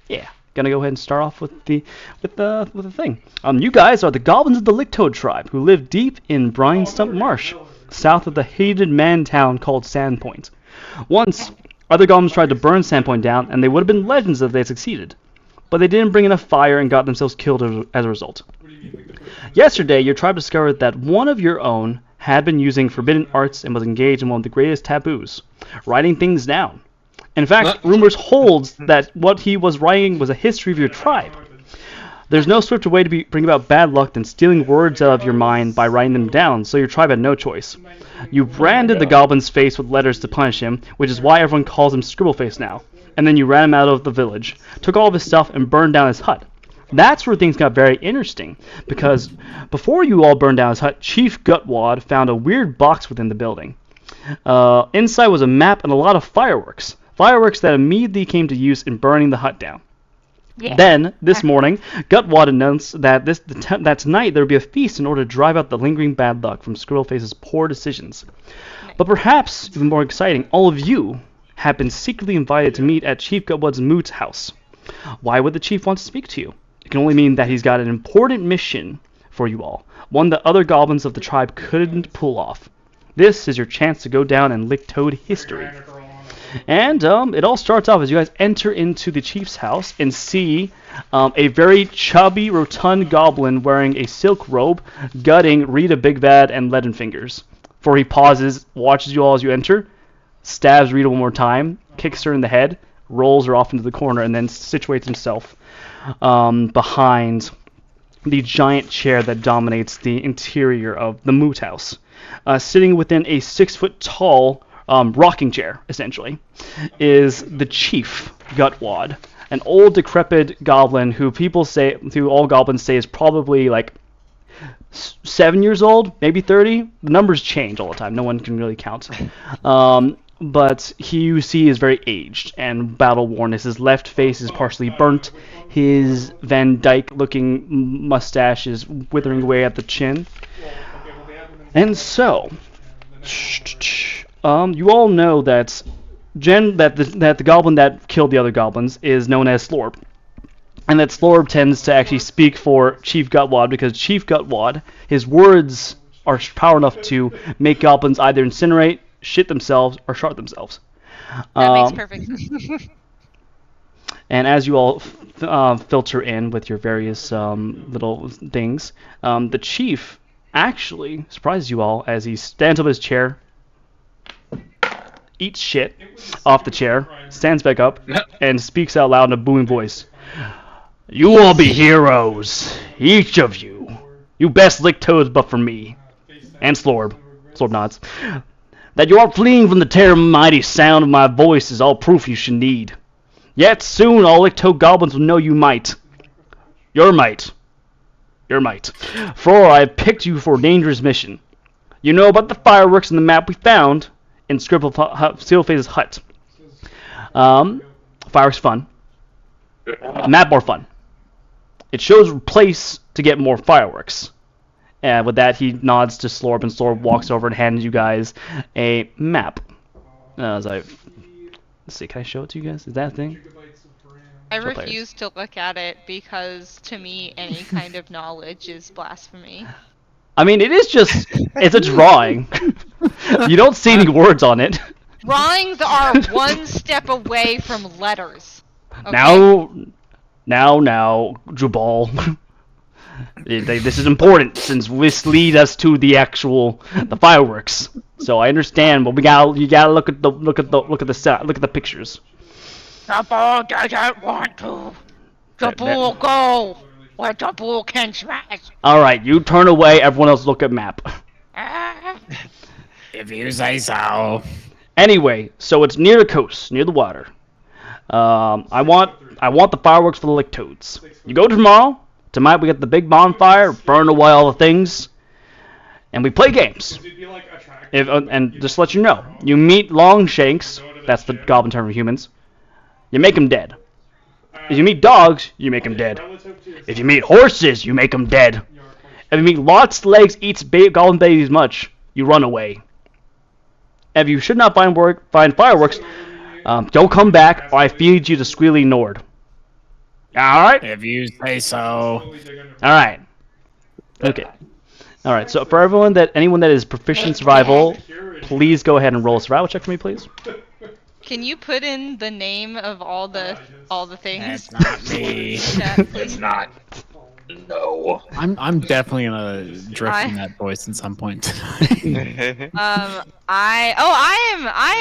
Yeah, gonna go ahead and start off with the thing. You guys are the goblins of the Licktoad tribe who live deep in Brinestump Marsh, south of the hated man town called Sandpoint. Once, other goblins tried to burn Sandpoint down, and they would have been legends if they had succeeded. But they didn't bring enough fire and got themselves killed as a result. Yesterday, your tribe discovered that one of your own had been using forbidden arts and was engaged in one of the greatest taboos, writing things down. In fact, rumors holds that what he was writing was a history of your tribe. There's no swifter way to bring about bad luck than stealing words out of your mind by writing them down, so your tribe had no choice. You branded the goblin's face with letters to punish him, which is why everyone calls him Scribbleface now. And then you ran him out of the village, took all of his stuff, and burned down his hut. That's where things got very interesting, because before you all burned down his hut, Chief Gutwad found a weird box within the building. Inside was a map and a lot of fireworks. Fireworks that immediately came to use in burning the hut down. Yeah. Then, this morning, Gutwad announced that that tonight there would be a feast in order to drive out the lingering bad luck from Scribbleface's poor decisions. But perhaps, even more exciting, all of you have been secretly invited to meet at Chief Gutwad's moot house. Why would the chief want to speak to you? It can only mean that he's got an important mission for you all, one that other goblins of the tribe couldn't pull off. This is your chance to go down in Licktoad history. And it all starts off as you guys enter into the chief's house and see a very chubby, rotund goblin wearing a silk robe, gutting Rita Big Bad and Leaden Fingers. For he pauses, watches you all as you enter, stabs Rita one more time, kicks her in the head, rolls her off into the corner, and then situates himself behind the giant chair that dominates the interior of the moot house. Sitting within a 6-foot-tall rocking chair, essentially, is the Chief Gutwad, an old decrepit goblin who all goblins say is probably like 7 years old, maybe 30. The numbers change all the time. No one can really count. But you see is very aged and battle-worn. His left face is partially burnt. His Van Dyke-looking mustache is withering away at the chin. And so, you all know that the goblin that killed the other goblins is known as Slorb. And that Slorb tends to actually speak for Chief Gutwad, because Chief Gutwad, his words are power enough to make goblins either incinerate, shit themselves, or shart themselves. That makes perfect sense. And as you all filter in with your various little things, the chief actually surprises you all as he stands up his chair, eats shit off the chair, stands back up, and speaks out loud in a booming voice. You all be heroes, each of you. You best lick toads but for me. And Slorb. Slorb nods. That you are fleeing from the terrible mighty sound of my voice is all proof you should need. Yet soon all Licktoad goblins will know you might. Your might. For I have picked you for a dangerous mission. You know about the fireworks and the map we found in Scribbleface's hut. Fireworks fun. Map more fun. It shows a place to get more fireworks. And with that, he nods to Slorb, and Slorb walks over and hands you guys a map. Let's see, can I show it to you guys? Is that a thing? I refuse to look at it because, to me, any kind of knowledge is blasphemy. I mean, it's a drawing. You don't see any words on it. Drawings are one step away from letters. Okay? Now, Jubal. This is important since this leads us to the fireworks. So I understand, but you gotta look at the pictures. The bull doesn't want to. The bull go where the bull can smash. All right, you turn away. Everyone else look at map. If you say so. Anyway, so it's near the coast, near the water. I want the fireworks for the Licktoads. You go tomorrow. Tonight we get the big bonfire, burn away all the things, and we play games. And just to let you know, you meet Longshanks, that's the goblin term for humans, you make them dead. If you meet dogs, you make them dead. If you meet horses, you make them dead. If you meet lots of legs eats goblin babies much, you run away. If you should not find fireworks, don't come back or I feed you to Squealy Nord. All right. If you say so. All right. Okay. All right. So for anyone that is proficient in survival, please go ahead and roll a survival check for me, please. Can you put in the name of all the things? That's not me. Chat, It's please? not. No. I'm definitely gonna drift from that voice at some point tonight. I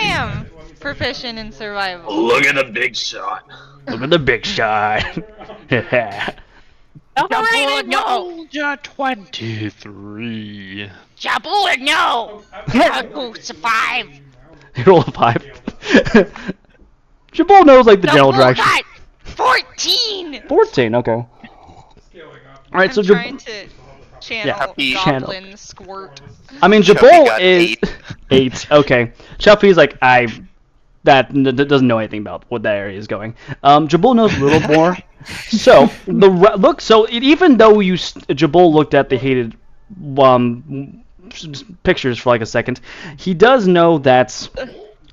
am proficient in survival. Look at the big shot. Look at the big shot. Jabu, no! Soldier 23. Jabu, no! Jabu, survive! You roll a 5. Jabal knows like the general Jabu direction. got 14! 14. Okay. All right. So I'm trying to channel Yeah, goblin squirt. I mean, Chuffy Jabal got is 8. Okay. Chuffy's like that doesn't know anything about what that area is going. Jabal knows a little more. So even though Jabal looked at the hated pictures for like a second, he does know that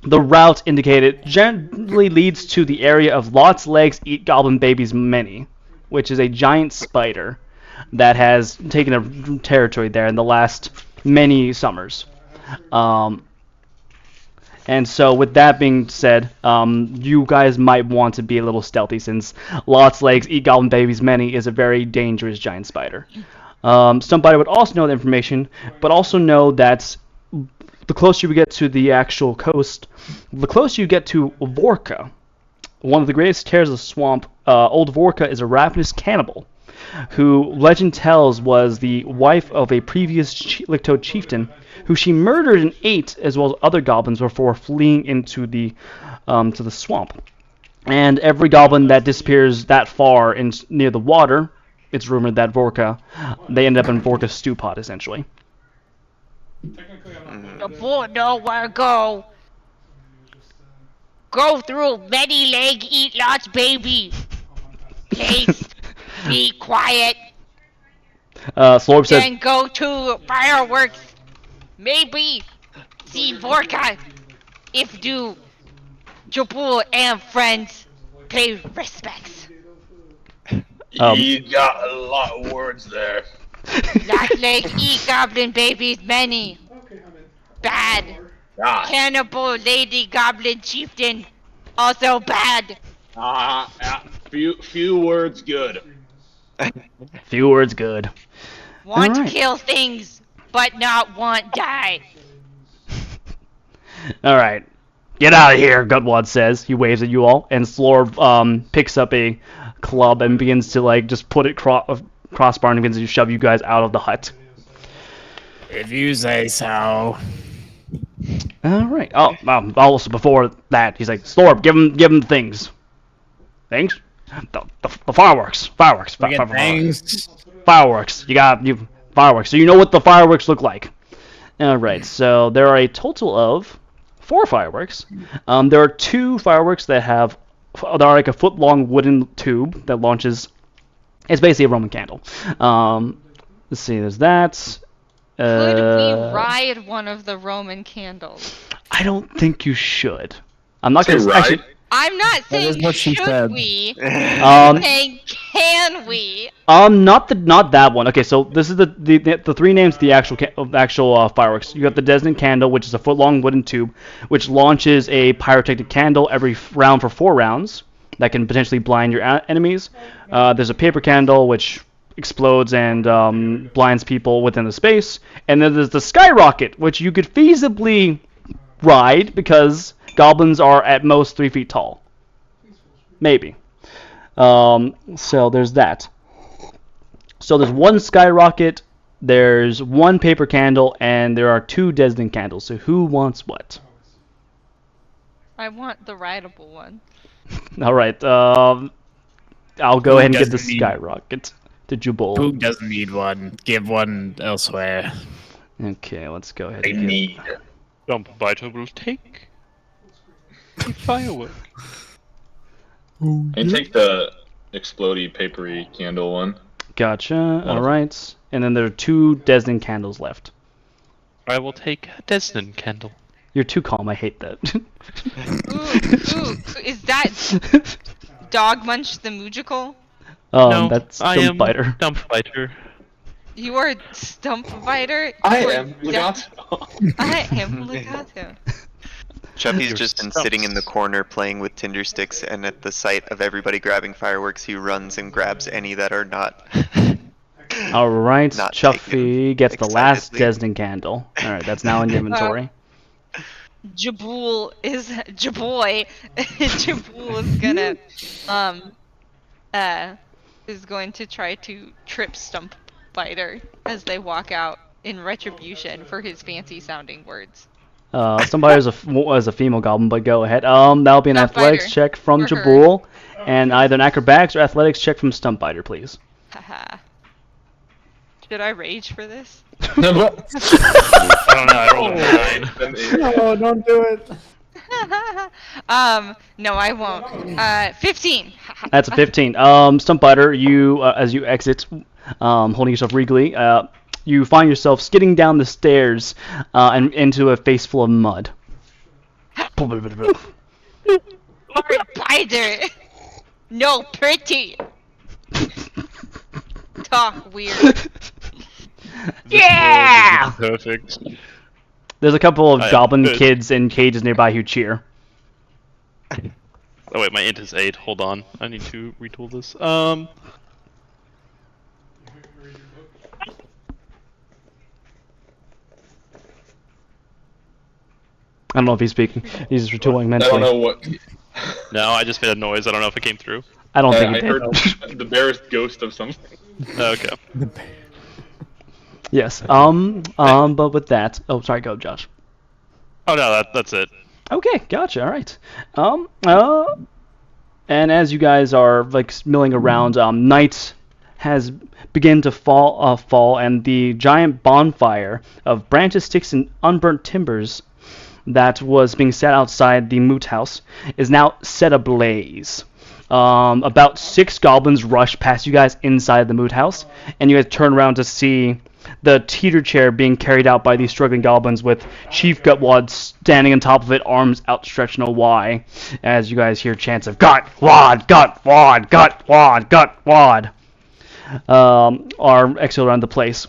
the route indicated generally leads to the area of Lots Legs Eat Goblin Babies Many, which is a giant spider that has taken a territory there in the last many summers. And so with that being said, you guys might want to be a little stealthy since Lots Legs Eat Goblin Babies Many is a very dangerous giant spider. Somebody would also know the information, but also know that the closer you get to the actual coast, the closer you get to Vorka. One of the greatest terrors of the swamp, Old Vorka is a ravenous cannibal, who legend tells was the wife of a previous Licto chieftain, who she murdered and ate, as well as other goblins before fleeing into the to the swamp. And every goblin that disappears that far near the water, it's rumored that they end up in Vorka's stew pot, essentially. Jabu, know where to go. Go through many leg, eat lots, baby. Please, be quiet. Slorb says, Then go to fireworks. Maybe see Vorka. If do, Jabu and friends pay respects. You got a lot of words there. Last leg, eat goblin babies, many. Bad. God. Cannibal lady goblin chieftain, also bad. Few words good. few words good. Want Alright. to kill things, but not want die. Alright. Get out of here, Gutwad says. He waves at you all, and Slorb picks up a club and begins to like just put it crossbar and begins to shove you guys out of the hut. If you say so. Alright. Also before that, he's like, Slorb, give him things. Things? The fireworks. Fireworks. We get things. Fireworks. You fireworks. So you know what the fireworks look like. Alright, so there are a total of 4 fireworks. There are 2 fireworks that are like a foot-long wooden tube that launches. It's basically a Roman candle. Let's see, there's that. Could we ride one of the Roman candles? I don't think you should. I'm not gonna Say actually. ride? I'm not That saying is what she should said. we. Um, I'm saying can we? not that one. Okay, so this is the 3 names of the actual fireworks. You have the Desmond candle, which is a foot-long wooden tube, which launches a pyrotechnic candle every round for 4 rounds that can potentially blind your enemies. There's a paper candle, which explodes and blinds people within the space, and then there's the skyrocket, which you could feasibly ride because goblins are at most 3 feet tall. Maybe. So there's that. So there's 1 skyrocket, there's 1 paper candle, and there are 2 Desmond candles. So who wants what? I want the rideable one. All right. I'll go ahead and give the doesn't need- skyrocket to Jubal. Who doesn't need one? Give one elsewhere. Okay, let's go ahead I and give. need. Jumpbiter will take a firework. I take the explodey papery candle one. Gotcha. All right. And then there are 2 Desmond candles left. I will take a Desmond candle. You're too calm. I hate that. Ooh, is that Dog Munch the Moogical? No, That's I Stump am Biter. Stump Biter. You are Stump Biter. I You are am Legato. I am Legato. Chuffy's Your just been stumps. sitting in the corner playing with tinder sticks, and at the sight of everybody grabbing fireworks, he runs and grabs any that are not. All right, Not Chuffy taken gets the last excitedly. Desnan candle. All right, that's now in your inventory. Jabool is Jaboy. Jabool is gonna is going to try to trip Stump Biter as they walk out in retribution for his fancy sounding words. Somebody was a female goblin, but go ahead. That'll be an Stump athletics Biter. check from Or her. Jabool, and either an acrobatics or athletics check from Stump Biter, please. Haha. Should I rage for this? No, but- I don't know. I rolled a 9. No, don't do it. No, I won't. 15. That's a 15. Stump Biter, you as you exit, holding yourself regally, you find yourself skidding down the stairs and into a face full of mud. Biter. No, pretty. Talk weird. Yeah! Perfect. There's a couple of I am goblin good. kids in cages nearby who cheer. Oh wait, my int is 8. Hold on. I need to retool this. I don't know if he's speaking. He's just retooling I mentally. don't know what. No, I just made a noise. I don't know if it came through. I don't think I he did. heard the barest ghost of something. Okay. Yes. But with that, oh, sorry, go, Josh. Oh no, that's it. Okay, gotcha. All right. And as you guys are like milling around, night has begun to fall, and the giant bonfire of branches, sticks, and unburnt timbers that was being set outside the moot house is now set ablaze. About 6 goblins rush past you guys inside the moot house, and you guys turn around to see the teeter chair being carried out by these struggling goblins with Chief Gutwad standing on top of it, arms outstretched in a Y, as you guys hear chants of Gutwad, Gutwad, Gutwad, Gutwad are exhaled around the place.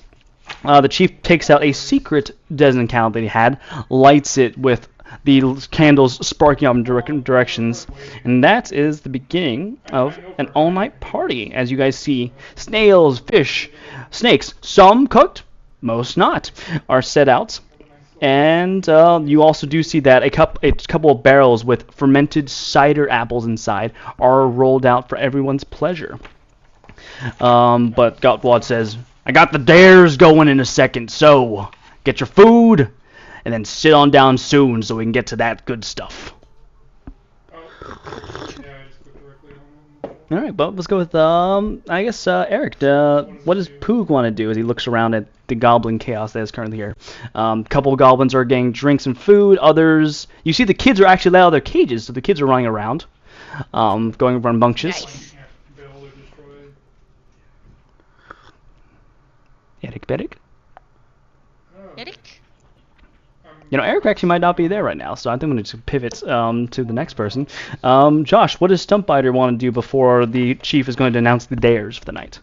The chief takes out a secret Desnan candle that he had, lights it with the candles sparking up in different directions, and that is the beginning of an all-night party. As you guys see, snails, fish, snakes, some cooked, most not, are set out. And you also do see that a couple of barrels with fermented cider apples inside are rolled out for everyone's pleasure. But Gottwald says, I got the dares going in a second, so get your food and then sit on down soon so we can get to that good stuff. Alright, but let's go with, I guess, Eric. What does Poog want to do as he looks around at the goblin chaos that is currently here? Couple of goblins are getting drinks and food, others... You see the kids are actually let out of their cages, so the kids are running around, going rambunctious. Nice. Eric Beric? Eric? You know, Eric actually might not be there right now, so I think I'm going to pivot to the next person. Josh, what does Stump Biter want to do before the chief is going to announce the dares for the night?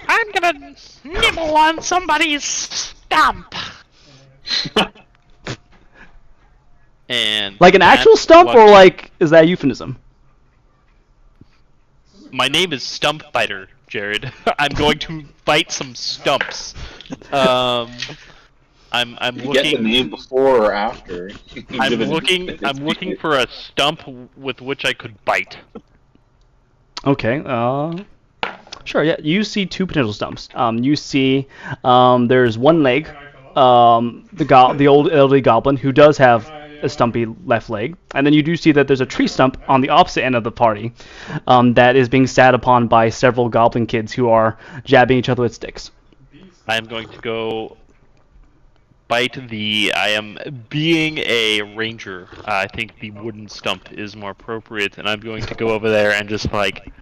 I'm gonna nibble on somebody's stump. And Like an actual that's stump, what- or like, is that a euphemism? My name is Stump Biter, Jared. I'm going to bite some stumps. I'm You get the looking. name before or after. I'm Given looking. it's I'm looking for a stump with which I could bite. Okay, sure, yeah, you see 2 potential stumps. You see, there's one leg, the old elderly goblin who does have a stumpy left leg, and then you do see that there's a tree stump on the opposite end of the party, that is being sat upon by several goblin kids who are jabbing each other with sticks. I'm going to go bite the. I am being a ranger. I think the wooden stump is more appropriate, and I'm going to go over there and just like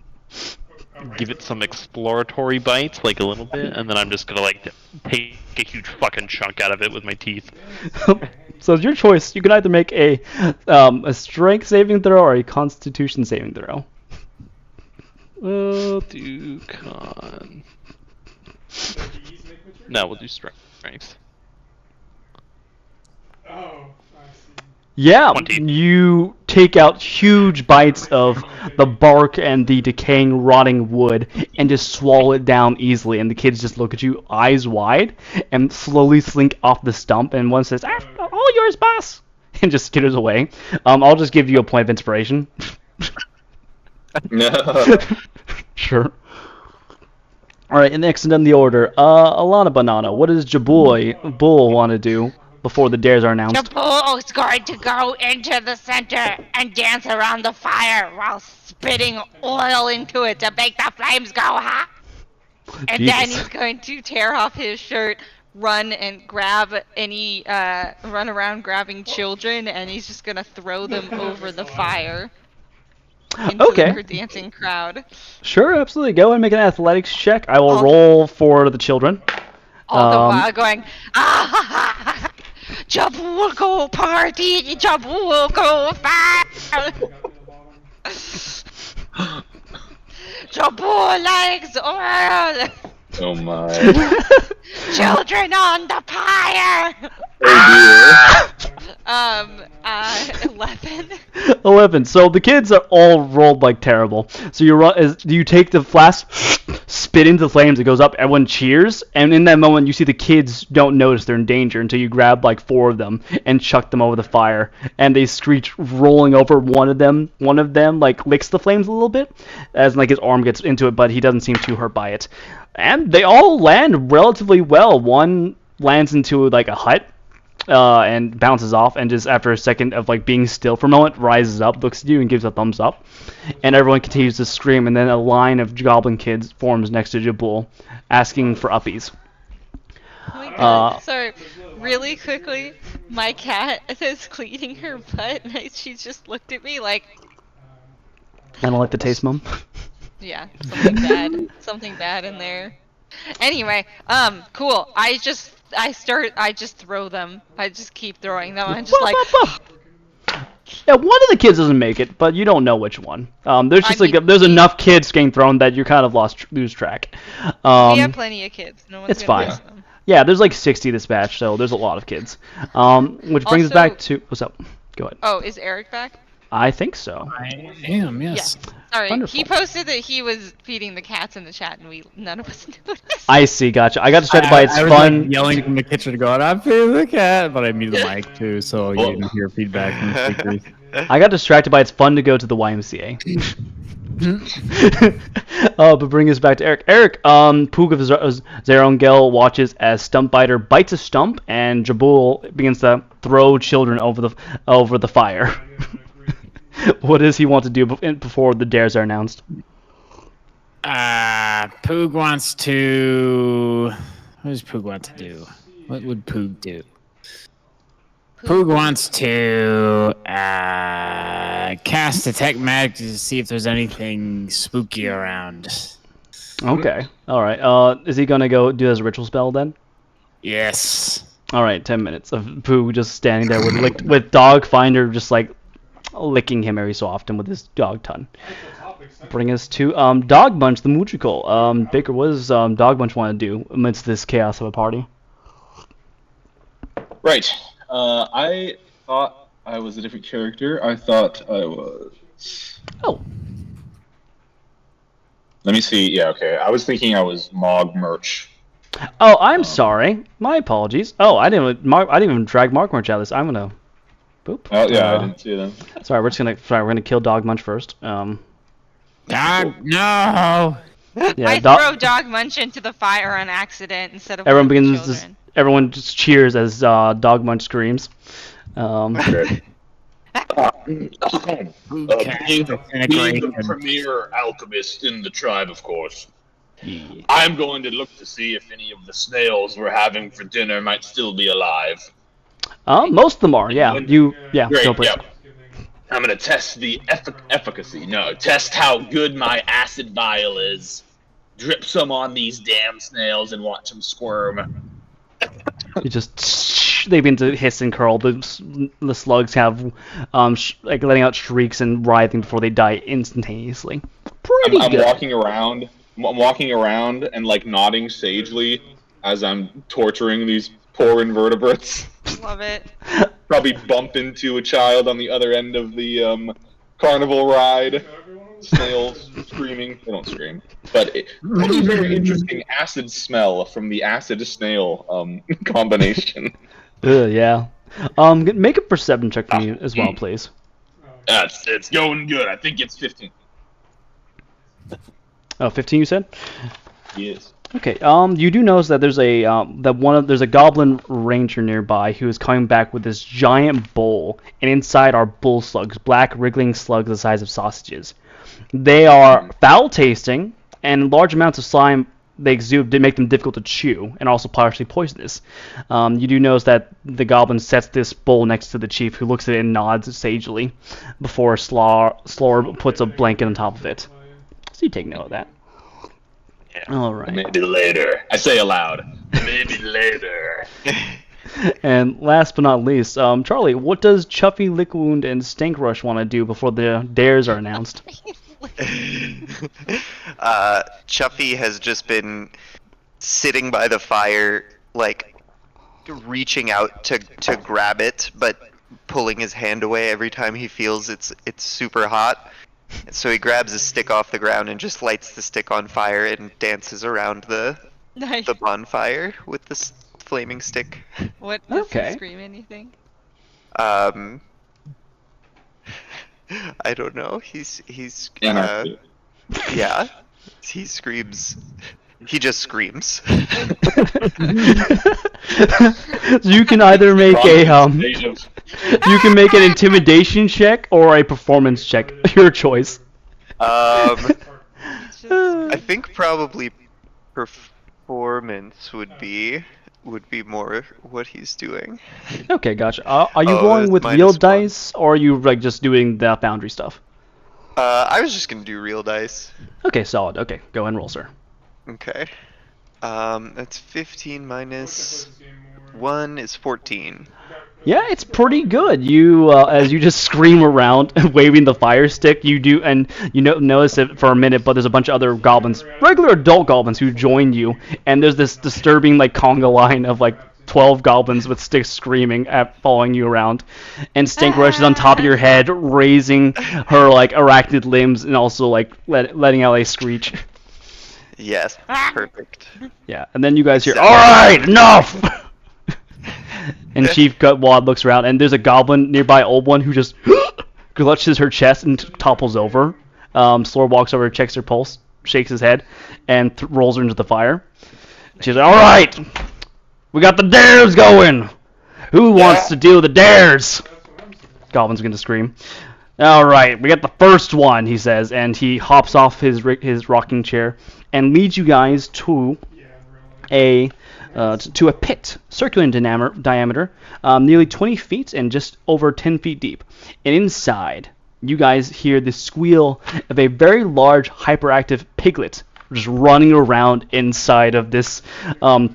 give it some exploratory bites, like a little bit, and then I'm just gonna like take a huge fucking chunk out of it with my teeth. So it's your choice. You can either make a strength saving throw or a constitution saving throw. We'll do con. No, we'll do strength. Yeah, 20. you take out huge bites of the bark and the decaying, rotting wood and just swallow it down easily. And the kids just look at you, eyes wide, and slowly slink off the stump. And one says, all yours, boss, and just skitters away. I'll just give you a point of inspiration. No. Sure. Alright, and next in the order, Alana Banana, what does Jaboy Bull want to do before the dares are announced? Jabu is going to go into the center and dance around the fire while spitting oil into it to make the flames go hot. And then Jesus. he's going to tear off his shirt, run and grab run around grabbing children, and he's just gonna throw them over the fire into Okay. the dancing crowd. Sure, absolutely. Go and make an athletics check. I will All the- roll for the children. All the while going, Jabu go party, Jabu go fire. Jabu likes oil. Oh my. Children on the pyre. Oh 11. 11. So the kids are all rolled like terrible. So you take the flask, spit into the flames, it goes up, everyone cheers, and in that moment you see the kids don't notice they're in danger until you grab like 4 of them and chuck them over the fire, and they screech, rolling over. One of them like licks the flames a little bit, as like his arm gets into it, but he doesn't seem too hurt by it. And they all land relatively well. One lands into like a hut, and bounces off, and just after a second of like being still for a moment, rises up, looks at you, and gives a thumbs up. And everyone continues to scream, and then a line of goblin kids forms next to Jabul, asking for uppies. Oh my god. Sorry, really quickly, my cat is cleaning her butt, and she just looked at me like, I don't like the taste, Mom. yeah, something bad in there. Anyway, cool. I just throw them. I just keep throwing them. I'm just like, Yeah, one of the kids doesn't make it, but you don't know which one. There's just I mean, there's enough kids getting thrown that you kind of lose track. we have plenty of kids. No one's it's gonna fine. miss them. Yeah, there's like 60 this batch, so there's a lot of kids. Which brings us Also- back to what's up? Go ahead. Oh, is Eric back? I think so. I am, yes. Sorry, Wonderful. he posted that he was feeding the cats in the chat, and none of us noticed. I see, gotcha. I got distracted by its I was fun. like, yelling from the kitchen going, I'm feeding the cat, but I muted the mic too, so you didn't hear feedback from the speakers. I got distracted by it's fun to go to the YMCA. But bring us back to Eric. Eric, Poog of Zerongel watches as Stumpbiter bites a stump, and Jabul begins to throw children over the fire. What does he want to do before the dares are announced? Poog wants to... What does Poog want to do? What would Poog do? Poog wants to cast Detect Magic to see if there's anything spooky around. Okay. All right. Is he gonna go do his ritual spell then? Yes. All right. 10 minutes of Poog just standing there with Dog Finder just like licking him every so often with his dog ton. Bring us to Dog Bunch, the Moochical. Baker, what does Dog Bunch want to do amidst this chaos of a party? Right. I thought I was a different character. I thought I was... Oh. Let me see. Yeah, okay. I was thinking I was Mog Merch. Oh, I'm sorry. My apologies. Oh, I didn't even drag Mark Munch out of this. I'm gonna. Boop. Oh yeah, I didn't see them. Sorry, we're gonna kill Dog Munch first. Dog, no! Yeah. I throw Dog Munch into the fire on accident instead of Everyone one of the begins. children. Everyone just cheers as Dog Munch screams. Okay. Being the Integration. premier alchemist in the tribe, of course, Yeah. I'm going to look to see if any of the snails we're having for dinner might still be alive. Most of them are. Yeah. Yeah. Great, Go please. yep. I'm gonna test the efficacy. No, test how good my acid vial is. Drip some on these damn snails and watch them squirm. You just they begin to hiss and curl. The slugs have like letting out shrieks and writhing before they die instantaneously. Pretty I'm good. walking around. I'm walking around and like nodding sagely as I'm torturing these poor invertebrates. Love it. Probably bump into a child on the other end of the carnival ride. Snails screaming. They don't scream, but pretty very interesting acid smell from the acid snail combination. Yeah. Make a perception check for me as well, please. It's going good. I think it's 15. Oh, 15 you said? Yes. Okay. You do notice that there's a goblin ranger nearby who is coming back with this giant bowl, and inside are bull slugs, black wriggling slugs the size of sausages. They are foul tasting, and large amounts of slime they exude did make them difficult to chew, and also partially poisonous. You do notice that the goblin sets this bowl next to the chief, who looks at it and nods sagely, before Slor puts a blanket on top of it. So you take note of that. All right. Maybe later. I say aloud. Maybe later. And last but not least, Charlie, what does Chuffy, Lickwound, and Stinkrush want to do before the dares are announced? Chuffy has just been sitting by the fire, like reaching out to grab it, but pulling his hand away every time he feels it's super hot. So he grabs a stick off the ground and just lights the stick on fire and dances around the bonfire with the flaming stick. What does Okay. he scream? Anything? I don't know. He's yeah. He screams. He just screams. You can either make you can make an intimidation check or a performance check. Your choice. I think probably performance would be more what he's doing. Okay, gotcha. Are you Oh, going that's with minus real one. dice, or are you like just doing the foundry stuff? I was just gonna do real dice. Okay, solid. Okay, go ahead and roll, sir. Okay. That's 15 minus 1 is 14. Yeah, it's pretty good. You, as you just scream around, waving the fire stick, you do, and you notice it for a minute, but there's a bunch of other goblins, regular adult goblins, who join you, and there's this disturbing, like, conga line of, like, 12 goblins with sticks screaming at following you around, and Stinkrush is on top of your head, raising her, like, arachnid limbs, and also, like, letting out a screech. Yes, perfect. Yeah, and then you guys hear, Exactly. "Alright, enough!" And Chief Gutwad looks around, and there's a goblin nearby, old one, who just clutches her chest and topples over. Slor walks over, checks her pulse, shakes his head, and rolls her into the fire. She's like, "Alright, we got the dares going! Who wants to do the dares?" Goblin's going to scream. "Alright, we got the first one," he says, and he hops off his rocking chair and leads you guys to a pit, circular in diameter, nearly 20 feet and just over 10 feet deep. And inside, you guys hear the squeal of a very large, hyperactive piglet just running around inside of this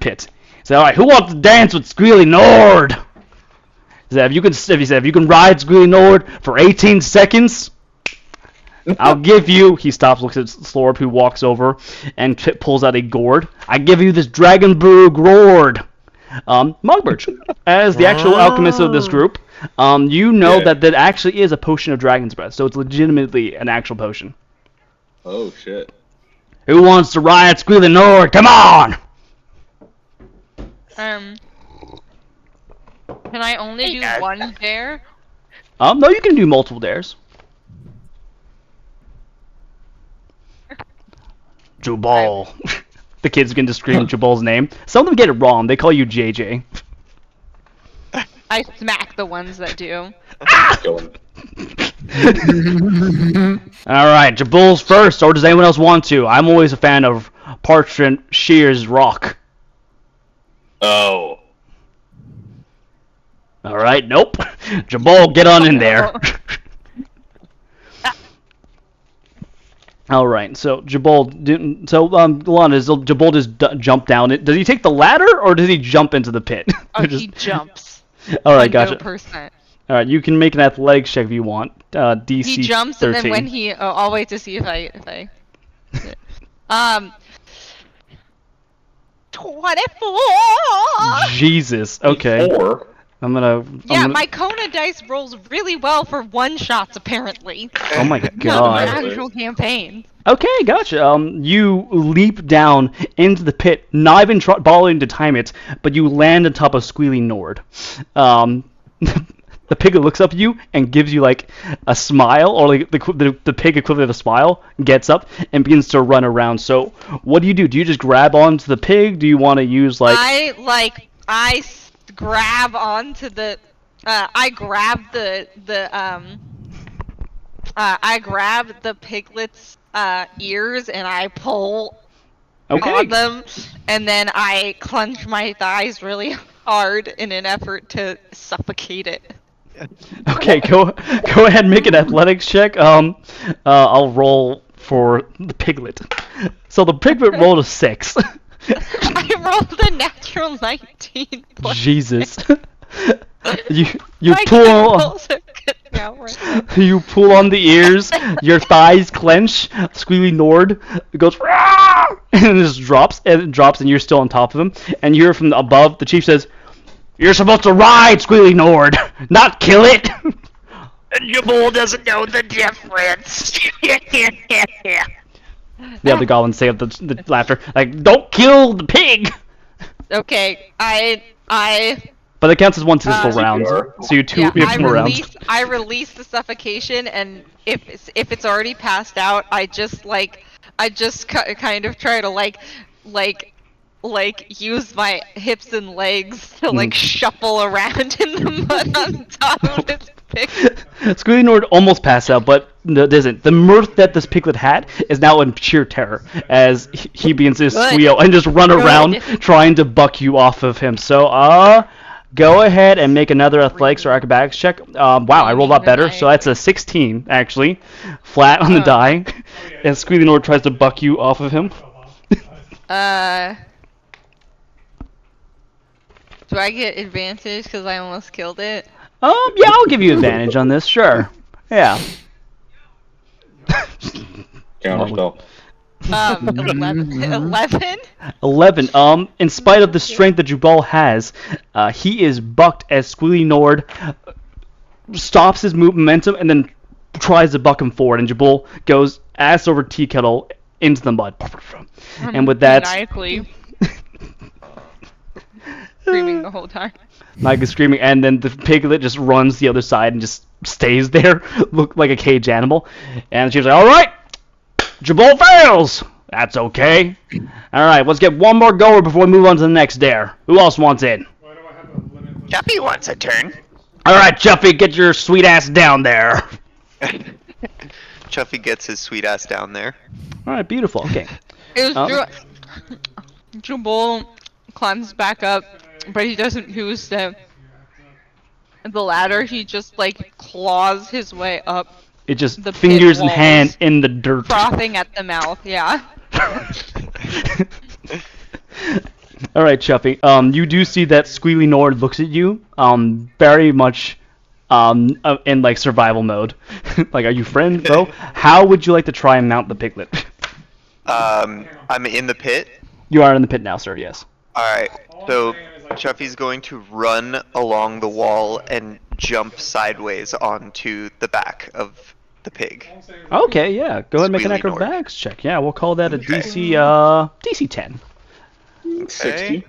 pit. He said, "Alright, who wants to dance with Squealy Nord?" He said, if you can ride Squealy Nord for 18 seconds, I'll give you." He stops, looks at Slorb, who walks over and pulls out a gourd. "I give you this Dragon Brew gourd." Mugbirch, as the actual alchemist of this group, you know that actually is a potion of Dragon's Breath, so it's legitimately an actual potion. Oh shit. Who wants to ride Squealy Nord? Come on! Can I only do one dare? No, you can do multiple dares. Jubal. The kids begin to scream Jubal's name. Some of them get it wrong. They call you JJ. I smack the ones that do. Alright, Jabal's first, or does anyone else want to? I'm always a fan of Parchment Shears Rock. Oh. Alright, nope. Jabal, get on in there. Alright, so Jabal, Lana, does Jabal just jump down it? Does he take the ladder, or does he jump into the pit? Oh, he jumps. All right, gotcha. 100%. All right, you can make an athletics check if you want. DC He jumps 13. and then when he I'll wait to see if I um 24. Jesus. Okay. Or I'm gonna. Yeah, my Kona dice rolls really well for one shots apparently. Oh my Not for god. actual campaigns. Okay, gotcha. You leap down into the pit, not even bothering to time it, but you land on top of Squealy Nord. The pig looks up at you and gives you like a smile, or like the pig equivalent of a smile, gets up and begins to run around. So, what do? Do you just grab onto the pig? Do you want to use like? Grab onto the. I grab I grab the piglet's ears and I pull on them, and then I clench my thighs really hard in an effort to suffocate it. Okay, go ahead and make an athletics check. I'll roll for the piglet. So the piglet rolled a 6. I rolled a natural 19. Jesus. you My pull controls are getting out right now. you pull on the ears, your thighs clench, Squealy Nord goes "Rah!" and it just drops and you're still on top of him, and you hear from above the chief says, "You're supposed to ride, Squealy Nord, not kill it." And Jabul doesn't know the difference. The other goblins say with the laughter, like, "Don't kill the pig." Okay, I But it counts as one successful round, so you yeah, have 2 more rounds. I release the suffocation, and if it's already passed out, I just kind of try to like use my hips and legs to like shuffle around in the mud on top of this pig. Squealy Nord almost passed out, but doesn't. The mirth that this piglet had is now in sheer terror as he begins to squeal and just run around trying to buck you off of him. So, go ahead and make another athletics or acrobatics check. Wow, I rolled a lot better, so that's a 16, actually. Flat on the die. And Squealy Nord tries to buck you off of him. Do I get advantage because I almost killed it? Yeah, I'll give you advantage on this, sure. Yeah. counterspell. 11? 11. In spite of the strength that Jubal has, he is bucked as Squealy Nord stops his momentum and then tries to buck him forward, and Jubal goes ass over tea kettle into the mud. And with that, screaming the whole time. Mike is screaming, and then the piglet just runs the other side and just stays there, look like a caged animal. And she's like, "All right, Jabal fails. That's okay. All right, let's get one more goer before we move on to the next dare. Who else wants in?" Chuffy wants a turn. All right, Chuffy, get your sweet ass down there. Chuffy gets his sweet ass down there. All right, beautiful. Okay. Jubal climbs back up, but he doesn't use the ladder. He just like claws his way up. It just The fingers pit and hand walls. in the dirt. Frothing at the mouth, yeah. All right, Chuffy. You do see that Squealy Nord looks at you, very much, in like survival mode. Like, are you friends, bro? How would you like to try and mount the piglet? I'm in the pit. You are in the pit now, sir. Yes. Alright, so Chuffy's going to run along the wall and jump sideways onto the back of the pig. Okay, yeah. Go ahead and make an Squealy Nord. acrobatics check. Yeah, we'll call that a Okay. DC 10. 60.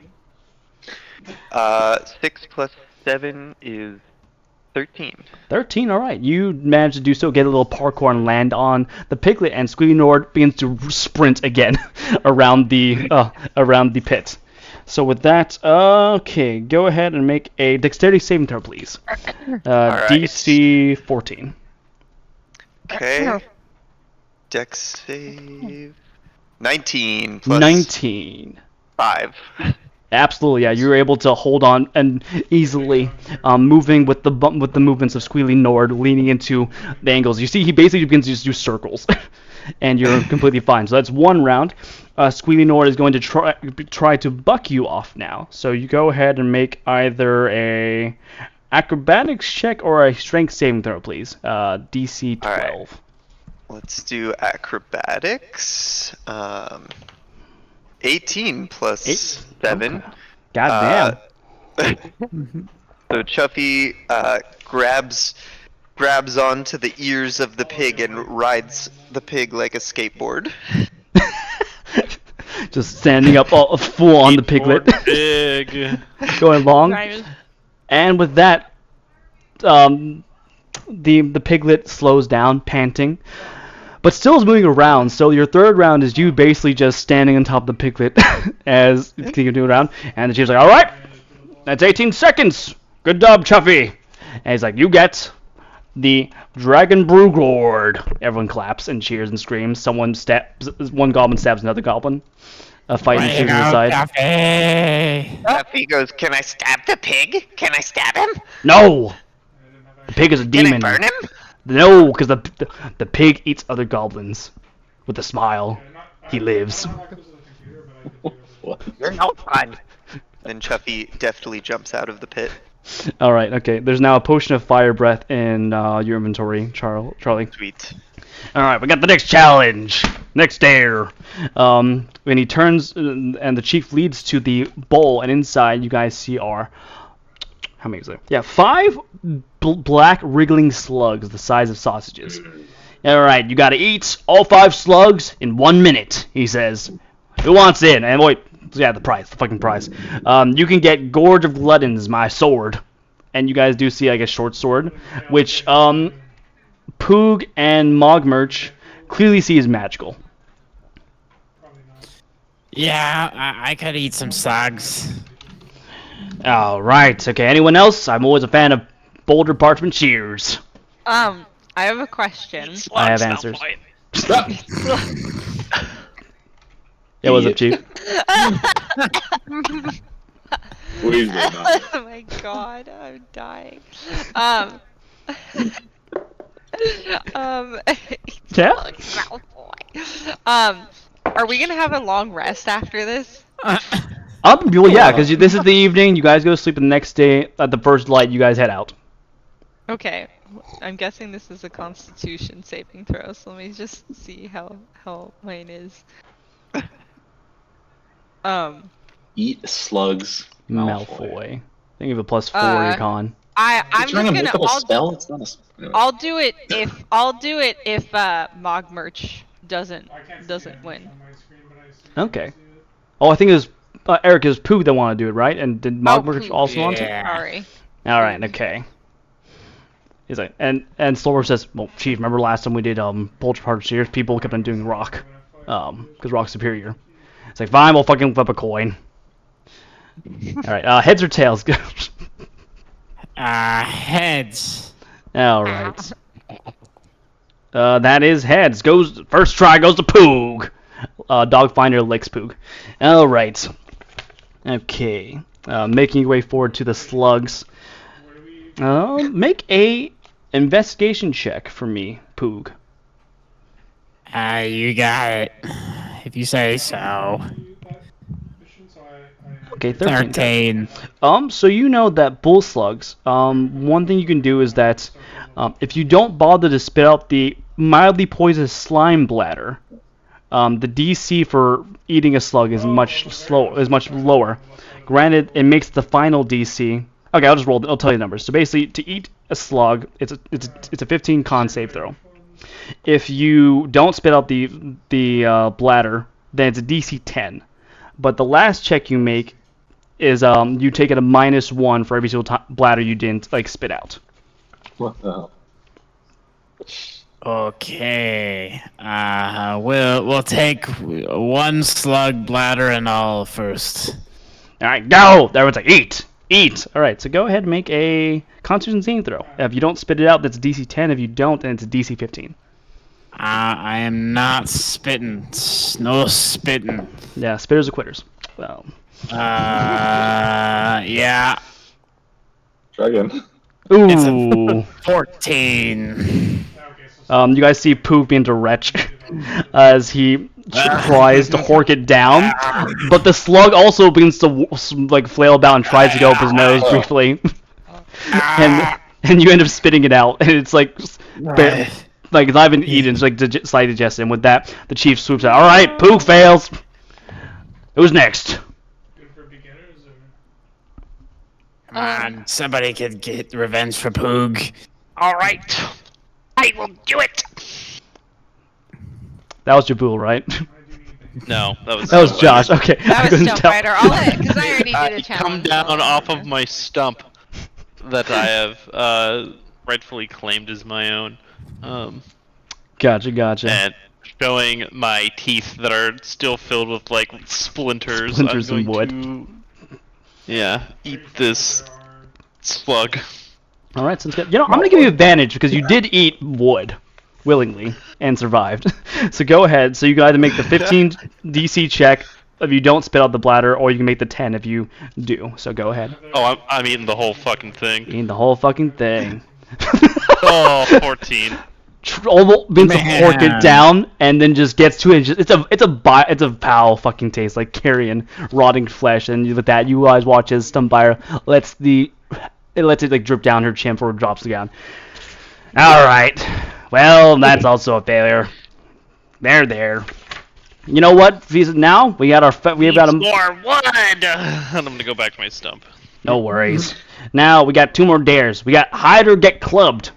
6 plus 7 is 13. 13, all right. You managed to do so, get a little parkour and land on the piglet, and Squealy Nord begins to sprint again around the pit. So with that, okay, go ahead and make a dexterity saving throw, please. Alright. DC 14. Okay. Dex save. 19 plus 19. 5. Absolutely, yeah. You're able to hold on and easily moving with the movements of Squealy Nord, leaning into the angles. You see, he basically begins to just do circles, and you're completely fine. So that's one round. Squealy Nord is going to try to buck you off now. So you go ahead and make either a acrobatics check or a strength saving throw, please. DC 12. All right. Let's do acrobatics. 18 plus 7. Okay. God damn. So Chuffy grabs onto the ears of the pig and rides the pig like a skateboard. Just standing up all full on the piglet. Big. Going long. Right. And with that, the piglet slows down, panting, but still is moving around. So your third round is you basically just standing on top of the piglet as you continue around. And the chief's like, "All right, that's 18 seconds. Good job, Chuffy." And he's like, "You get the Dragon Brew Gourd." Everyone claps and cheers and screams. One goblin stabs another goblin. A fight ensues on the side. Chuffy goes, "Can I stab the pig? Can I stab him? No! The pig is a Can demon. I burn him?" No, because the pig eats other goblins. With a smile, he lives. You're no fun. Then Chuffy deftly jumps out of the pit. All right, okay. There's now a potion of fire breath in your inventory, Charlie. Sweet. All right, we got the next challenge. Next dare. When he turns and the chief leads to the bowl, and inside you guys see are how many is there? Yeah, 5 black wriggling slugs the size of sausages. All right, you got to eat all 5 slugs in 1 minute. He says. Who wants in? And wait, yeah, the fucking prize. You can get Gorge of Gluttons, my sword, and you guys do see like a short sword, which Poog and Mogmerch clearly see as magical. Yeah, I could eat some slugs. All right, okay. Anyone else? I'm always a fan of Boulder Parchment. Cheers. I have a question. I have answers. Yeah, what's up, Chief? Please do not. Oh my god, I'm dying. Yeah? Are we gonna have a long rest after this? Well, yeah, because this is the evening. You guys go to sleep, and the next day at the first light, you guys head out. Okay, I'm guessing this is a Constitution saving throw. So let me just see how mine is. Eat slugs. Malfoy. I think you have a +4 your con. I'm You're just trying to gonna. make up a spell? It's not a spell. Anyway. I'll do it if Mogmerch doesn't win. Okay. Oh, I think it was Eric. It was Poog that wanted to do it, right? And did Mogmerch Poog. also want to? Yeah. Sorry. All right. Okay. He's like, and Slower says, "Well, Chief, remember last time we did Bulge Part Series? People kept on doing Rock, because Rock's superior." It's like, fine, we'll fucking flip a coin. All right. Heads or tails? Heads. All right. That is heads. First try goes to Poog. Dogfinder licks Poog. All right. Okay. Making your way forward to the slugs. Make a investigation check for me, Poog. You got it. If you say so. Okay, 13. 13. So you know that bull slugs, one thing you can do is that if you don't bother to spit out the mildly poisonous slime bladder, the DC for eating a slug is much lower. Granted, it makes the final DC. Okay, I'll just roll. I'll tell you the numbers. So basically, to eat a slug, it's a 15 con save throw. If you don't spit out the bladder, then it's a DC 10. But the last check you make is you take it a -1 for every single bladder you didn't spit out. What the hell? Okay. We'll take 1 slug bladder and all first. All right, go. Everyone's like, eat. All right, so go ahead and make a Constitution saving throw. If you don't spit it out, that's a DC 10. If you don't, then it's a DC 15. I am not spitting. No spitting. Yeah, spitters are quitters. Well, Yeah. Try again. It's Ooh. a 14. You guys see Poog begin to retch as he tries to hork it down, but the slug also begins to like flail about and tries to go up his nose briefly, and you end up spitting it out, and it's like like it's not even eaten, it's like slightly digested. And with that, the chief swoops out. All right, Poog fails. Who's next? Come on, somebody could get revenge for Poog. All right, I will do it. That was Jabul, right? No, that was Josh. Okay. I That was couldn't Stump tell. Fighter. I'll let because I already did I a come challenge. down off of my stump that I have rightfully claimed as my own, Gotcha. and showing my teeth that are still filled with like splinters. Splinters I'm and wood. going to, eat this slug. All right, sounds good. You know, I'm gonna give you advantage because you did eat wood willingly and survived. So go ahead. So you can either make the 15 DC check if you don't spit out the bladder, or you can make the 10 if you do. So go ahead. Oh, I'm eating the whole fucking thing. Eating the whole fucking thing. Oh, 14. Almost begins to hork it down, and then just gets to it. It's a foul fucking taste, like carrion, rotting flesh. And with that, you guys watch as Stumpfire lets it like drip down her chin before it drops down. All right. Well, that's also a failure. There. You know what? Now we got our we have got more wood. And I'm gonna go back to my stump. No worries. Now we got 2 more dares. We got hide or get clubbed.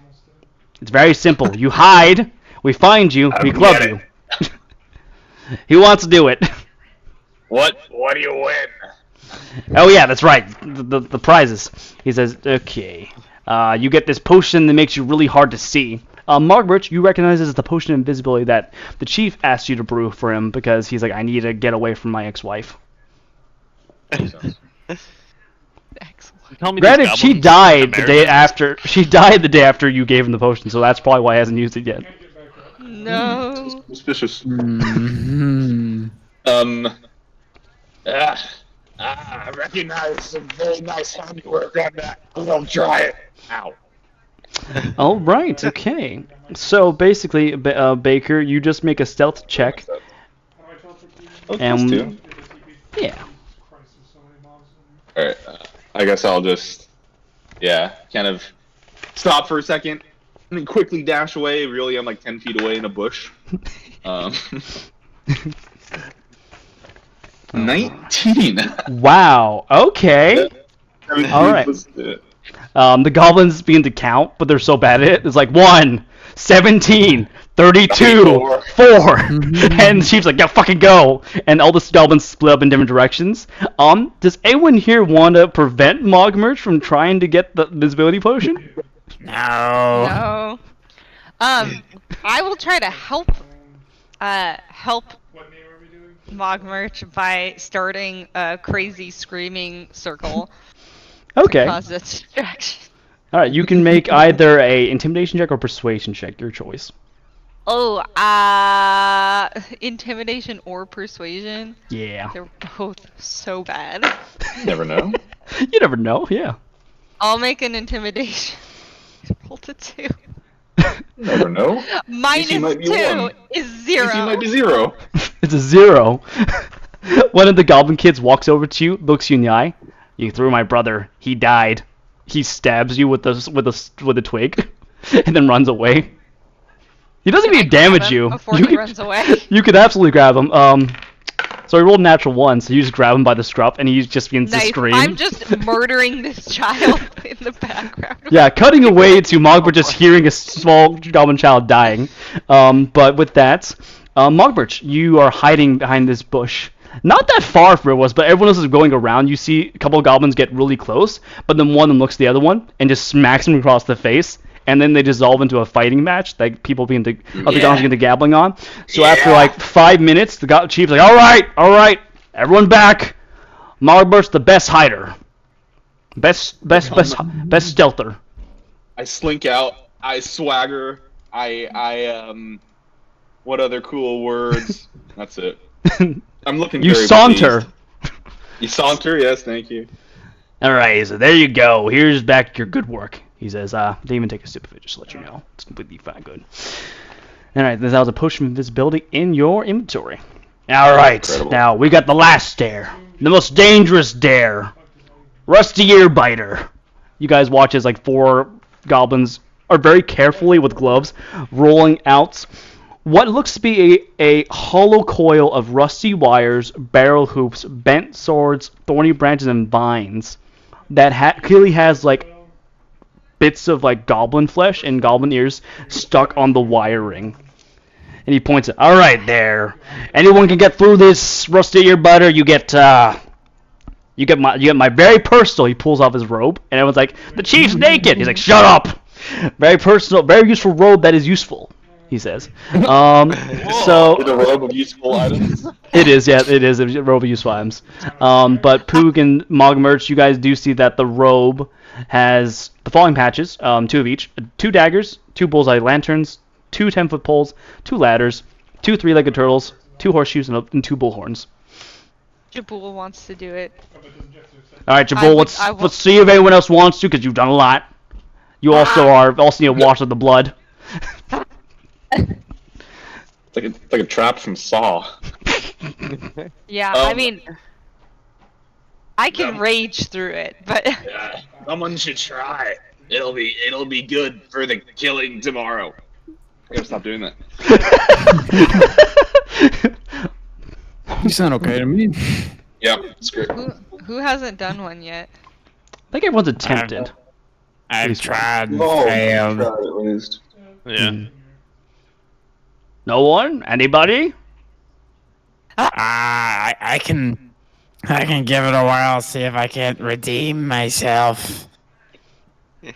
It's very simple. You hide, we find you, we club you. Who wants to do it? What do you win? Oh yeah, that's right. The prizes. He says, okay. You get this potion that makes you really hard to see. Margaret, you recognize this as the potion of invisibility that the chief asked you to brew for him because he's like, I need to get away from my ex-wife. Excellent. Tell me Granted, these she goblins died the are day Americans. after. She died the day after you gave him the potion, so that's probably why he hasn't used it yet. No. Suspicious. Mm-hmm. I recognize some very nice handiwork on that. Don't try it. Ow. All right, okay. So basically, Baker, you just make a stealth check. And yeah. Alright, I guess I'll just, kind of stop for a second, and then quickly dash away. Really, I'm like 10 feet away in a bush. 19! Wow. Okay. All right. The goblins begin to count, but they're so bad at it. It's like 1, 17, 32, 4, and the chief's like, "Yeah, fucking go!" And all the goblins split up in different directions. Does anyone here want to prevent Mogmerch from trying to get the visibility potion? No. No. I will try to help Mogmerch by starting a crazy screaming circle. Okay. Cause a distraction. All right. You can make either a intimidation check or persuasion check, your choice. Oh, intimidation or persuasion? Yeah. They're both so bad. Never know. You never know. Yeah. I'll make an intimidation. Rolled a 2. Never know. Minus might be 2 1. is 0. DC might be 0. It's a 0. One of the goblin kids walks over to you, looks you in the eye. You threw my brother. He died. He stabs you with a twig, and then runs away. He doesn't even damage you. Before he runs away. You could absolutely grab him. So he rolled a natural 1, so you just grab him by the scruff, and he just begins to Nice. scream. I'm just murdering this child in the background. Yeah, cutting away to Mogbert just hearing a small goblin child dying. But with that, Mogbert, you are hiding behind this bush. Not that far from where it was, but everyone else is going around. You see a couple of goblins get really close, but then one of them looks at the other one and just smacks him across the face, and then they dissolve into a fighting match that people begin to, other goblins begin to gabbling on. So after like 5 minutes, the chief's like, all right, everyone back. Mogbert's the best hider. Best stealther. I slink out. I swagger. What other cool words? That's it. I'm looking. You very saunter. pleased. You saunter, yes, thank you. All right, so there you go. Here's back your good work. He says, didn't even take a sip of it, just to let you know. It's completely fine, good. All right, this has a potion of invisibility in your inventory. All right, Incredible. now we got the last dare, the most dangerous dare, Rusty Earbiter. You guys watch as like 4 goblins are very carefully with gloves rolling out what looks to be a hollow coil of rusty wires, barrel hoops, bent swords, thorny branches, and vines that clearly has like bits of like goblin flesh and goblin ears stuck on the wiring. And he points it. All right, there. Anyone can get through this, Rusty Earbiter. You get my very personal. He pulls off his robe, and everyone's like, "The chief's naked." He's like, "Shut up." Very personal, very useful robe that is useful. He says. So It's a robe of useful items. it is, yeah, it is a robe of useful items. But Poog and Mogmerch, you guys do see that the robe has the following patches, 2 of each: 2 daggers, 2 bullseye lanterns, 2 10-foot poles, 2 ladders, 2 3-legged turtles, 2 horseshoes, and 2 bullhorns. Jabul wants to do it. All right, Jabul, I would- let's see if anyone else wants to, because you've done a lot. You also need a wash of the blood. It's like a trap from Saw. Yeah, I Um, mean, I can rage through it, but Yeah, someone should try. It'll be good for the killing tomorrow. I gotta stop doing that. You sound okay to me. Yeah, it's great. who hasn't done one yet? I think everyone's attempted. I've tried and Oh, failed. try it at least. Yeah. No one? Anybody? I can give it a while, see if I can't redeem myself.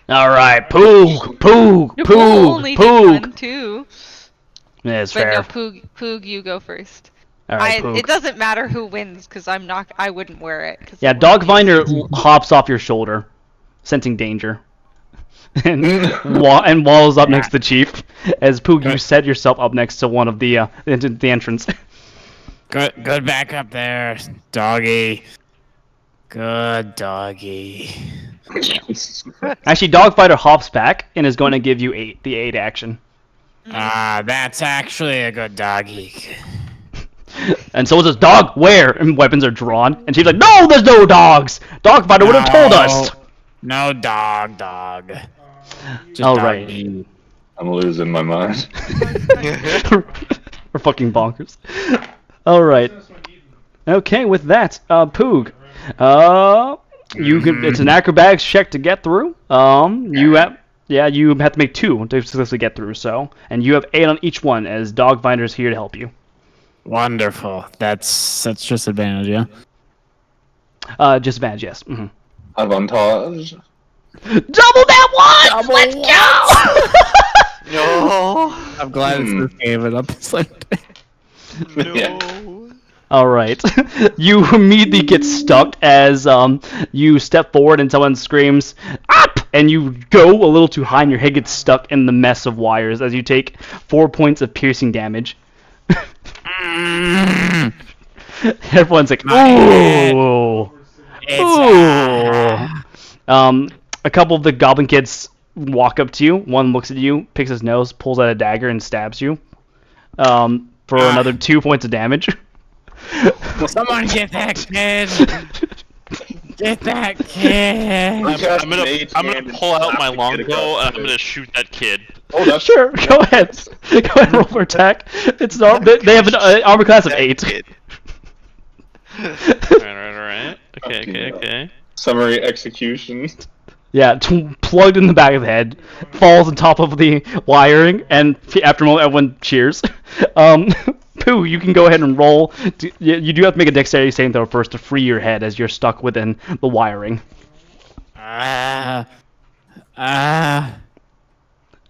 All right, Poog, Jabul only did one too. Yeah, it's But fair. no, Poog, you go first. All right, Poog. It doesn't matter who wins because I wouldn't wear it. 'Cause Yeah, it wouldn't be- Dogfinder hops off your shoulder, sensing danger, and walls up next to the chief. As Poog, you set yourself up next to one of the entrance. Good back up there, doggy. Good doggy. Actually, Dogfighter hops back and is going to give you the 8 action. That's actually a good doggy. And so says, "Dog, where?" And weapons are drawn. And she's like, "No, there's no dogs. Dogfighter would have told us." No dog. Just All right. doggy. I'm losing my mind. We're fucking bonkers. All right. Okay, with that, Poog, you can. It's an acrobatics check to get through. You have to make 2 to successfully get through. So, and you have 8 on each one, as Dogfinder is here to help you. Wonderful. That's just advantage, yeah. Disadvantage, yes. Mm-hmm. Avantage. Double that one! Let's go! No. I'm glad it's this game, but I'm just like, Yeah. All right. You immediately get stuck as you step forward and someone screams, "Up!" And you go a little too high and your head gets stuck in the mess of wires as you take 4 points of piercing damage. Everyone's like, "Ooh." Ooh. A couple of the goblin kids walk up to you. One looks at you, picks his nose, pulls out a dagger, and stabs you. For another 2 points of damage. someone get that kid! Get that kid! I'm gonna pull out my longbow and I'm gonna shoot that kid. Oh, that's Sure, go ahead. Go ahead, roll for attack. They have an armor class of 8. Alright. Okay. summary execution. Yeah, plugged in the back of the head, falls on top of the wiring, and after a moment, everyone cheers. Pooh, you can go ahead and roll. You do have to make a dexterity saving throw first to free your head as you're stuck within the wiring.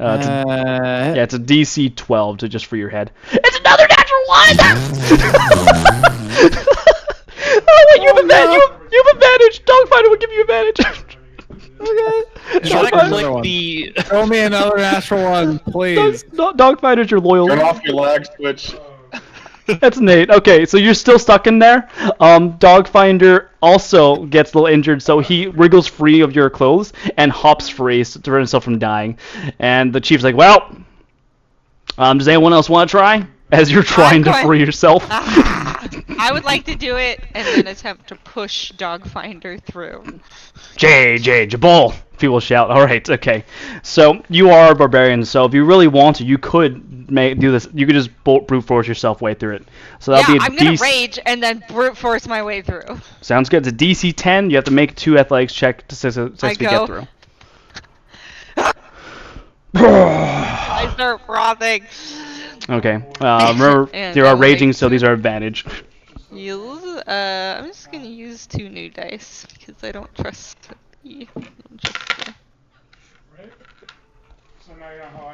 It's a DC 12 to just free your head. It's another natural one! Oh, wait, you have advantage! Dogfighter will give you advantage! Okay. Should I Dogfighter, click the... Throw me another natural one, please. Dogfighter's your loyal... Turn off your lag switch. That's Nate. Okay, so you're still stuck in there. Dogfinder also gets a little injured, so he wriggles free of your clothes and hops free to prevent himself from dying. And the chief's like, well, does anyone else want to try? As you're trying to going- free yourself. I would like to do it and then attempt to push Dogfinder through. Jabal! People shout. All right, okay. So you are a barbarian. So if you really want to, you could do this. You could just brute force yourself way through it. So that'll Yeah, be a I'm gonna DC. rage and then brute force my way through. Sounds good. It's a DC 10. You have to make 2 athletics check to successfully get go. through. I start frothing. Okay. Remember, And you I are will raging, make so these are advantage. Heals. I'm just gonna use 2 new dice because I don't trust the.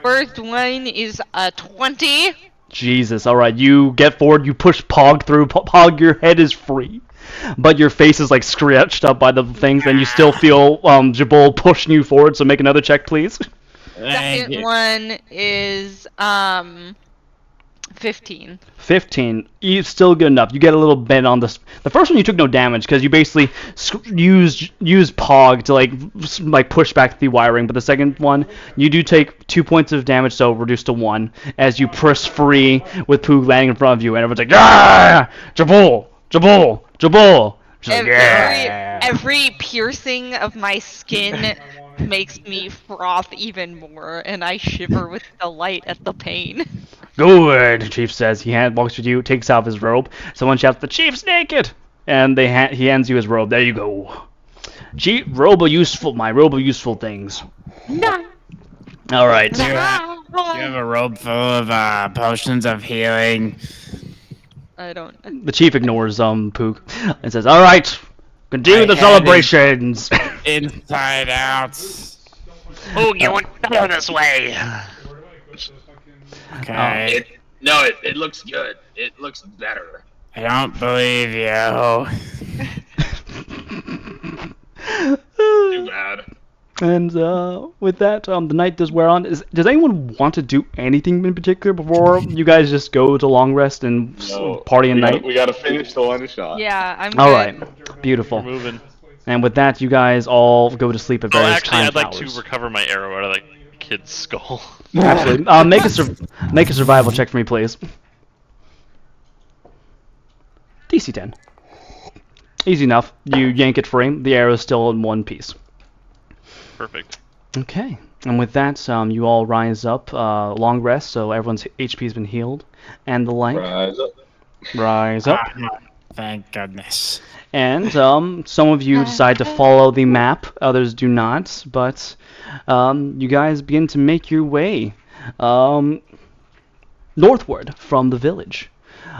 First one is a 20. Jesus. All right. You get forward. You push Pog through. Pog, your head is free, but your face is like scratched up by the things, and you still feel Jabal pushing you forward. So make another check, please. Second one is 15. 15. It's still good enough. You get a little bent on this. The first one you took no damage because you basically used Pog to like push back the wiring. But the second one, you do take 2 points of damage, so reduced to 1 as you press free with Poog landing in front of you, and everyone's like, "Ah, Jabal, Jabal, Jabal." She's like, "Yeah." Every piercing of my skin makes me froth even more, and I shiver with delight at the pain. Good, the chief says. He walks with you, takes off his robe. Someone shouts, "The chief's naked!" And he hands you his robe. There you go. Chief, my robe of useful things. No. All right. Do you have a robe full of potions of healing? I don't. The chief ignores Pook and says, "All right, continue My the head celebrations." Inside out. Oh, you want better this way. Okay. It looks good. It looks better. I don't believe you. Too bad. And with that, the night does wear on. Does anyone want to do anything in particular before you guys just go to long rest and party at night? We gotta finish the one shot. Yeah, I'm All good. right, beautiful. We're moving. And with that, you guys all go to sleep at Oh, various actually, I'd like hours. to recover my arrow out of that kid's skull. Absolutely. Make a survival check for me, please. DC 10. Easy enough. You yank it free. The arrow is still in one piece. Perfect. Okay. And with that, you all rise up, long rest, so everyone's HP has been healed, and the like. Rise up. Rise up. Thank goodness. And some of you decide to follow the map, others do not, but you guys begin to make your way northward from the village,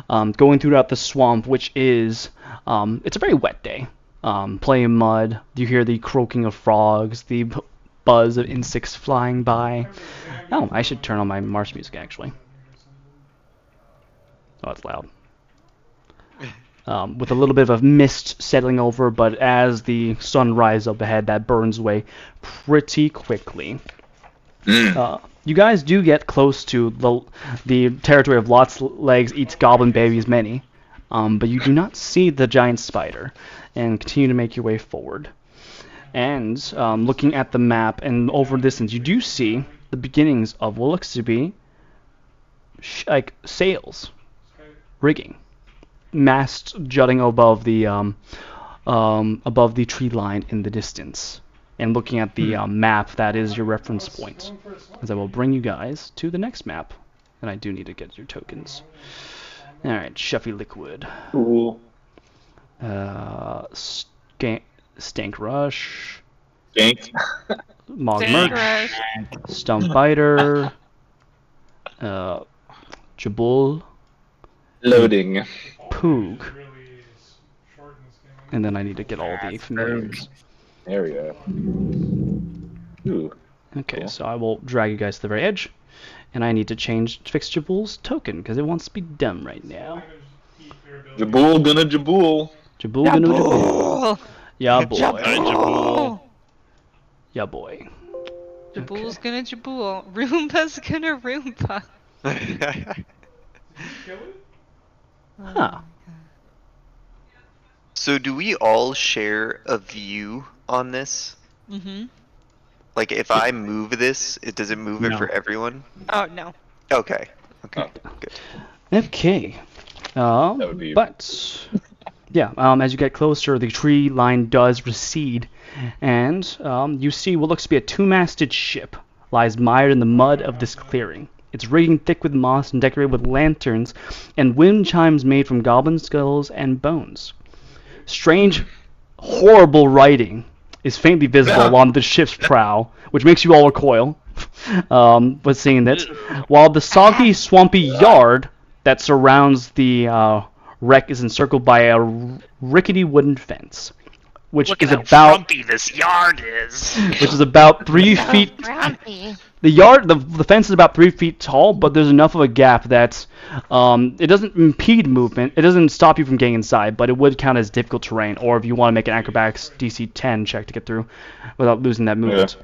going throughout the swamp, which is, it's a very wet day. Plenty of mud, you hear the croaking of frogs, the buzz of insects flying by. Oh, I should turn on my marsh music, actually. Oh, it's loud. With a little bit of mist settling over, but as the sun rises up ahead, that burns away pretty quickly. You guys do get close to the territory of Lot's Legs Eats Goblin Babies Many, but you do not see the giant spider, and continue to make your way forward. And looking at the map and over distance, you do see the beginnings of what looks to be like sails, rigging. Masts jutting above the tree line in the distance, and looking at the map that is your reference point, as I will bring you guys to the next map, and I do need to get your tokens. All right, Shuffy Liquid, Cool. Stank Rush, Ganked. Mog Stank Merch, Rush. Stump Biter, Jabul, Loading. Poog, and then I need to get all the familiars. There we go. Ooh. Okay, Cool. so I will drag you guys to the very edge, and I need to fix Jabul's token because it wants to be done right now. Jabul gonna Jabul. Jabul gonna Jabul. Oh, Yeah boy. Jabul. Yeah boy. Jabul's gonna Jabul. Roomba's gonna Roomba. Huh. So do we all share a view on this? Mm-hmm. Like if I move this, does it move it No. for everyone? Oh no. Okay. Okay. Oh. Good. Okay. That would be- But yeah, as you get closer, the tree line does recede, and you see what looks to be a two-masted ship lies mired in the mud of this clearing. Its rigging thick with moss and decorated with lanterns and wind chimes made from goblin skulls and bones. Strange, horrible writing is faintly visible along the ship's prow, which makes you all recoil with seeing it, while the soggy, swampy yard that surrounds the wreck is encircled by a rickety wooden fence, which Look is at how about frumpy this yard is. 3 feet. The yard, the fence is about 3 feet tall, but there's enough of a gap that it doesn't impede movement. It doesn't stop you from getting inside, but it would count as difficult terrain, or if you want to make an acrobatics DC 10 check to get through without losing that movement.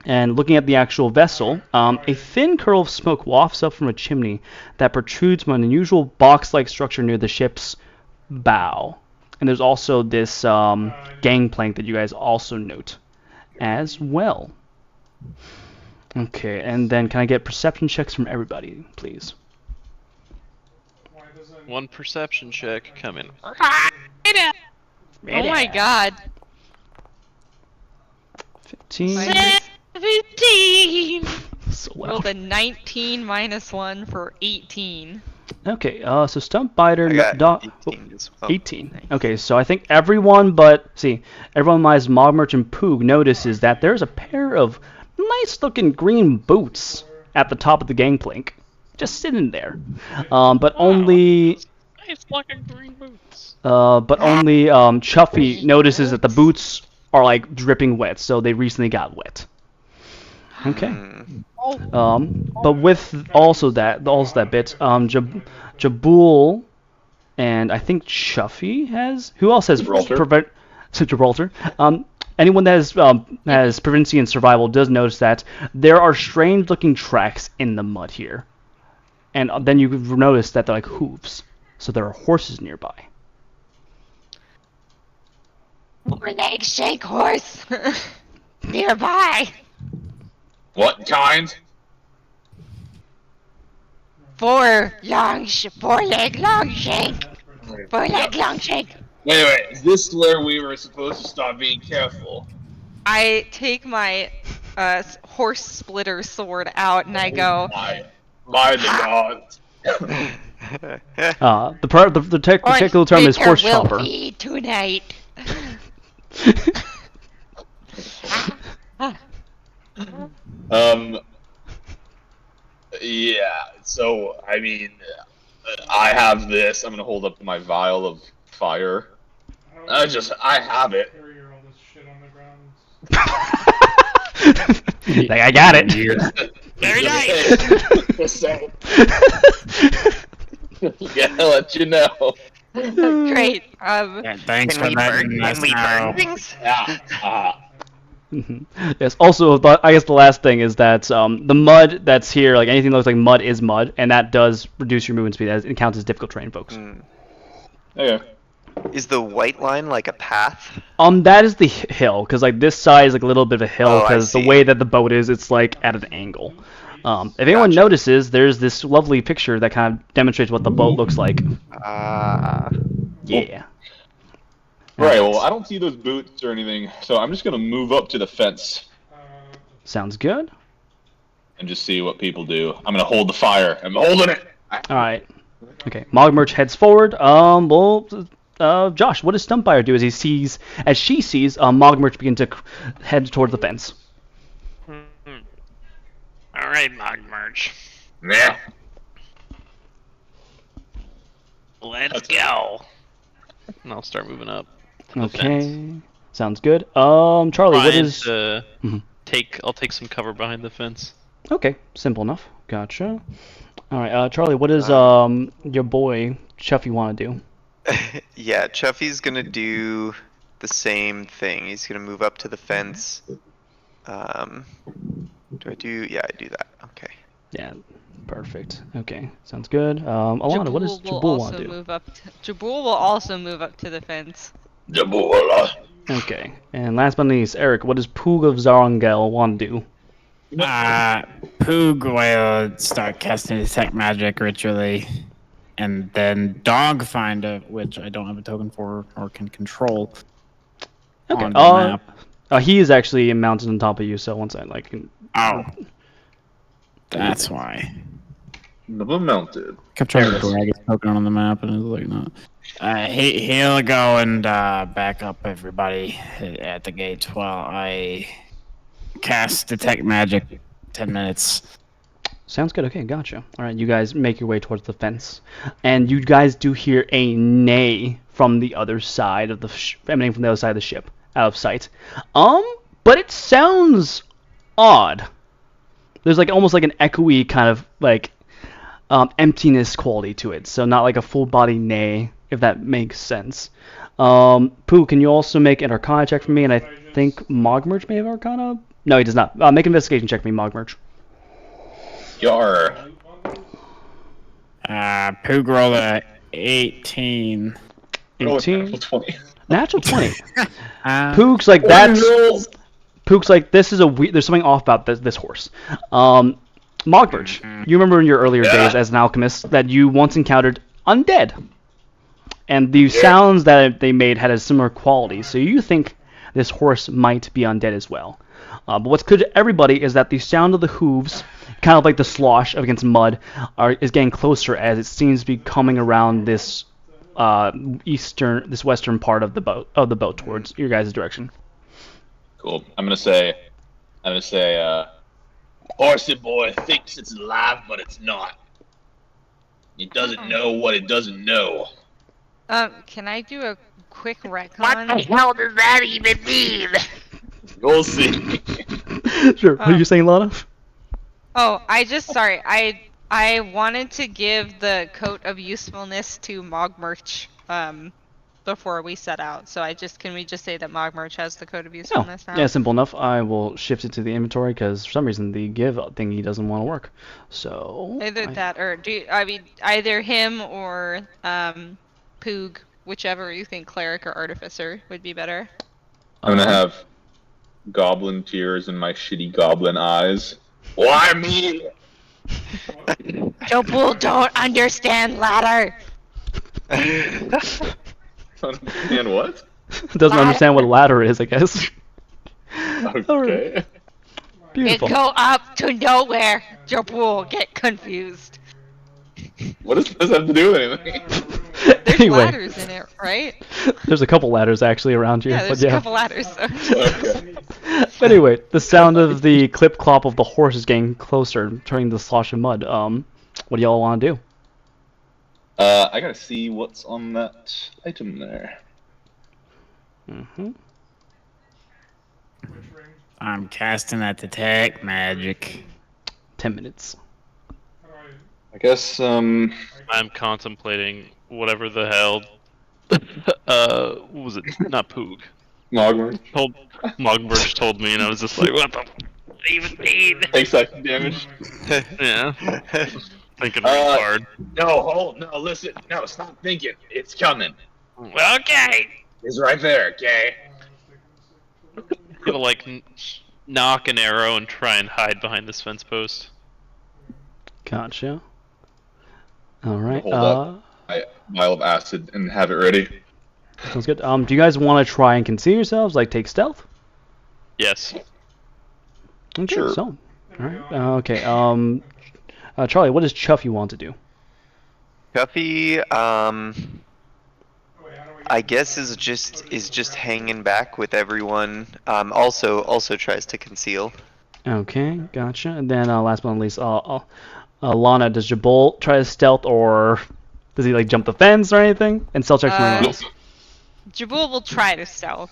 And looking at the actual vessel, a thin curl of smoke wafts up from a chimney that protrudes from an unusual box-like structure near the ship's bow. And there's also this gangplank that you guys also note as well. Okay, and then can I get perception checks from everybody, please? One perception check coming. Oh my god. 15. 17! So well. Rolled a 19 minus 1 for 18. Okay, so Stump Biter, I got 18 as well. 18. Okay, so I think everyone minus Mogmerch and Poog notices that there's a pair of nice-looking green boots at the top of the gangplank, just sitting there. But only Nice looking green boots. Chuffy notices that the boots are like dripping wet, so they recently got wet. Okay. But with also that bit, Jabul and I think Chuffy who else has Gibraltar. Gibraltar. Anyone that has proficiency in survival does notice that there are strange looking tracks in the mud here. And then you notice that they're like hooves. So there are horses nearby. Four-leg shake horse nearby. What kind? Four-leg long shake. Four-leg long shake. Wait, is this where we were supposed to stop being careful? I take my horse splitter sword out and I go, By the gods. The technical term is horse chopper. Will be tonight. Yeah, so, I mean, I have this. I'm gonna hold up my vial of fire. I have it. Like, I got it. Very nice. So, yeah, I'll let you know. Great. Yeah, thanks Can for we letting burn? us Can we know. burn things? Yeah. Yes. Also, but I guess the last thing is that the mud that's here, like anything that looks like mud, is mud, and that does reduce your movement speed as it counts as difficult terrain, folks. Okay. Is the white line like a path? That is the hill, because like this side is like a little bit of a hill, Oh, I because the see. way that the boat is, it's like at an angle. If anyone Gotcha. notices, there's this lovely picture that kind of demonstrates what the boat looks like. Yeah. Right, well, I don't see those boots or anything, so I'm just gonna move up to the fence Sounds good. and just see what people do. I'm gonna hold the fire. I'm holding it! All right. Okay. Mogmerch heads forward. Josh, what does Stumpfire do as she sees Mogmerch begin to head towards the fence? All right, Mogmerch. Yeah. Let's go. And I'll start moving up to the Okay. fence. Sounds good. Charlie, what Trying is? to Mhm. I'll take some cover behind the fence. Okay, simple enough. Gotcha. All right, Charlie, what does your boy Chuffy want to do? Yeah, Chuffy's gonna do the same thing. He's gonna move up to the fence. Do I do? Yeah, I do that. Okay. Yeah. Perfect. Okay, sounds good. Alana, what does will Jabul want also to do? move up. Jabul will also move up to the fence. Jabola. Okay, and last but not least, Eric, what does Poog of Zarangel want to do? Poog will start casting detect magic ritually, and then Dogfinder, which I don't have a token for or can control, Okay. on the map. He is actually mounted on top of you, so once I Oh, that's why. Never mounted. Kept trying to drag his token on the map, and it was like, no. He'll go and back up everybody at the gates while I cast detect magic. 10 minutes. Sounds good. Okay, gotcha. All right, you guys make your way towards the fence, and you guys do hear a neigh from the other side of the emanating from the other side of the ship, out of sight. But it sounds odd. There's like almost like an echoey kind of like emptiness quality to it. So not like a full body neigh, if that makes sense. Pooh, can you also make an Arcana check for me? And I think Mogmerch may have Arcana. No, he does not. Make an investigation check for me, Mogmerch. Yar. Poog rolled a 18. 18. 20. Natural 20. Uh, Poog's like that's. Poog's like this is a there's something off about this horse. Mogmerch, you remember in your earlier days as an alchemist that you once encountered undead, and the sounds that they made had a similar quality. So you think this horse might be undead as well. But what's clear to everybody is that the sound of the hooves, kind of like the slosh against mud, is getting closer as it seems to be coming around this western part of the boat towards your guys' direction. Cool. I'm gonna say, Horsey boy thinks it's alive, but it's not. It doesn't know what it doesn't know. Can I do a quick retcon? What the hell does that even mean? we'll see. Sure. What are you saying, Lana? Oh, sorry. I wanted to give the coat of usefulness to Mogmerch before we set out. So can we just say that Mogmerch has the coat of usefulness now? Yeah, simple enough. I will shift it to the inventory because for some reason the give thingy doesn't want to work. So Either that or either him or Poog, whichever you think cleric or artificer would be better. I'm gonna have goblin tears in my shitty goblin eyes. Why me? Jobul don't understand ladder. And what? doesn't understand what a ladder is, I guess. Okay. Beautiful. It go up to nowhere. Jobul get confused. What does this have to do with anything? There's Anyway, ladders in it, right? there's a couple ladders actually around here. Yeah, but there's a couple ladders. So. Okay. But anyway, the sound of the clip clop of the horse is getting closer, turning the slosh of mud. What do y'all want to do? I gotta see what's on that item there. I'm casting that detect magic. 10 minutes. I guess, I'm contemplating whatever the hell. What was it? Not Poog. Mogmer Mogmerch told me, and I was just like, what the even mean? takes psychic damage. Yeah. Thinking really hard. No, listen. No, stop thinking. It's coming. Okay. It's right there, okay? Gonna knock an arrow and try and hide behind this fence post. Gotcha. All right. Hold up. Vial of acid and have it ready. Sounds good. Do you guys want to try and conceal yourselves, like take stealth? Yes. Okay, Sure. so. All right. Okay. Charlie, what does Chuffy want to do? Guffy, I guess is just hanging back with everyone. Also tries to conceal. Okay, gotcha. And then last but not least, Lana, does Jabul try to stealth, or does he jump the fence or anything? And stealth checks from everyone else. Jabul will try to stealth.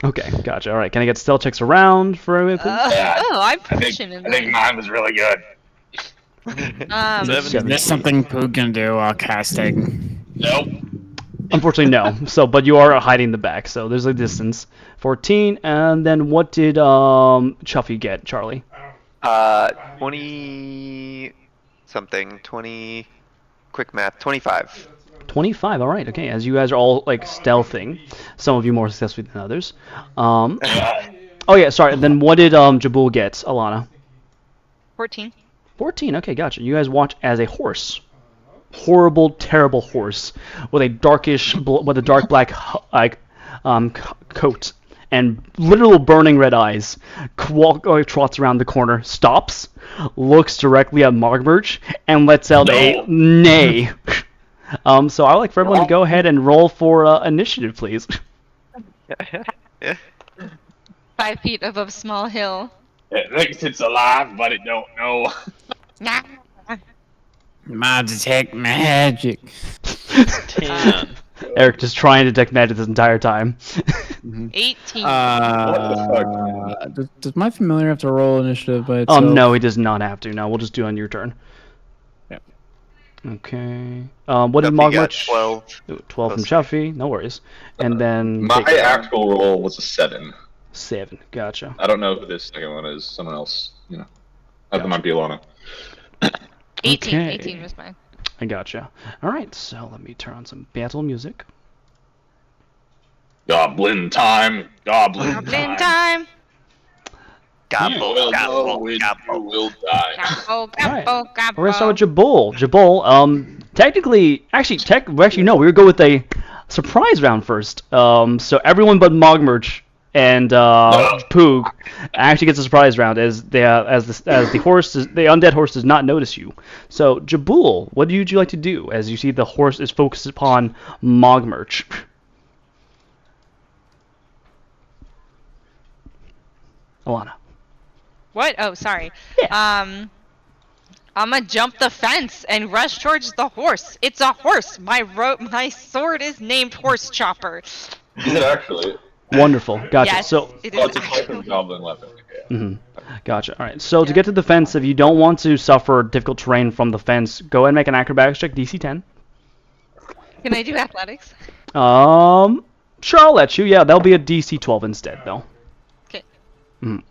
Okay, gotcha. All right, can I get stealth checks around for everyone, please? I'm proficient in I think that. mine was really good. Is this something Poog can do while casting? Nope. Unfortunately, no. But you are hiding the back, so there's a distance. 14, and then what did Chuffy get, Charlie? 27. something. 20. Quick math. 25. 25. All right. Okay. As you guys are all like stealthing, some of you more successfully than others. Oh yeah. Sorry. Then what did Jabul get, Alana? 14. 14. Okay. Gotcha. You guys watch as a horse, horrible, terrible horse with a dark black coat and literal burning red eyes, trots around the corner, stops, looks directly at Mogmerch, and lets out a neigh. So I would like for everyone to go ahead and roll for initiative, please. Yeah. 5 feet above small hill. It thinks it's alive, but it don't know. Nah. My detect magic. 10. Eric just trying to detect magic this entire time. 18. Does my familiar have to roll initiative by itself? No, he does not have to. No, we'll just do it on your turn. Yep. Okay. What did Chuffy got Mogmerch? 12. 12 from Chuffy. No worries. And then My Bacon. actual roll was a 7. 7. Gotcha. I don't know who this second one is. Someone else, That might be Alana. 18. Okay. 18 was mine. I gotcha. All right. So let me turn on some battle music. Goblin time. Goblin Goblin time. time. Gobble, You will know gobble, when you gobble. will die. Gobble, Alright. gobble, gobble. We're gonna start with Jabul. Jabul, actually, no, we would go with a surprise round first. So everyone but Mogmerch and Poog actually gets a surprise round as the undead horse does not notice you. So Jabul, what would you like to do as you see the horse is focused upon Mogmerch? Alana. What? Oh, sorry. Yeah. I'm gonna jump the fence and rush towards the horse. It's a horse. My sword is named Horse Chopper. Is it actually? Wonderful. Gotcha. Yes, So. it Oh, is it's a type of actually. goblin weapon. Yeah. Gotcha. All right. So to get to the fence, if you don't want to suffer difficult terrain from the fence, go ahead and make an acrobatics check, DC 10. Can I do athletics? Sure, I'll let you. Yeah, that'll be a DC 12 instead, though. Okay. Mhm.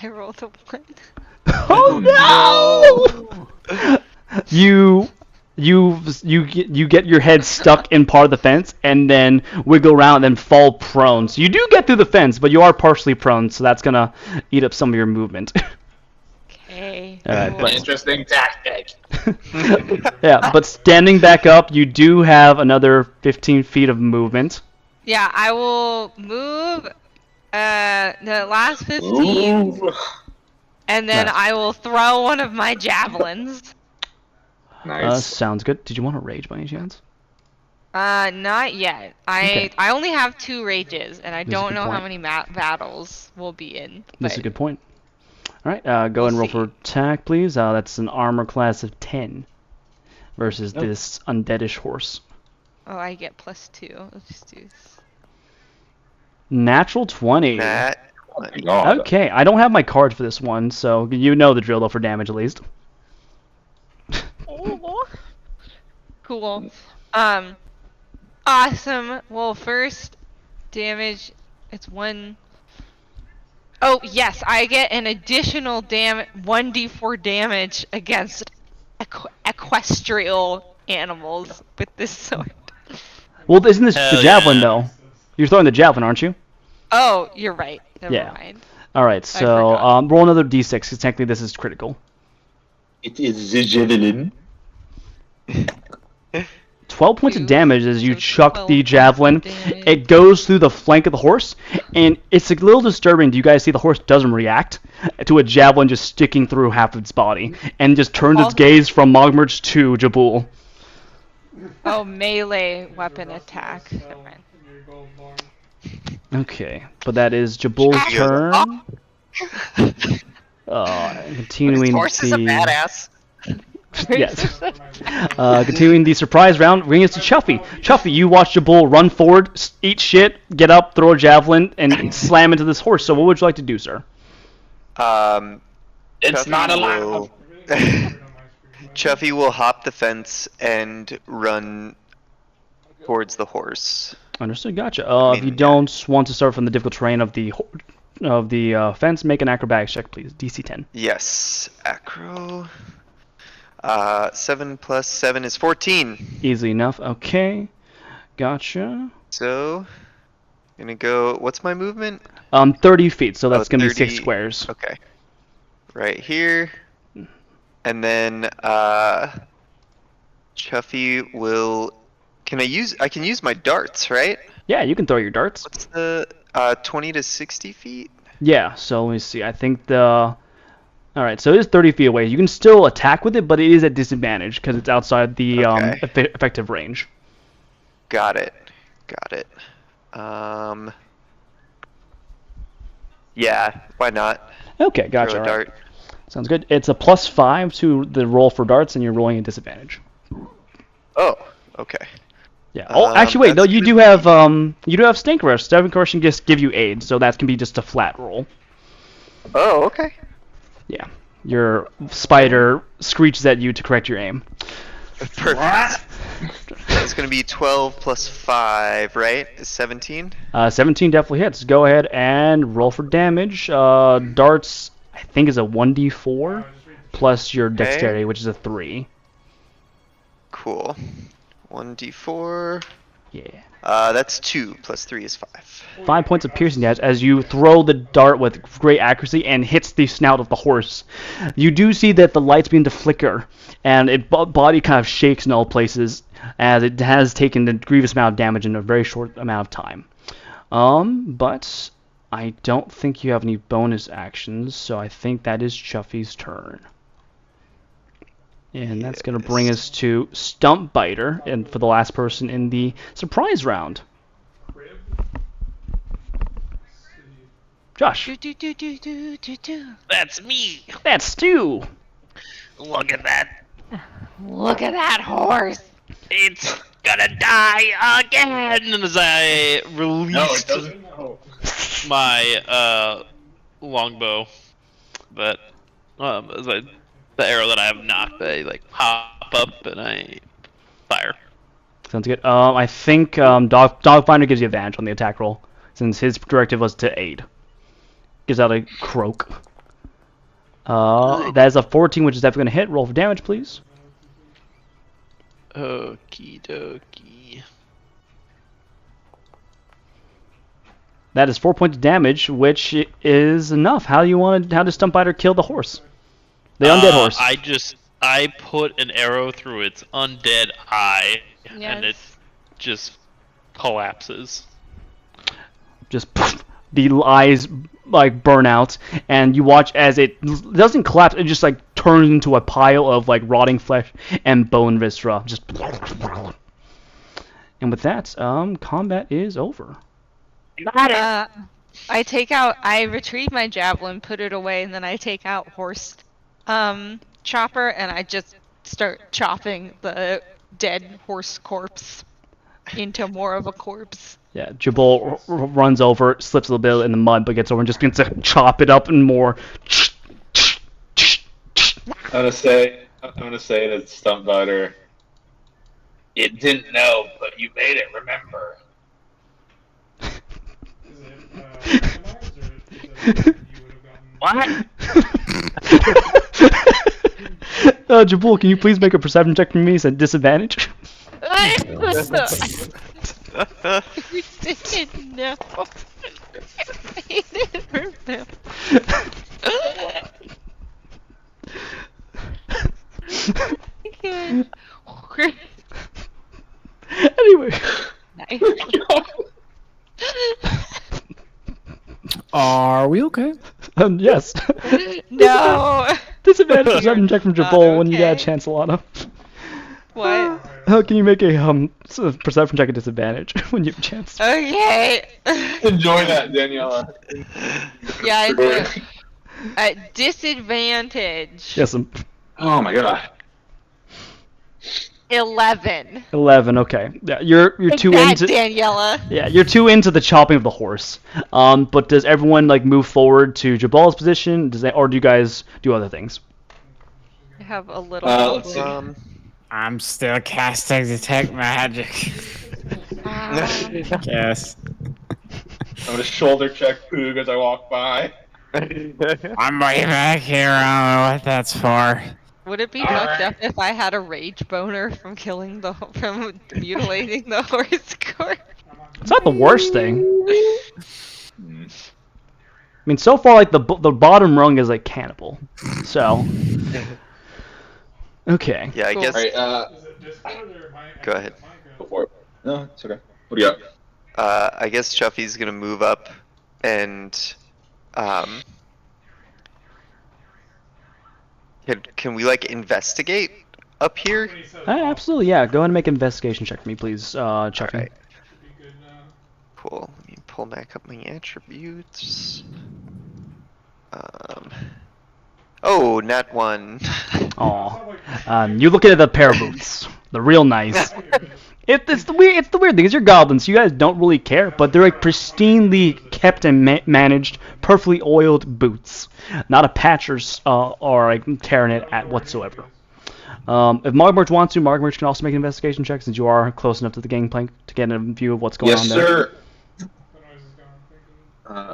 I rolled a 1. Oh no! You get your head stuck in part of the fence and then wiggle around and then fall prone. So you do get through the fence, but you are partially prone, so that's gonna eat up some of your movement. Okay. Alright, cool. but- Interesting tactic. Yeah, but standing back up, you do have another 15 feet of movement. Yeah, I will move the last 15, Ooh. and then Nice. I will throw one of my javelins. Nice. Sounds good. Did you want to rage by any chance? Not yet. Okay. I only have 2 rages, and I This is a don't good know how point. many battles we'll be in. That's a but- good point. All right, go and roll for attack, please. That's an armor class of 10 versus this undeadish horse. Oh, I get +2. Let's just do this. Natural 20. Nat Oh my 20. God. Okay, I don't have my card for this one, so you know the drill though for damage at least. Cool. Awesome. Well, first damage, it's 1. Oh, yes, I get an additional 1d4 damage against equestrial animals with this sword. Well, isn't this the Hell javelin yeah. though? You're throwing the javelin, aren't you? Oh, you're right. Never Yeah. mind. All right, so forgot. roll another d6 because technically this is critical. It is the javelin. 12 points of Two, damage as you so chuck 12 the points of javelin. damage. It goes through the flank of the horse, and it's a little disturbing. Do you guys see the horse doesn't react to a javelin just sticking through half of its body, and just turns its Also- gaze from Mogmerch to Jabul. Oh, melee weapon attack. Never mind. Okay, but that is Jabul's Yeah. turn. Continuing Horse is a badass. Yes. Continuing the surprise round, bring us to Chuffy. Chuffy, you watch Jabul run forward, eat shit, get up, throw a javelin, and slam into this horse. So what would you like to do, sir? It's Chuffy not allowed. will- Chuffy will hop the fence and run towards the horse. Understood, gotcha. If mean, you yeah. don't want to start from the difficult terrain of the of the fence. Make an acrobatics check, please. DC 10. Yes, acro. 7 plus 7 is 14. Easy enough. Okay, gotcha. So, gonna go. What's my movement? 30 feet. So that's gonna be 6 30 squares. Okay. Right here. And then Chuffy will. I can use my darts, right? Yeah, you can throw your darts. What's the 20 to 60 feet? Yeah. So let me see. I think the. All right, so it is 30 feet away. You can still attack with it, but it is at disadvantage because it's outside the Okay. effective range. Got it. Yeah, why not? Okay, gotcha. Throw a all right. dart. Sounds good. It's a +5 to the roll for darts, and you're rolling at disadvantage. Oh, okay. Yeah. Oh, actually, wait. No, that's you do have stink rush. So of course, can just give you aid, so that can be just a flat roll. Oh, okay. Yeah. Your spider screeches at you to correct your aim. Perfect. It's gonna be 12 plus 5, right? Is 17? 17 definitely hits. Go ahead and roll for damage. Darts, I think, is a 1d4 plus your dexterity, which is a 3. Cool. 1d4. Yeah. That's 2 plus 3 is 5. 5 points of piercing damage as you throw the dart with great accuracy and hits the snout of the horse. You do see that the lights begin to flicker, and its body kind of shakes in all places as it has taken a grievous amount of damage in a very short amount of time. But I don't think you have any bonus actions, so I think that is Chuffy's turn. And that's going to bring us to Stump Biter, and for the last person in the surprise round. Josh. That's me. That's Stu. Look at that. Look at that horse. It's gonna die again as I No, it released doesn't. No. my longbow. But as the arrow that I have knocked, I like pop up and I fire. Sounds good. I think Dogfinder gives you advantage on the attack roll, since his directive was to aid. Gives out a croak. That is a 14, which is definitely going to hit. Roll for damage, please. Okie dokie. That is 4 points of damage, which is enough. How does Stumpbiter kill the horse? The undead horse. I put an arrow through its undead eye, and it just collapses. Just poof, the eyes like burn out, and you watch as it doesn't collapse. It just like turns into a pile of like rotting flesh and bone viscera. Just. And with that, combat is over. I retrieve my javelin, put it away, and then I take out horse chopper, and I just start chopping the dead horse corpse into more of a corpse. Yeah, Jabal runs over, slips a little bit in the mud, but gets over and just begins to chop it up and more. I'm gonna say that Stumpbiter. It didn't know, but you made it remember. What? Jabal, can you please make a perception check for me? It's at disadvantage. You didn't know. I didn't remember. Anyway. Nice. Are we okay? Yes. No. Disadvantage perception check from Jabal when you get a okay. chance, Alana. What? Can you make a perception check at disadvantage when you have a chance? Okay. Enjoy that, Daniela. Yeah, I do. At disadvantage. Yes, Oh my god. 11. 11. Okay. Yeah, you're too That, into. Daniela. Yeah, you're too into the chopping of the horse. But does everyone like move forward to Jabal's position? Or do you guys do other things? I have a little. Let's see. I'm still casting detect magic. Yes. I'm gonna shoulder check Poog as I walk by. I'm way back here. I don't know what that's for. Would it be All fucked right. up if I had a rage boner from from mutilating the horse corpse? It's not the worst thing. Hmm. I mean, so far, like the bottom rung is like cannibal. So. Okay. Yeah, I Cool. guess. Alright, Go ahead. go for it. No, it's okay. What do you got? I guess Chuffy's gonna move up and can we like investigate up here? Absolutely, yeah. Go ahead and make an investigation check for me, please, Chucky. Alright. Cool. Let me pull back up my attributes. Oh, nat 1. Aw. You looking at the pair of boots. They're real nice. It's the weird thing is you're goblins. You guys don't really care, but they're like pristinely kept and managed, perfectly oiled boots. Not a patch or like tearing it at whatsoever. If Margmarch wants to, Margmarch can also make an investigation check since you are close enough to the gangplank to get a view of what's going on Yes, there. sir.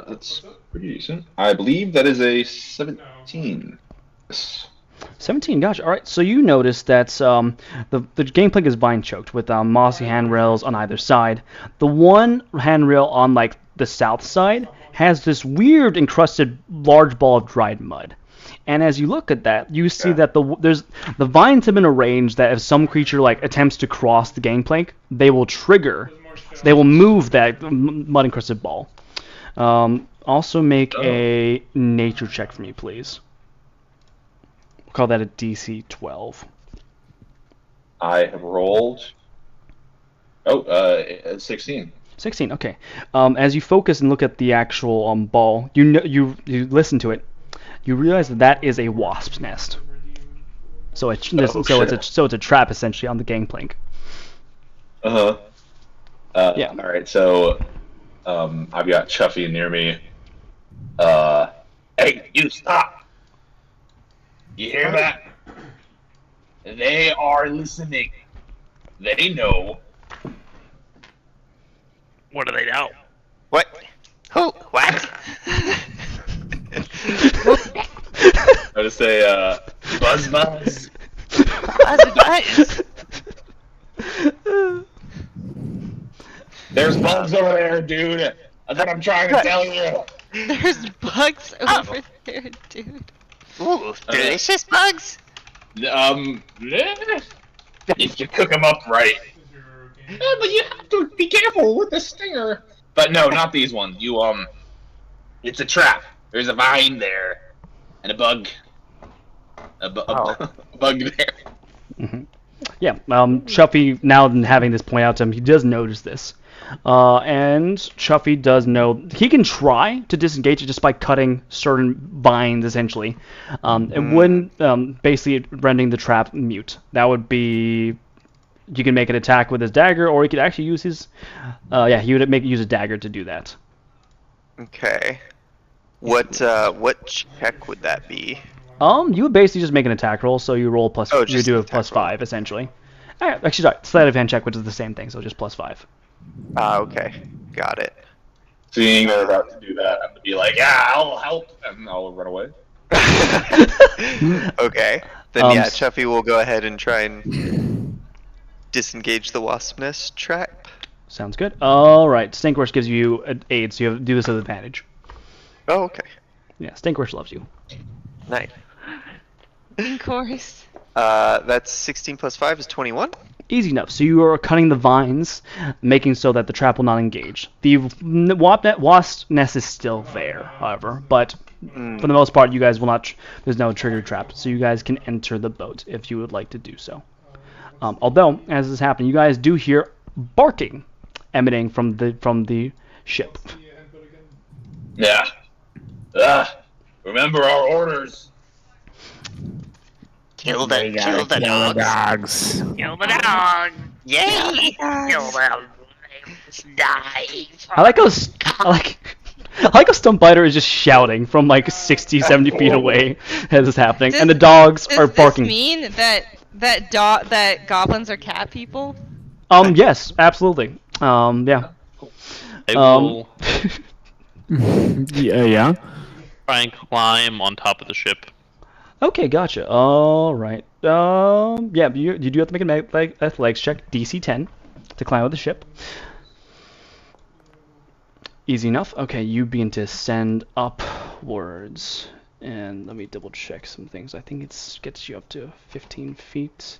That's pretty decent. I believe that is a 17. Yes. 17, gosh. All right, so you notice that the gangplank is vine choked with mossy handrails on either side. The one handrail on like the south side has this weird encrusted large ball of dried mud. And as you look at that, you see that the vines have been arranged that if some creature like attempts to cross the gangplank, they will move that mud encrusted ball. Also make a nature check for me, please. We'll call that a DC 12. I have rolled. 16. 16. Okay. As you focus and look at the actual ball, you listen to it. You realize that is a wasp's nest. So it's a trap essentially on the gangplank. Yeah. Yeah. All right. So, I've got Chuffy near me. Hey, you stop! You hear that? They are listening. They know. What do they know? What? Who? What? I just say, buzz buzz. Buzz. There's bugs over there, dude. That's what I'm trying to tell you. There's bugs over there, dude. Ooh, delicious bugs. If you cook them up right. But you have to be careful with the stinger. But no, not these ones. It's a trap. There's a vine there, and a bug. A bug there. Mm-hmm. Yeah. Chuffy, now having this point out to him, he does notice this. And Chuffy does know he can try to disengage it just by cutting certain vines, essentially. It wouldn't basically rendering the trap mute. That would be you can make an attack with his dagger, or he could actually use his. He would use a dagger to do that. Okay. What check would that be? You would basically just make an attack roll, so you roll plus. You do a plus 5 essentially. Actually, sorry, sleight of hand check, which is the same thing, so just plus 5. Okay, got it. Seeing they're about to do that, I'm gonna be like, yeah, I'll help, and I'll run away. Okay, then yeah, Chuffy will go ahead and try and disengage the wasp nest trap. Sounds good. All right, Stinkwish gives you an aid, so you have to do this with advantage. Oh, okay. Yeah, Stinkwish loves you. Nice. Of course. That's 16 plus 5 is 21. Easy enough. So you are cutting the vines, making so that the trap will not engage. The wasp nest is still there, however, but for the most part, you guys will not. There's no trigger trap, so you guys can enter the boat if you would like to do so. Although, as this is happening, you guys do hear barking emanating from the ship. Yeah. Remember our orders. Kill the dogs. Kill the dog. Yay! Kill them. Die. I like how Stumpbiter is just shouting from like 60, 70 feet away as this is happening, and the dogs are barking. Does this mean that goblins are cat people? Yes, absolutely. Yeah. I will Yeah. Try and climb on top of the ship. Okay, gotcha. All right. Yeah, you do have to make an athletics check, DC 10, to climb out the ship. Easy enough. Okay, you begin to ascend upwards. And let me double check some things. I think it gets you up to 15 feet.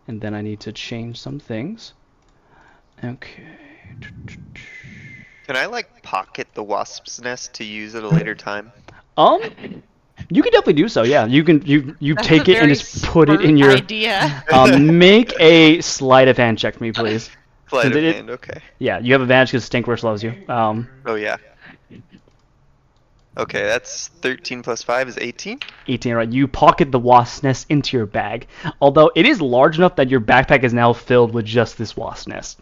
And then I need to change some things. Okay. Can I like pocket the wasp's nest to use at a later time? You can definitely do so. Yeah, you can. You That's take a it and very just put it in smart your. idea. Make a sleight of hand check for me, please. Sleight Since of it- hand, okay. Yeah, you have advantage because Stinkworth loves you. Oh yeah. Okay, that's 13 plus 5 is 18. 18, right? You pocket the wasp nest into your bag, although it is large enough that your backpack is now filled with just this wasp nest.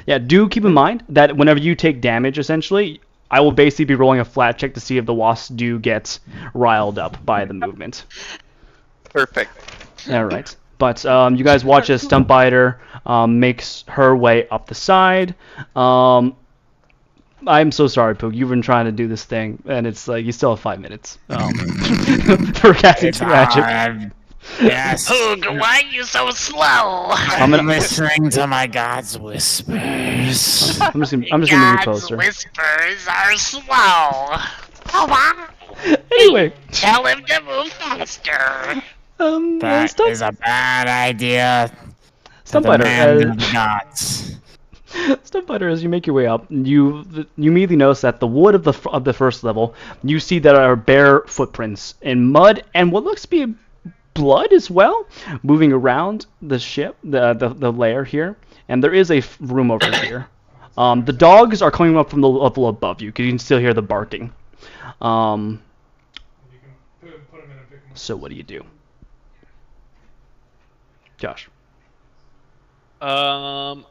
Yeah, do keep in mind that whenever you take damage, essentially, I will basically be rolling a flat check to see if the wasps do get riled up by the movement. Perfect. All right. But you guys watch as Stumpbiter makes her way up the side. I'm so sorry, Pook. You've been trying to do this thing, and it's like you still have 5 minutes for casting It's magic. hard. Yes. Poog, why are you so slow? I'm gonna- listening to my god's whispers. I'm just gonna move you God's closer. whispers are slow. Come on, Anyway, tell him to move faster. That Stump- is a bad idea. To the Stumpbiter, man of the gods. Stumpbiter, as you make your way up, you immediately notice that the wood of the first level, you see that are bare footprints in mud and what looks to be blood as well, moving around the ship, the lair here, and there is a room over here. The dogs are coming up from the level above you, because you can still hear the barking. So what do you do, Josh? The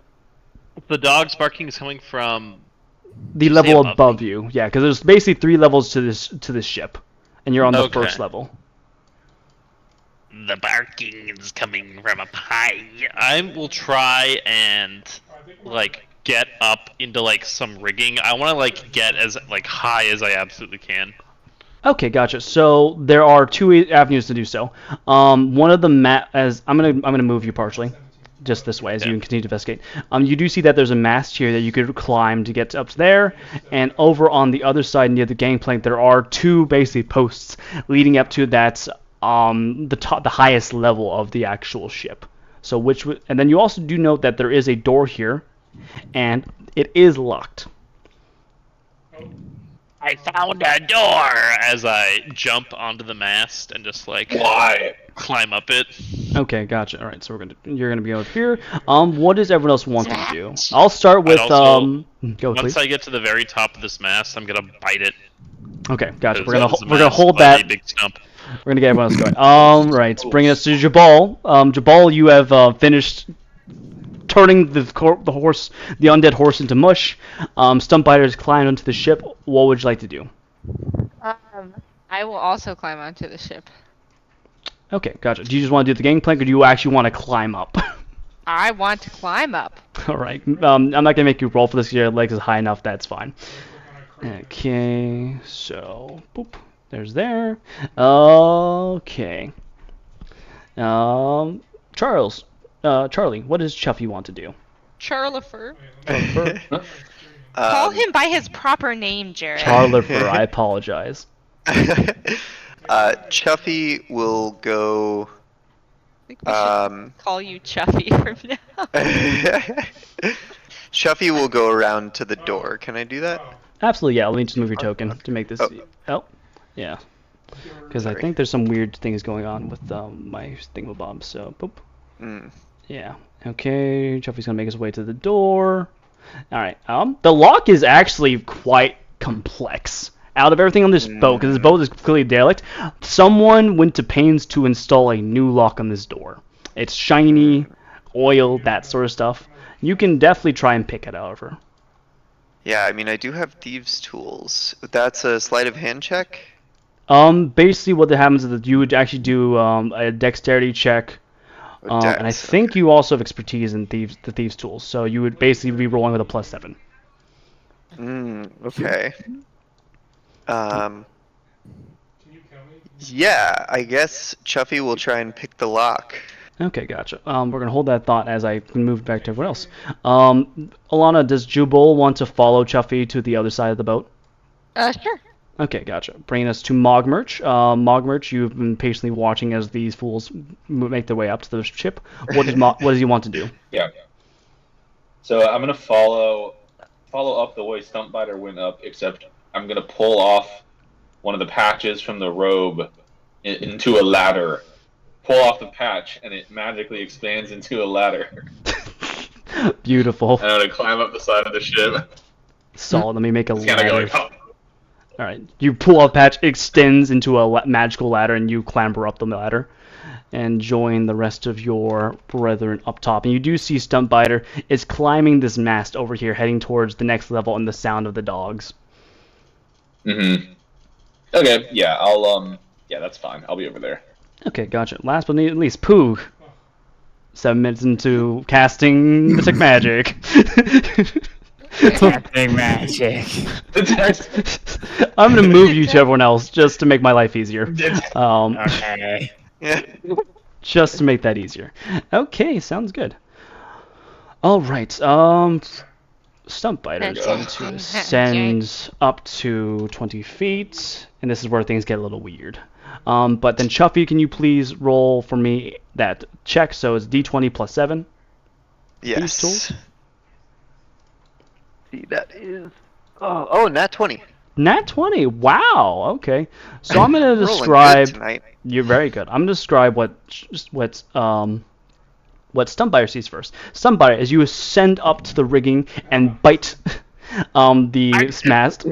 dog's barking is coming from The Did you say level above above you, yeah, because there's basically 3 levels to this ship, and you're on the Okay. first level. The barking is coming from up high. I will try and like get up into like some rigging. I want to like get as like high as I absolutely can. Okay, gotcha. So there are 2 avenues to do so. One of them, as I'm gonna move you partially, just this way as you Yeah. continue to investigate. You do see that there's a mast here that you could climb to get up there, and over on the other side near the gangplank there are 2 basically posts leading up to that the highest level of the actual ship. So and then you also do note that there is a door here, and it is locked. I found a door. As I jump onto the mast and just like Why? climb up it. Okay, gotcha. All right, so you're gonna be over here. What does everyone else want to do? I'll start with also- go Once please. I get to the very top of this mast, I'm gonna bite it. Okay, gotcha. 'cause We're gonna that is a we're gonna mast hold by the that. big stump. We're gonna get everyone else going. Right, bringing us to Jabal. Jabal, you have finished turning the undead horse into mush. Stumpbiter's climbed onto the ship. What would you like to do? I will also climb onto the ship. Okay, gotcha. Do you just want to do the gangplank, or do you actually want to climb up? I want to climb up. All right. I'm not gonna make you roll for this. Your legs is high enough. That's fine. Okay. So, boop. There's there. Okay. Charles. Charlie, what does Chuffy want to do? Charlifer. Um, Call him by his proper name, Jared. Charlifer, I apologize. Chuffy will go. I think we should call you Chuffy from now. Chuffy will go around to the door. Can I do that? Absolutely, yeah. Let me just move your token to make this. Oh. Oh, yeah. Because I Sorry. think there's some weird things going on with my thingamabob. So, boop. Mm. Yeah. Okay. Chuffy's gonna make his way to the door. All right. The lock is actually quite complex. Out of everything on this boat, because this boat is clearly derelict, someone went to pains to install a new lock on this door. It's shiny, oil, that sort of stuff. You can definitely try and pick it, however. Yeah, I mean, I do have thieves' tools. That's a sleight of hand check. Basically what happens is that you would actually do a dexterity check, Or and I dex, think okay. you also have expertise in the thieves' tools, so you would basically be rolling with a +7. Okay. Yeah, I guess Chuffy will try and pick the lock. Okay, gotcha. We're gonna hold that thought as I move back to everyone else. Alana, does Jubal want to follow Chuffy to the other side of the boat? Sure. Okay, gotcha. Bringing us to Mogmerch. Mogmerch, you've been patiently watching as these fools make their way up to the ship. What does he want to do? Yeah. So I'm gonna follow up the way Stumpbiter went up, except I'm gonna pull off one of the patches from the robe into a ladder. Pull off the patch, and it magically expands into a ladder. Beautiful. And I'm gonna climb up the side of the ship. Solid. Let me make a It's kind of ladder. like, oh. All right. You pull off patch, extends into a magical ladder, and you clamber up the ladder and join the rest of your brethren up top. And you do see Stumpbiter is climbing this mast over here, heading towards the next level and the sound of the dogs. Mm-hmm. Okay, yeah, yeah, that's fine. I'll be over there. Okay, gotcha. Last but not least, Poog. 7 minutes into casting Detect Magic. Casting magic. I'm gonna move you to everyone else just to make my life easier. Okay. Yeah. Just to make that easier. Okay, sounds good. All right. Stumpbiter is going to ascend up to 20 feet, and this is where things get a little weird. But then Chuffy, can you please roll for me that check? So it's D20 plus 7. These tools. Yes. See, that is. Oh, nat 20. Nat 20. Wow. Okay. So I'm gonna Rolling describe. good tonight. You're very good. I'm gonna describe what Stumpbiter sees first. Stumpbiter, as you ascend up to the rigging and bite the mast,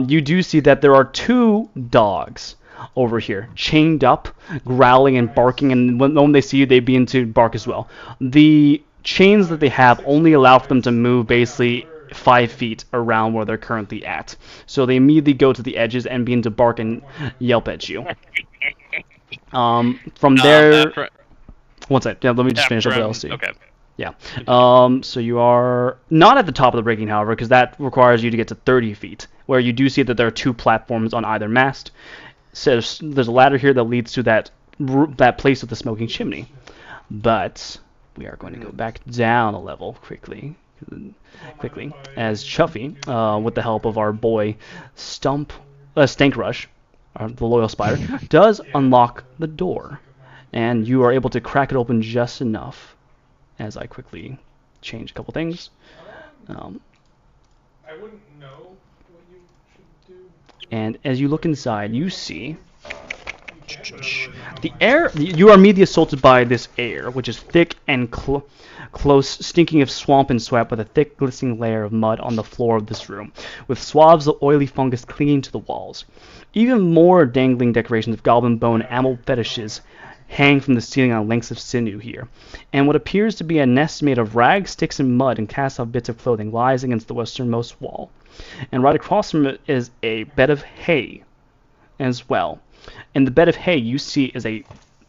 you do see that there are 2 dogs over here, chained up, growling and barking, and when they see you, they begin to bark as well. The chains that they have only allow for them to move basically 5 feet around where they're currently at. So they immediately go to the edges and begin to bark and yelp at you. From there... One sec. Yeah, let me just finish up what else. Okay. Yeah. So you are not at the top of the rigging, however, because that requires you to get to 30 feet, where you do see that there are 2 platforms on either mast. So there's a ladder here that leads to that place with the smoking chimney. But we are going to go back down a level quickly, as Chuffy, with the help of our boy Stank Rush, the loyal spider, does unlock the door. And you are able to crack it open just enough, as I quickly change a couple things. I wouldn't know what you should do. And as you look inside, you see the air. You are immediately assaulted by this air, which is thick and close, stinking of swamp and sweat, with a thick, glistening layer of mud on the floor of this room, with swabs of oily fungus clinging to the walls. Even more dangling decorations of goblin bone animal fetishes hang from the ceiling on lengths of sinew here, and what appears to be a nest made of rags, sticks, and mud and cast-off bits of clothing lies against the westernmost wall. And right across from it is a bed of hay as well. In the bed of hay you see is a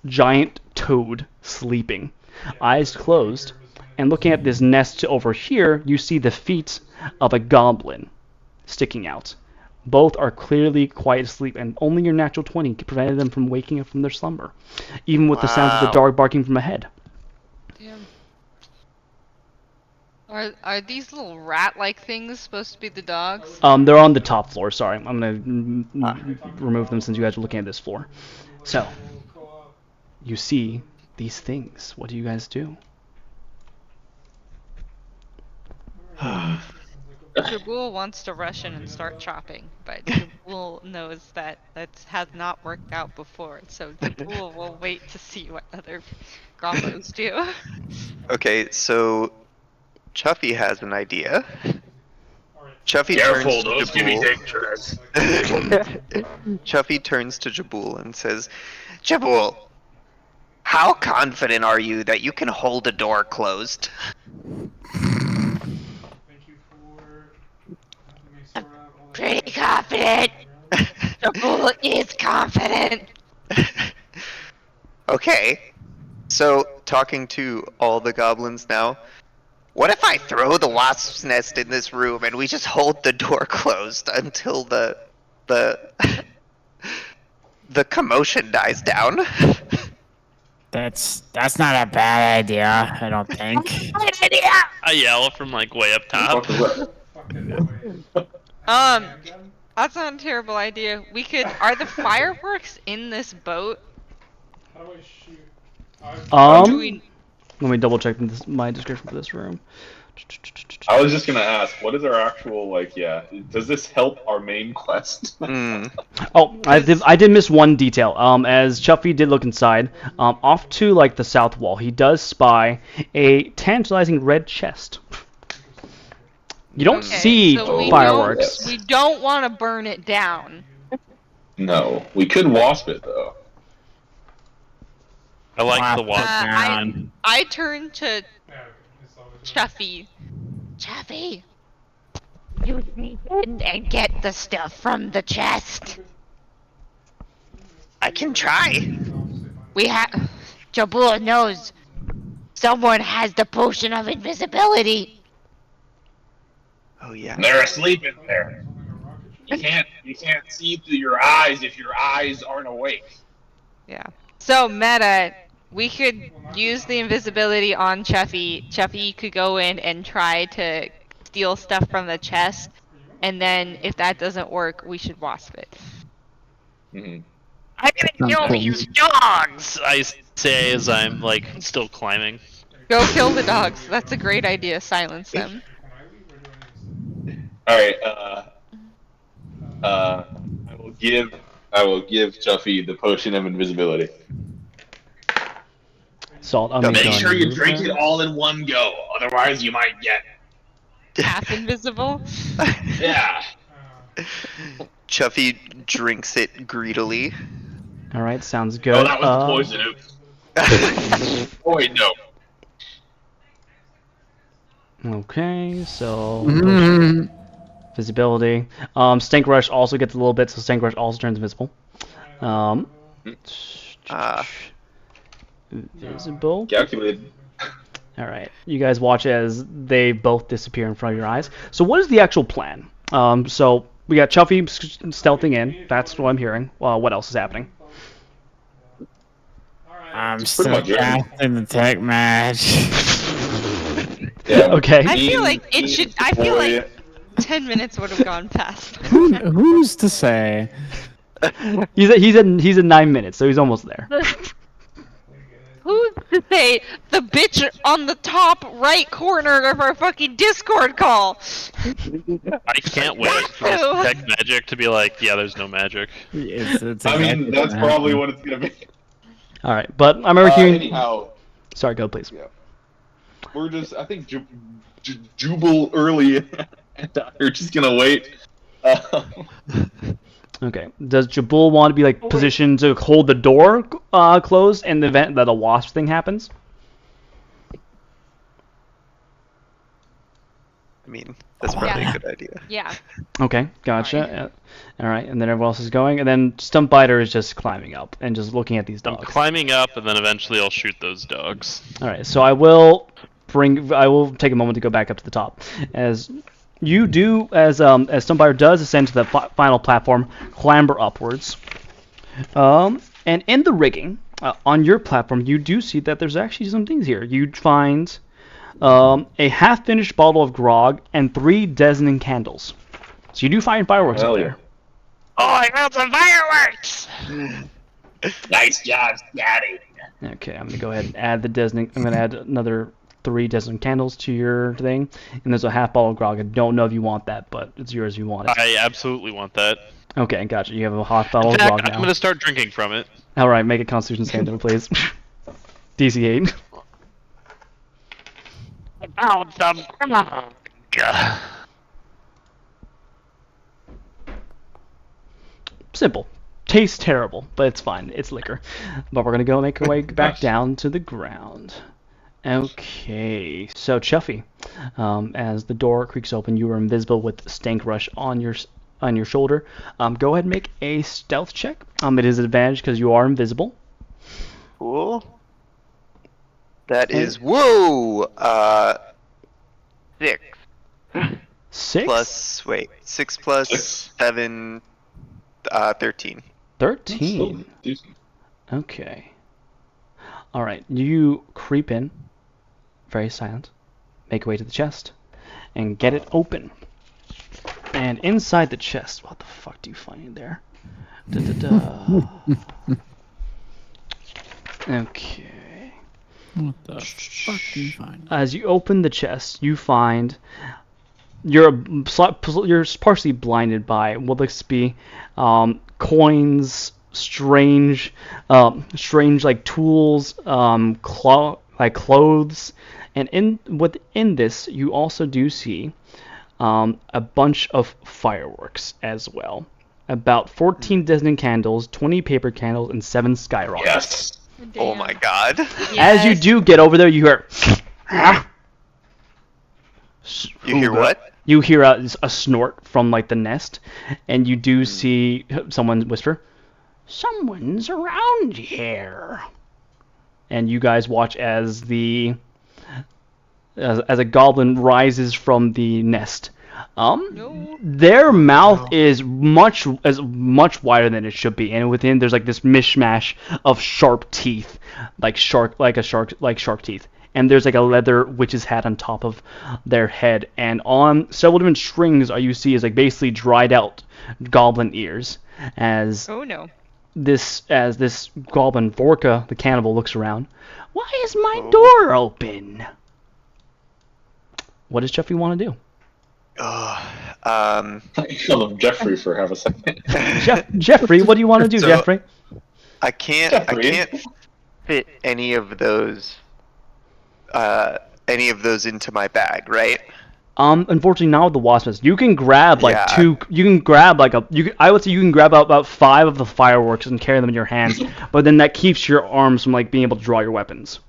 giant toad sleeping, eyes closed, and looking at this nest over here, you see the feet of a goblin sticking out. Both are clearly quite asleep, and only your natural 20 prevented them from waking up from their slumber, even with the sounds of the dog barking from ahead. Damn. Are these little rat-like things supposed to be the dogs? They're on the top floor. Sorry, I'm gonna remove them since you guys are looking at this floor. So, you see these things. What do you guys do? Jabul wants to rush in and start chopping, but Jabul knows that has not worked out before, so Jabul will wait to see what other goblins do. Okay, so Chuffy has an idea. Chuffy Careful, turns to those can be Jabul. dangerous. Chuffy turns to Jabul and says, Jabul, how confident are you that you can hold a door closed? Pretty confident. Jabul is confident. Okay, so talking to all the goblins now, What if I throw the wasp's nest in this room and we just hold the door closed until the the commotion dies down? That's not a bad idea, I don't think. I yell from like way up top. That's not a terrible idea. We could. Are the fireworks in this boat? How do I shoot? Let me double check my description for this room. I was just gonna ask, what is our actual does this help our main quest? Oh, I did miss one detail. As Chuffy did look inside, off to like the south wall, he does spy a tantalizing red chest. You don't see so fireworks. We don't want to burn it down. No, we could wasp it though. I like the wasp. I turn to Yeah, it's always Chuffy. Chuffy, you sneak in and get the stuff from the chest. I can try. We have. Jabul knows someone has the potion of invisibility. Oh yeah. They're asleep in there. You can't see through your eyes if your eyes aren't awake. Yeah. So meta, we could use the invisibility on Chuffy. Chuffy could go in and try to steal stuff from the chest, and then if that doesn't work, we should wasp it. Mm-hmm. I'm gonna kill these dogs! I say as I'm like still climbing. Go kill the dogs. That's a great idea. Silence them. All right. I will give Chuffy the potion of invisibility. Salt. Make sure you drink it all in one go, otherwise you might get Half invisible. yeah. Chuffy drinks it greedily. All right, sounds good. Oh, that was the poison. Oops. Oh wait, no. Okay, so visibility. Stink Rush also gets a little bit, so Stink Rush also turns invisible. Visible. Calculated. All right, you guys watch as they both disappear in front of your eyes. So what is the actual plan? So we got Chuffy stealthing in. That's what I'm hearing. What else is happening? I'm still casting the tech match. Yeah. Okay. I feel like it should. I feel like 10 minutes would have gone past. Who's to say? He's at 9 minutes, so he's almost there. Who's to say the bitch on the top right corner of our fucking Discord call? I can't wait for this tech magic to be like, yeah, there's no magic. I mean, that's probably what it's gonna be. All right, but I remember hearing. Anyhow, sorry, go please. Yeah. We're just, I think, Jubal early, and we're just gonna wait. Okay. Does Jabul want to be like positioned to hold the door closed in the event that a wasp thing happens? I mean, that's probably a good idea. Yeah. Okay, gotcha. All right, and then everyone else is going, and then Stumpbiter is just climbing up and just looking at these I'm dogs. climbing up, and then eventually I'll shoot those dogs. All right, so I will take a moment to go back up to the top, as you do, as Stumpbiter does ascend to the final platform, clamber upwards. And in the rigging on your platform, you do see that there's actually some things here. You find a half-finished bottle of grog and 3 designated candles. So you do find fireworks up there. Oh, I got some fireworks! Nice job, Scotty. Okay, I'm gonna go ahead and add the designated. I'm gonna add another 3 designated candles to your thing, and there's a half bottle of grog. I don't know if you want that, but it's yours if you want it. I absolutely want that. Okay, gotcha. You have a half bottle In of fact, grog now. I'm gonna start drinking from it. All right, make a Constitution saving throw, please. DC 8. I found some grog. Simple. Tastes terrible, but it's fine. It's liquor. But we're gonna go make our way back down to the ground. Okay, so Chuffy, as the door creaks open, you are invisible with Stank Rush on your shoulder. Go ahead and make a stealth check. It is an advantage because you are invisible. Cool. That is whoa. 6. 6? Plus, wait, 6 plus 7, 13. 13. Okay. Alright, you creep in, very silent, make your way to the chest, and get it open. And inside the chest, what the fuck do you find in there? Okay. What the fuck do you find? As you open the chest, you find you're partially blinded by what looks to be coins, strange like tools, clothes, and within this you also do see a bunch of fireworks as well. About 14 dozen candles, 20 paper candles, and 7 skyrockets. Yes. Oh my god. As you do get over there, you hear. You hear what? You hear a snort from like the nest, and you do see someone whisper, "Someone's around here." And you guys watch as as a goblin rises from the nest. Their mouth is much wider than it should be, and within there's like this mishmash of sharp teeth, like shark teeth. And there's like a leather witch's hat on top of their head, and on several different strings you see is like basically dried out goblin ears. As this goblin Vorka, the cannibal, looks around. Why is my door open? What does Jeffrey want to do? I call him Jeffrey for half a second. Jeffrey, what do you want to do, So, Jeffrey? I can't fit any of those into my bag, right? Unfortunately, not with the wasp nest. You can grab like Yeah. two. You can grab like I would say you can grab about 5 of the fireworks and carry them in your hands. But then that keeps your arms from like being able to draw your weapons.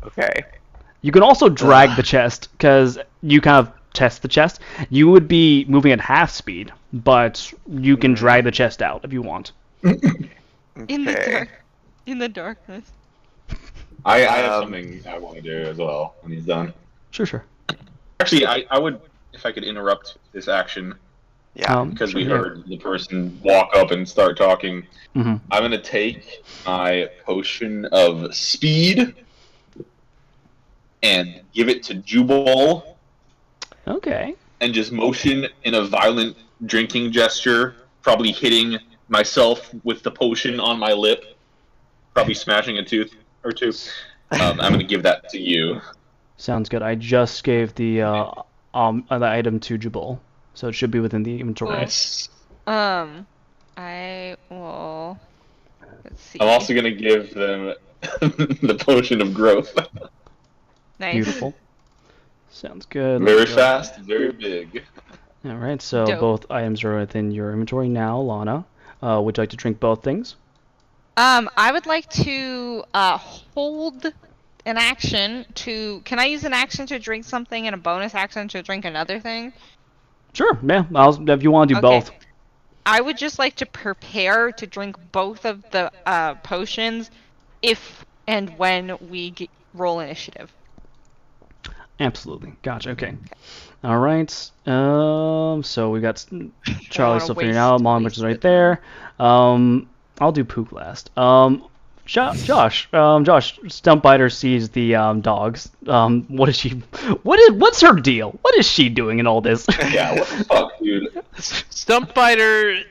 Okay. You can also drag the chest because you kind of test the chest. You would be moving at half speed, but you can drag the chest out if you want. In the darkness. I have something I want to do as well when he's done. Sure. Actually, I would, if I could interrupt this action. Yeah. Because we heard the person walk up and start talking. Mm-hmm. I'm going to take my potion of speed and give it to Jubal. Okay. And just motion in a violent drinking gesture, probably hitting myself with the potion on my lip, probably smashing a tooth or two. I'm going to give that to you. Sounds good. I just gave the item to Jubal, so it should be within the inventory. Nice. I will. Let's see. I'm also going to give them the potion of growth. Nice. Beautiful. Sounds good. Very fast, very big. All right, so Dope. both items are within your inventory now, Lana. Would you like to drink both things? I would like to hold an action to. Can I use an action to drink something and a bonus action to drink another thing? Sure, yeah. If you want to do Okay. both. I would just like to prepare to drink both of the potions if and when we roll initiative. Absolutely. Gotcha. Okay. All right. So we got Charlie still figuring out. Mom, which is right there. I'll do Pook last. Josh, Stumpbiter sees the dogs. What is she? What's her deal? What is she doing in all this? Yeah, what the fuck, dude? Stumpbiter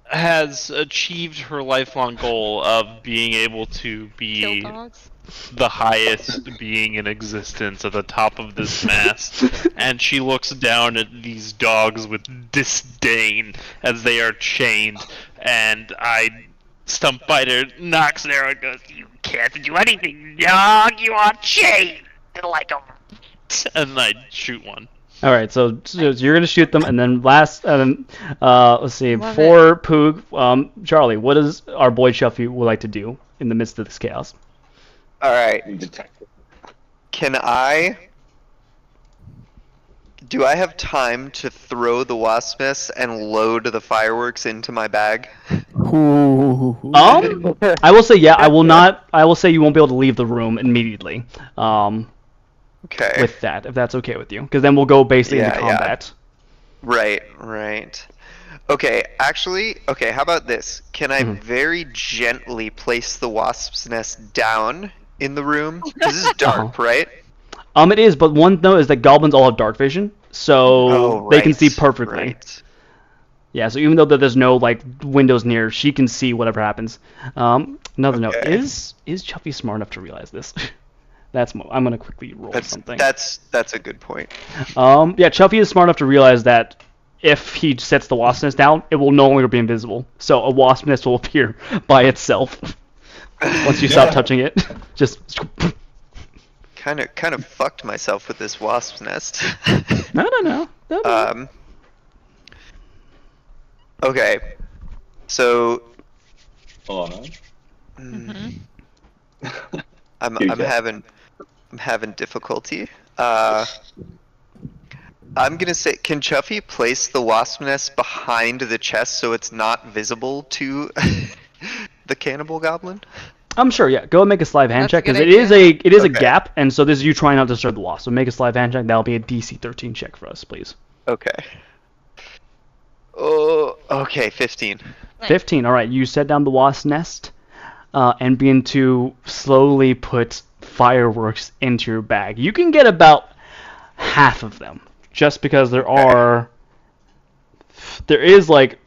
has achieved her lifelong goal of being able to be Kill dogs. the highest being in existence at the top of this mast, and she looks down at these dogs with disdain as they are chained, and Stumpbiter knocks there and goes, "You can't do anything, dog, you are chained like a..." And I shoot one. All right, so you're gonna shoot them, and then let's see, Love for Poog, Charlie, what does our boy Shuffy would like to do in the midst of this chaos? All right. Do I have time to throw the wasp nest and load the fireworks into my bag? I will say, yeah, I will not. I will say you won't be able to leave the room immediately. Okay. with that, if that's okay with you, because then we'll go basically into Yeah, yeah. combat. Right. Okay, actually, okay, how about this? Can I Mhm. very gently place the wasp's nest down in the room? Because this is dark, right? It is, but one note is that goblins all have dark vision, so Oh, they can see right, perfectly. right. Yeah, so even though there's no like windows near, she can see whatever happens. Another note Okay. is Chuffy smart enough to realize this? I'm gonna quickly roll something. That's a good point. Yeah, Chuffy is smart enough to realize that if he sets the wasp nest down, it will no longer be invisible. So a wasp nest will appear by itself once you stop touching it. Just. Kind of fucked myself with this wasp's nest. No. Okay. So Hold on. I'm having difficulty. I'm gonna say, can Chuffy place the wasp nest behind the chest so it's not visible to the cannibal goblin? I'm sure. Yeah, go and make a sleight of hand That's check a good because idea. it is a Okay. gap, and so this is you trying not to disturb the wasp. So make a sleight of hand check. That'll be a DC 13 check for us, please. Okay. Oh, okay, 15. 15. All right, you set down the wasp nest and begin to slowly put fireworks into your bag. You can get about half of them, just because there is like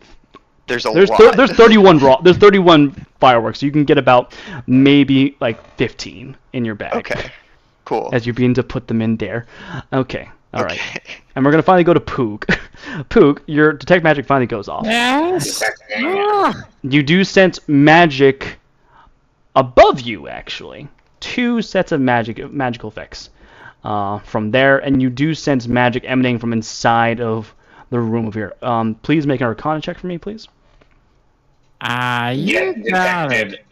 There's a there's lot. there's 31 fireworks. So you can get about maybe like 15 in your bag. Okay. Cool. As you begin to put them in there. Okay. All right. Okay. And we're gonna finally go to Poog. Poog, your detect magic finally goes off. Yes. You do sense magic above you, actually. 2 sets of magical effects from there, and you do sense magic emanating from inside of the room of here. Please make an Arcana check for me, please. You Get got it. detected.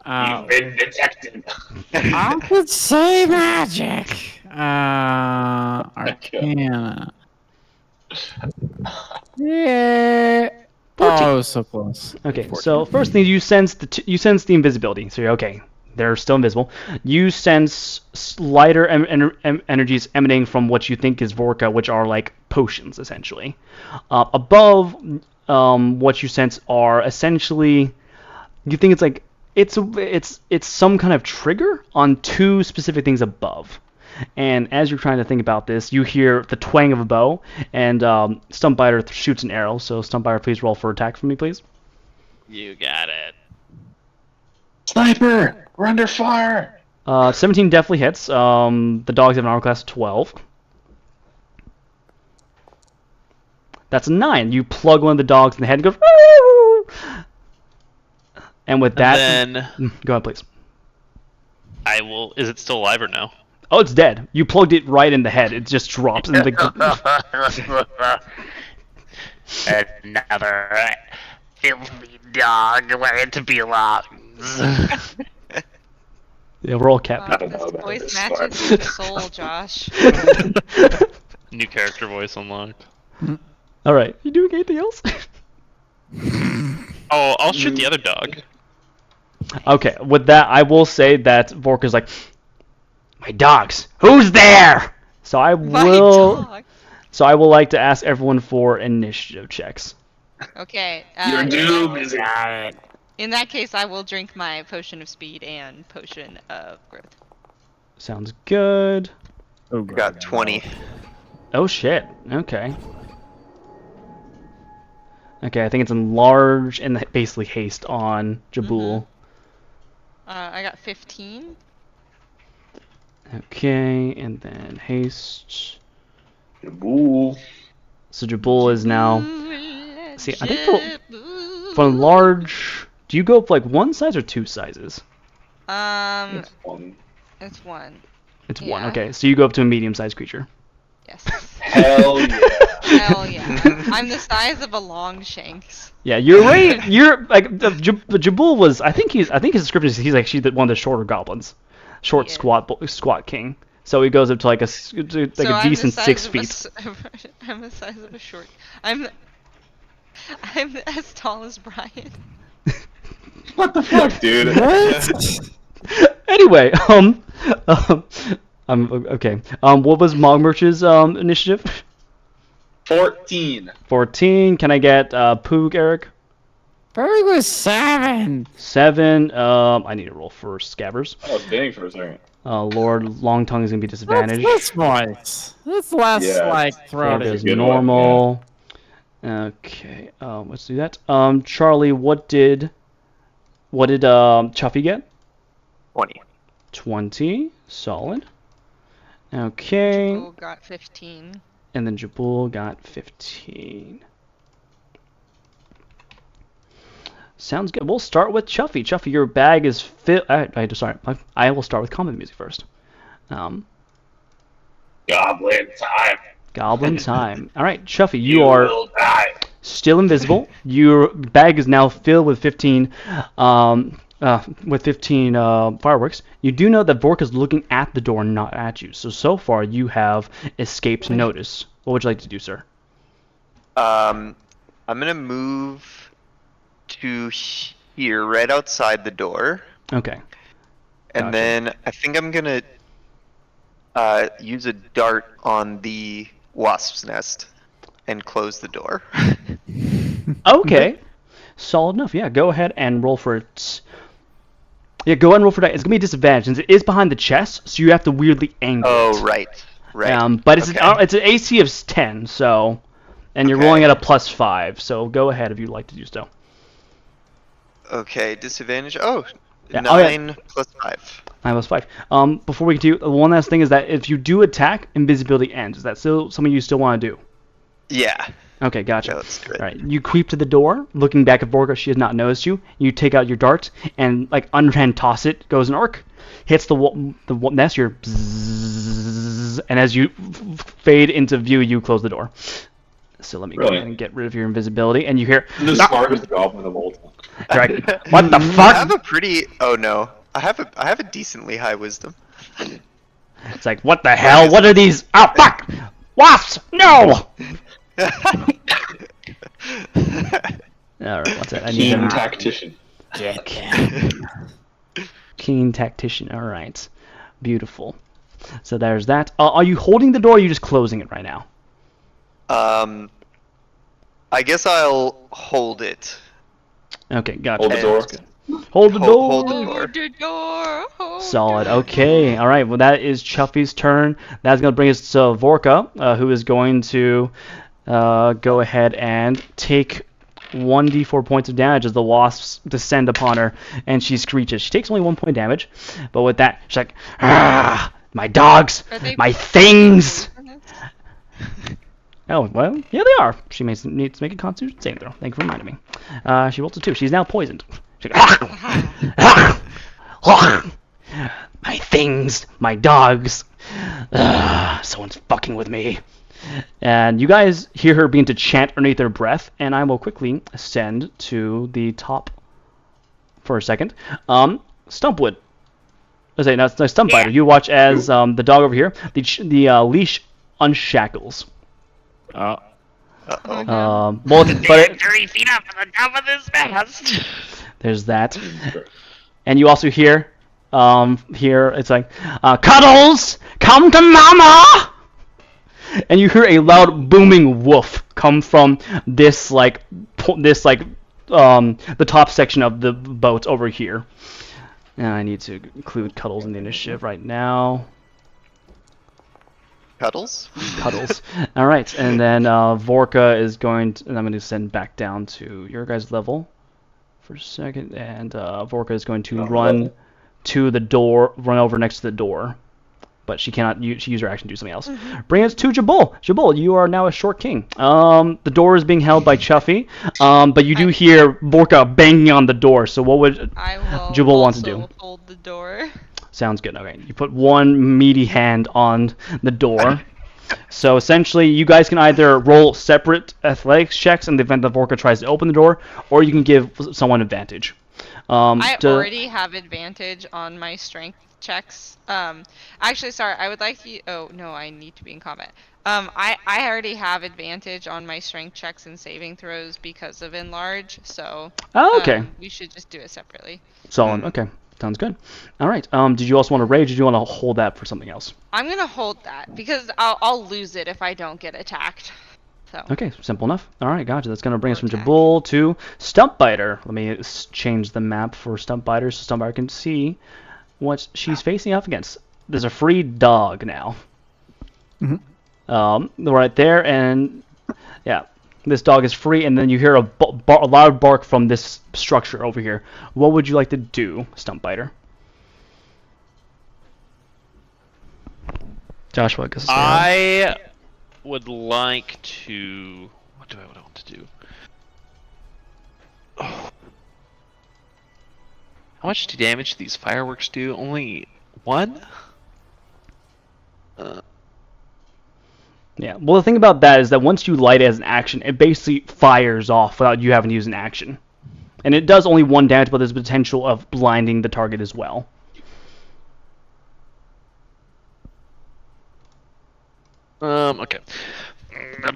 You've been detected. I could say magic. Arcana. Yeah. 14. Oh, so close. Okay, 14. so first thing you sense the invisibility. So you're okay. They're still invisible. You sense lighter energies emanating from what you think is Vorka, which are like potions, essentially. Above, what you sense are essentially, you think it's like it's some kind of trigger on 2 specific things above. And as you're trying to think about this, you hear the twang of a bow, and Stumpbiter shoots an arrow. So Stumpbiter, please roll for attack for me, please. You got it. Sniper! We're under fire! 17 definitely hits. The dogs have an armor class of 12. That's a 9. You plug one of the dogs in the head and go. Woo! And with that, And then go ahead, please. I will. Is it still alive or no? Oh, it's dead. You plugged it right in the head. It just drops into the. Another filthy dog where it belongs. Yeah, we're all cat I people. don't know This about voice this, matches but- your soul, Josh. New character voice unlocked. All right. You doing anything else? Oh, I'll shoot the other dog. Okay. With that, I will say that Vorka's like, my dogs. Who's there? So I My will. dog. So I will like to ask everyone for initiative checks. Okay. Your doom is In that case, I will drink my potion of speed and potion of growth. Sounds good. Oh, I got 20. Oh shit. Okay. Okay, I think it's enlarge and basically haste on Jabul. I got 15. Okay, and then haste. Jabul. So Jabul is now. See, I think for enlarge, do you go up like 1 size or 2 sizes? It's fun. It's 1. It's 1. Yeah. Okay, so you go up to a medium-sized creature. Yes. Hell yeah. Hell yeah. I'm the size of a Longshanks. Yeah, you're right. You're like Jabul was. I think his description is he's actually one of the shorter goblins, short, Yeah. squat king. So he goes up to like a So decent 6 feet. I'm the size of a short. I'm as tall as Brian. What the fuck, dude? Anyway, Okay. What was Mogmerch's initiative? 14. 14. Can I get Poog, Eric? Berg was 7. 7. I need to roll for Scabbers. I was dang for a second. Lord Longtongue is gonna be disadvantaged. That's voice. That's less Yeah, like it's- Vorka throaty. is good one, normal. Okay. Let's do that. Charlie, what did Chuffy get? 20. 20. Solid. Okay. Jabul got 15. And then Jabul got 15. Sounds good. We'll start with Chuffy. Chuffy, your bag is filled. Sorry. I will start with combat music first. Goblin time. Goblin time. All right, Chuffy, you You are will die. still invisible. Your bag is now filled with 15 fireworks. You do know that Vork is looking at the door, not at you. So far, you have escaped notice. What would you like to do, sir? I'm gonna move to here, right outside the door, Okay. and Gotcha. then I think I'm gonna use a dart on the wasp's nest and close the door. Okay. Solid enough. Yeah, go ahead and roll for it. Yeah, go ahead and roll for that. It's going to be a disadvantage since it is behind the chest, so you have to weirdly angle Oh, it. right. Right. But it's, Okay. it's an AC of 10, so... And you're Okay. rolling at a +5, so go ahead if you'd like to do so. Okay, disadvantage. Oh, Yeah, 9 plus 5. 9 plus 5. Before we continue, one last thing is that if you do attack, invisibility ends. Is that still something you still want to do? Yeah. Okay, gotcha. Yeah, let's do it. All right, you creep to the door, looking back at Vorka. She has not noticed you. You take out your dart and, like, underhand toss it. Goes an arc, hits the nest. You're bzzz, and as you fade into view, you close the door. So let me go ahead Brilliant. and get rid of your invisibility. And you hear, The smartest goblin of all time. Dragon, what the I have fuck? a pretty. Oh no, I have a decently high wisdom. It's like, what the hell? What are these? Oh fuck! Wasps! No! All right, what's that? I need Keen him. tactician. Keen tactician. All right, beautiful. So there's that. Are you holding the door? Or are you just closing it right now? I guess I'll hold it. Okay, gotcha. Hold the door. Hold the door. Hold the door. Hold the door. Hold Solid. the door. Okay. All right. Well, that is Chuffy's turn. That's going to bring us to Vorka, who is going to go ahead and take 1d4 points of damage as the wasps descend upon her, and she screeches. She takes only 1 point of damage, but with that, she's like, "Ah, my dogs, Are they- my things." Oh, well, yeah, they are. She needs to make a Constitution saving throw. Thank you for reminding me. She rolls a 2. She's now poisoned. She's like, my things, my dogs. Someone's fucking with me. And you guys hear her begin to chant underneath their breath, and I will quickly ascend to the top for a second. Stumpwood. I say, no, Stumpfighter. You watch as the dog over here, the leash unshackles. Uh-oh. Well, but 3 feet up on the top of this mast. there's that. And you also hear, here it's like, Cuddles, come to mama! And you hear a loud booming woof come from this the top section of the boat over here. And I need to include Cuddles in the initiative right now. Cuddles? Cuddles. All right, and then Vorka is going to, and I'm going to send back down to your guys' level for a second, and Vorka is going to run to the door, run over next to the door, but she cannot. She use her action to do something else. Bring us to Jabul. Jabul, you are now a short king. The door is being held by Chuffy, but you do hear Vorka banging on the door. So what would I will Jabul want to do? also hold the door. Sounds good. Okay, you put one meaty hand on the door. So essentially, you guys can either roll separate athletics checks in the event that Vorka tries to open the door, or you can give someone advantage. I already have advantage on my strength checks. Actually, sorry, I would like you. Oh no, I need to be in combat. I already have advantage on my strength checks and saving throws because of enlarge. So. Oh, okay. We should just do it separately. Solid. Okay. Sounds good. All right. Did you also want to rage, or did you want to hold that for something else? I'm gonna hold that because I'll lose it if I don't get attacked. So. Okay, simple enough. All right, gotcha. That's going to bring us from Attack. Jabul to Stumpbiter. Let me change the map for Stumpbiter so Stumpbiter can see what she's facing up against. There's a free dog now. Right there, and yeah, this dog is free, and then you hear a loud bark from this structure over here. What would you like to do, Stumpbiter? Joshua, I guess. I would like to. What do I want to do? Oh. How much damage do these fireworks do? Only 1? Yeah, well, the thing about that is that once you light it as an action, it basically fires off without you having to use an action. And it does only 1 damage, but there's potential of blinding the target as well. Okay.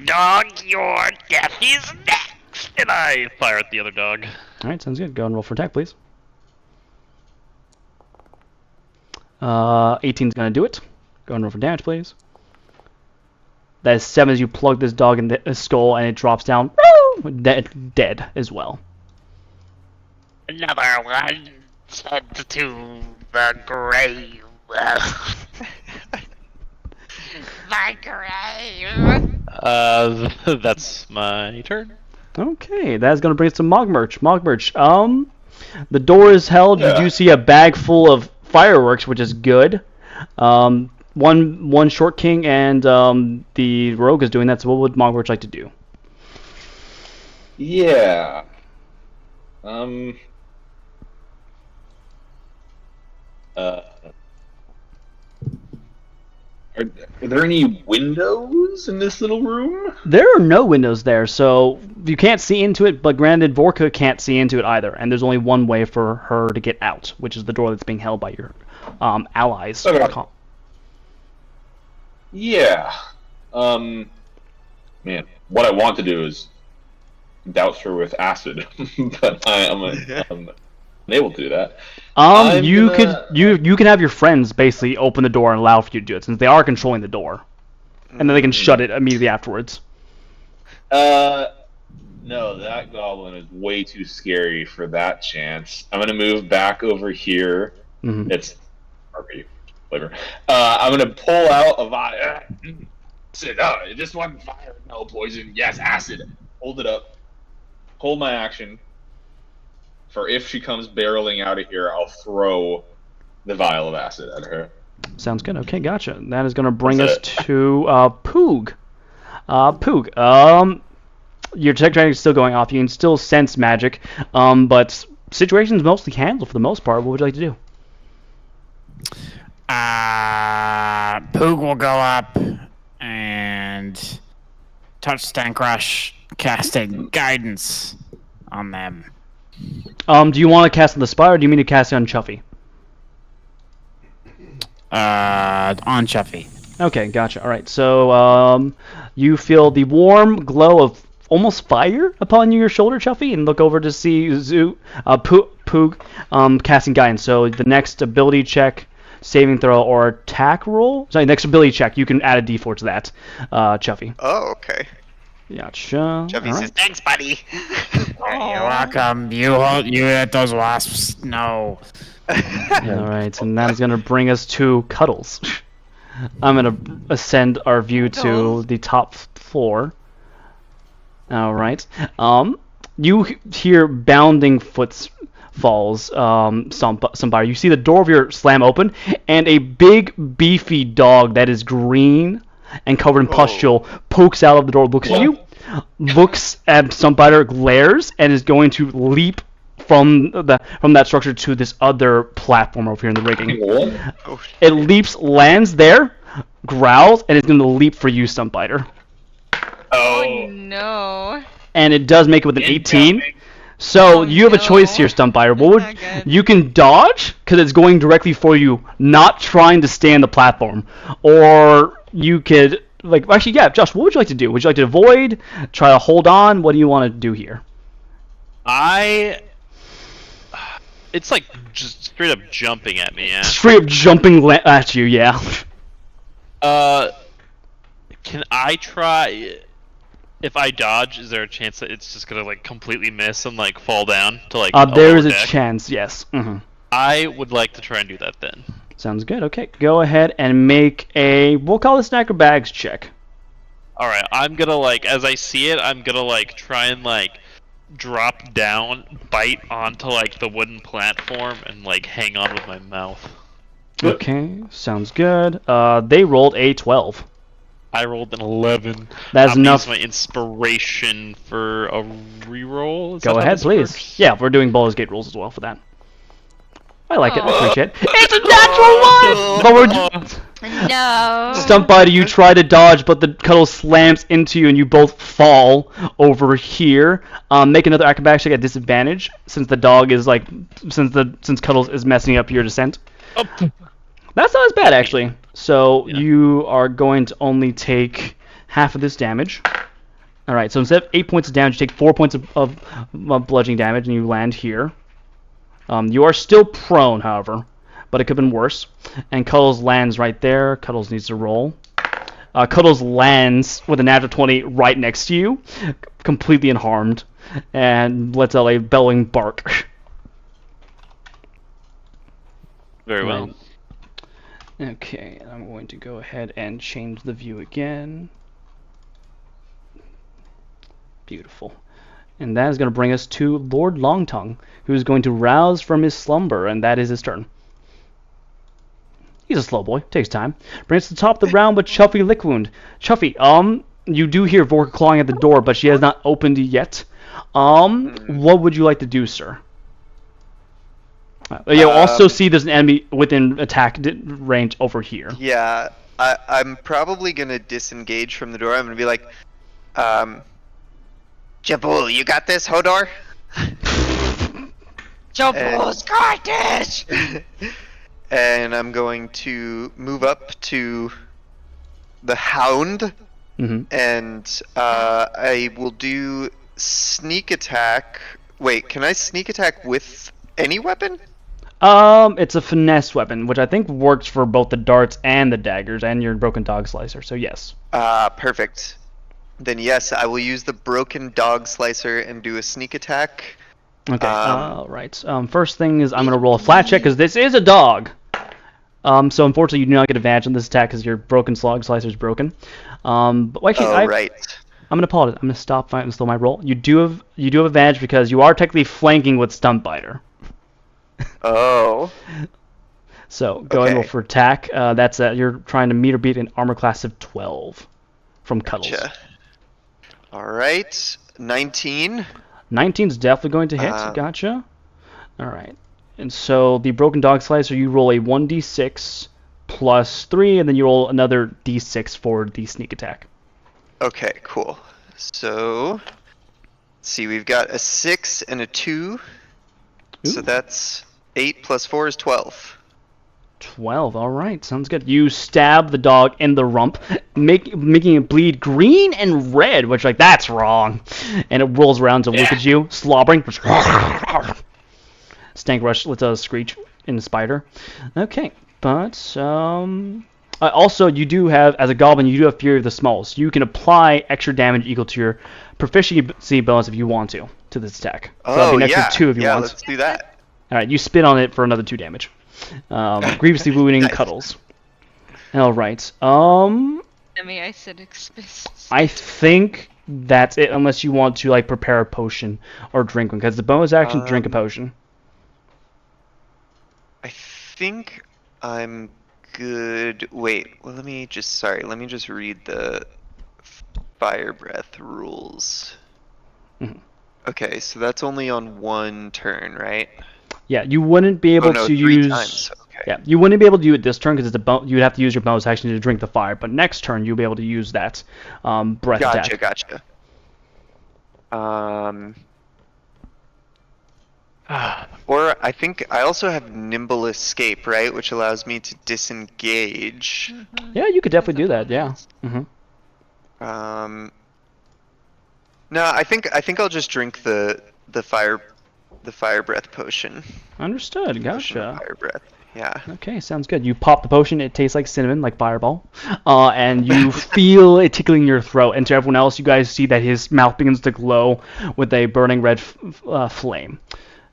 Dog, your death is next! And I fire at the other dog. Alright, sounds good. Go and roll for attack, please. 18's going to do it. Go and roll for damage, please. That is 7 as you plug this dog in the skull, and it drops down dead as well. Another one sent to the grave. My grave. That's my turn. Okay, that's going to bring us to Mogmerch. Mogmerch, the door is held. Yeah. You do see a bag full of fireworks, which is good. One short king and the rogue is doing that, so what would Mogmerch like to do? Yeah. Are there any windows in this little room? There are no windows there, so you can't see into it, but granted, Vorka can't see into it either, and there's only one way for her to get out, which is the door that's being held by your allies. Okay. Yeah. Man, what I want to do is douse her with acid, but I'm unable to do that. You can have your friends basically open the door and allow for you to do it, since they are controlling the door, and then they can shut it immediately afterwards. No, that goblin is way too scary for that chance. I'm gonna move back over here. Mm-hmm. It's RP flavor. I'm gonna pull out a vial. It just wasn't fire, no poison. Yes, acid. Hold it up. Hold my action. For if she comes barreling out of here, I'll throw the vial of acid at her. Sounds good. Okay, gotcha. That is going to bring us That's to Poog. Poog, your detect magic is still going off. You can still sense magic, but situation's mostly handled for the most part. What would you like to do? Poog will go up and touch Stankrush, casting guidance on them. Do you want to cast on the spire, or do you mean to cast it on Chuffy? On Chuffy. Okay, gotcha. All right, so you feel the warm glow of almost fire upon your shoulder, Chuffy, and look over to see Poog casting guidance. So the next ability check, saving throw, or attack roll. Sorry, next ability check, you can add a d4 to that, Chuffy. Oh, okay. Gotcha. Chuffy All says, right. Thanks, buddy. You're welcome. You let those wasps know. All right, and that is going to bring us to Cuddles. I'm going to ascend our view to the top floor. All right. You hear bounding footfalls, somebody. You see the door of your slam open, and a big, beefy dog that is green and covered in pustule pokes out of the door, looks at you, looks at Stumpbiter, glares, and is going to leap from that structure to this other platform over here in the rigging. It leaps, lands there, growls, and is going to leap for you, Stumpbiter. Oh no. And it does make it with an 18. So you have a choice here, Stumpbiter. Not good. You can dodge, because it's going directly for you, not trying to stay on the platform. Or you could, actually, yeah, Josh, what would you like to do? Would you like to avoid, try to hold on? What do you want to do here? It's like just straight up jumping at me, yeah. Straight up jumping at you, yeah. Can I try? If I dodge, is there a chance that it's just gonna like completely miss and like fall down to like a There lower is a deck? chance, yes. I would like to try and do that then. Sounds good. Okay, go ahead and make a. We'll call this an acrobatics check. All right, I'm gonna like as I see it, I'm gonna like try and like drop down, bite onto like the wooden platform, and like hang on with my mouth. Okay, sounds good. They rolled a 12. I rolled an 11. That's I'm gonna enough. use my inspiration for a reroll. Is Go that how ahead, this please. works? Yeah, we're doing Baldur's Gate rules as well for that. I like it. I Oh. appreciate it. It's a natural one! But we're No. Stump Biter, you try to dodge, but the cuddle slams into you, and you both fall over here. Make another acrobatics check at disadvantage, since the dog is like, since Cuddles is messing up your descent. Oh. That's not as bad actually. So Yeah. you are going to only take half of this damage. All right. So instead of 8 points of damage, you take 4 points of bludgeoning damage, and you land here. You are still prone, however, but it could have been worse. And Cuddles lands right there. Cuddles needs to roll. Cuddles lands with a natural 20 right next to you, completely unharmed, and lets out a bellowing bark. Very well. Right. Okay, I'm going to go ahead and change the view again. Beautiful. And that is going to bring us to Lord Longtongue, who is going to rouse from his slumber, and that is his turn. He's a slow boy. Takes time. Brings us to the top of the round with Chuffy Lickwound. Chuffy, you do hear Vorka clawing at the door, but she has not opened yet. What would you like to do, sir? You'll also see there's an enemy within attack range over here. Yeah, I'm probably gonna disengage from the door. I'm gonna be like, Jabul, you got this, Hodor? Jabul's got this! And I'm going to move up to the Hound, and I will do sneak attack. Wait, can I sneak attack with any weapon? It's a finesse weapon, which I think works for both the darts and the daggers and your broken dog slicer, so yes. Perfect. Then yes, I will use the broken dog slicer and do a sneak attack. Okay, right. First thing is I'm going to roll a flat check, because this is a dog. So unfortunately you do not get advantage on this attack, because your broken dog slicer is broken. But actually, right. I'm going to pause it. I'm going to stop and slow my roll. You do have advantage because you are technically flanking with Stump Biter. Oh. So go ahead and roll for attack. That's you're trying to meet or beat an armor class of 12 from Cuddles. Gotcha. All right, 19. 19's definitely going to hit. Gotcha. All right. And so the broken dog slicer, you roll a 1d6 plus 3, and then you roll another d6 for the sneak attack. Okay, cool. So, let's see, we've got a 6 and a 2. So that's 8 plus 4 is 12. 12. All right, sounds good. You stab the dog in the rump, making it bleed green and red, which that's wrong. And it rolls around to look at you, slobbering. Stank Rush lets out a screech in the spider. Okay, but also you do have, as a goblin, you do have Fury of the Smalls. So you can apply extra damage equal to your proficiency bonus if you want to this attack. So that'll be an extra 2 if you want. Let's do that. All right, you spit on it for another 2 damage. Grievously wounding Cuddles. All right. Semi-acidic spits. I think that's it, unless you want to prepare a potion or drink one, because the bonus action drink a potion. I think I'm good. Wait, well, let me just read the fire breath rules. Okay, so that's only on one turn, right? Yeah, you wouldn't be able to 3 use. times. Okay. Yeah, you wouldn't be able to do it this turn because you would have to use your bonus action to drink the fire. But next turn you'll be able to use that breath attack. Gotcha. Or I think I also have nimble escape, right, which allows me to disengage. Yeah, you could definitely do that. Yeah. No, I think I'll just drink the fire the fire breath potion. Understood. Potion of Gotcha. fire breath. Yeah. Okay, sounds good. You pop the potion. It tastes like cinnamon, like Fireball, and you feel it tickling your throat. And to everyone else, you guys see that his mouth begins to glow with a burning red flame.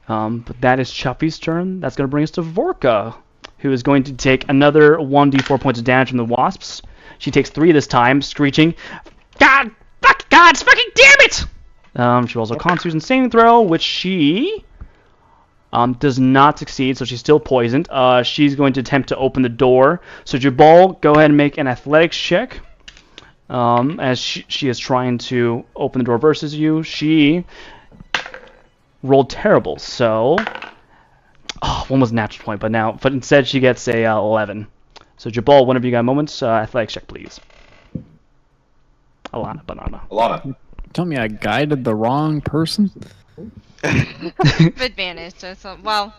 But that is Chuffy's turn. That's going to bring us to Vorka, who is going to take another 1d4 points of damage from the wasps. She takes 3 this time, screeching, God, fucking damn it! She rolls a Constitution saving throw, which she does not succeed, so she's still poisoned. She's going to attempt to open the door. So Jabal, go ahead and make an athletics check. As she is trying to open the door versus you. She rolled terrible, so one was a natural 20, but instead she gets a 11. So Jabal, whenever you got moments, athletics check, please. Alana. Tell me I guided the wrong person? Advantage. Well.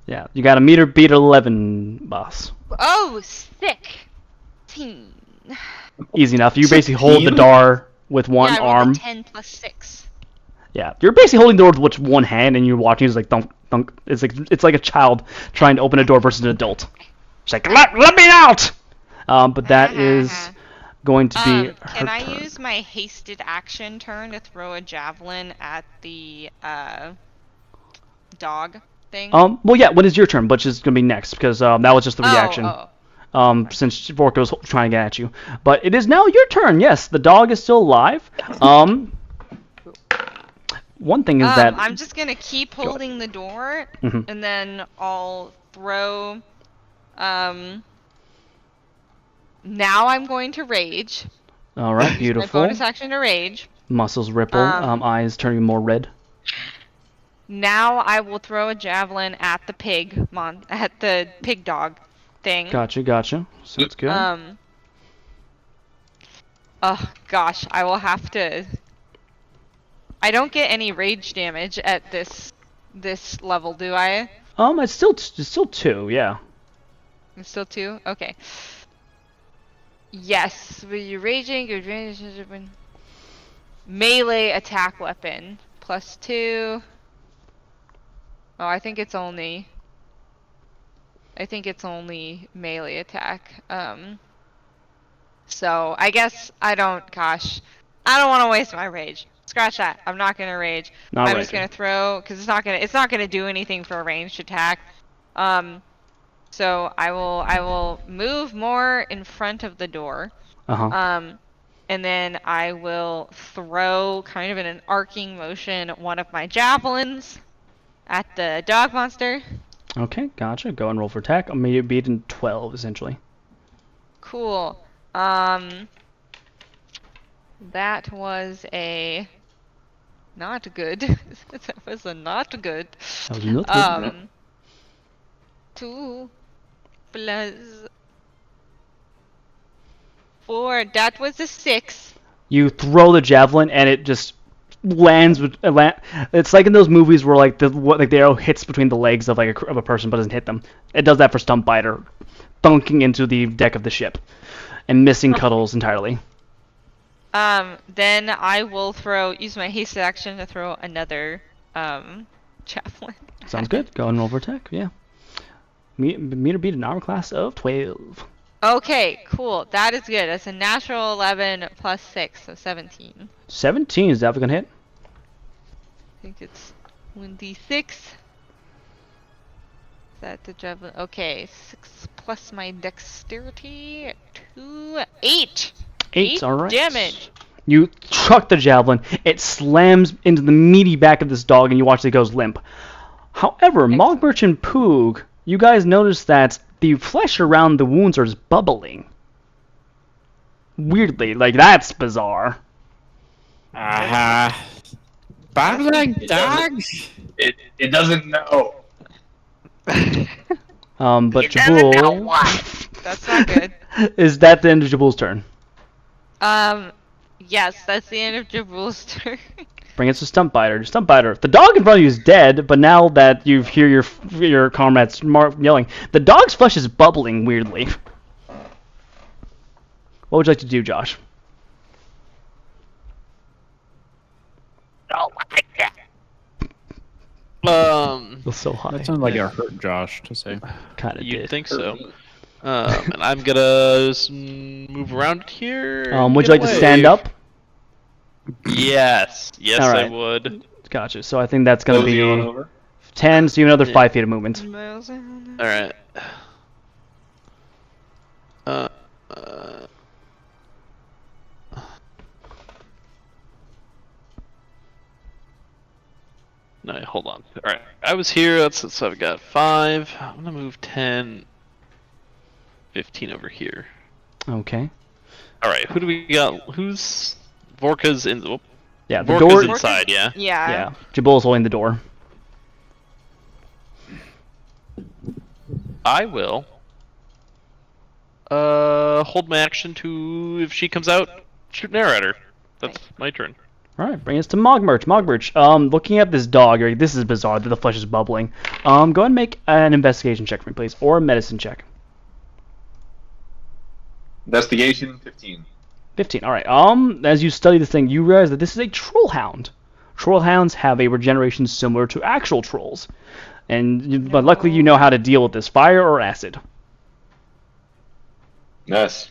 Yeah, you got a meter beat 11, boss. Oh, 16. Easy enough. You basically hold the door with one I rolled arm. a 10 plus 6. Yeah, you're basically holding the door with one hand, and you're watching. It's like thunk, thunk. It's like a child trying to open a door versus an adult. It's like let me out. But that is going to be her Can I turn. use my hasted action turn to throw a javelin at the dog thing? Well, yeah. When is your turn? Which is gonna be next because that was just the reaction. Since Vorka was trying to get at you, but it is now your turn. Yes, the dog is still alive. One thing is that I'm just gonna keep holding the door, and then I'll throw. Now I'm going to rage. All right, beautiful. My bonus action to rage. Muscles ripple. Eyes turning more red. Now I will throw a javelin at the pig dog thing. Gotcha. Sounds good. Oh gosh, I will have to. I don't get any rage damage at this level, do I? It's still 2, yeah. It's still 2? Okay. Yes, when you're raging, your advantage is melee attack weapon +2. Oh, I think it's only melee attack. So I guess I don't want to waste my rage. Scratch that. I'm not gonna rage. I'm just gonna throw because it's not gonna do anything for a ranged attack. So I will move more in front of the door. And then I will throw kind of in an arcing motion one of my javelins at the dog monster. Okay, gotcha. Go and roll for attack. I'll maybe beat in 12 essentially. Cool. That was a not good. That was a not good. That was not good. 2 plus 4. That was a 6. You throw the javelin and it just lands with it's like in those movies where like the arrow hits between the legs of like a person but doesn't hit them. It does that for Stumpbiter, thunking into the deck of the ship and missing Cuddles entirely. Then I will use my haste action to throw another javelin. Sounds good. Go and roll for attack. Yeah. Meter beat an armor class of 12. Okay, cool. That is good. That's a natural 11 plus 6, so 17. 17 is definitely gonna hit. I think it's 1d6. Is that the javelin? Okay, 6 plus my dexterity. 8. 8, alright. Damage. You chuck the javelin. It slams into the meaty back of this dog, and you watch it goes limp. However, Mogberch and Poog, you guys notice that the flesh around the wounds are just bubbling. Weirdly, like that's bizarre. Bubbling dogs? It doesn't know. But Jabul, That's not good. Is that the end of Jabul's turn? Yes, that's the end of Jabul's turn. Bring us to Stumpbiter. Stumpbiter. The dog in front of you is dead, but now that you hear your comrades yelling, the dog's flesh is bubbling weirdly. What would you like to do, Josh? Oh my god. feels so high. That sounded like it hurt Josh to say. Kind of You'd did. think so. And I'm gonna move around here. Would you like to stand up? Yes. Yes, All I right. would. Gotcha. So I think that's gonna Mosey be on over. 10. So you have another 5 feet of movement. All right. No, hold on. All right, I was here. So I've got 5. I'm gonna move 10, 15 over here. Okay. All right, who do we got? Who's Vorka's in? Oh, Yeah, the Vorka's door. inside. Yeah. Yeah. Yeah, Jabul's holding the door. I will. Hold my action to if she comes out, shoot an arrow at her. That's my turn. All right, bring us to Mogmerch. Mogmerch, looking at this dog, this is bizarre that the flesh is bubbling. Go ahead and make an investigation check for me, please, or a medicine check. Investigation 15. 15. All right. As you study this thing, you realize that this is a troll hound. Troll hounds have a regeneration similar to actual trolls, but luckily you know how to deal with this: fire or acid. Yes.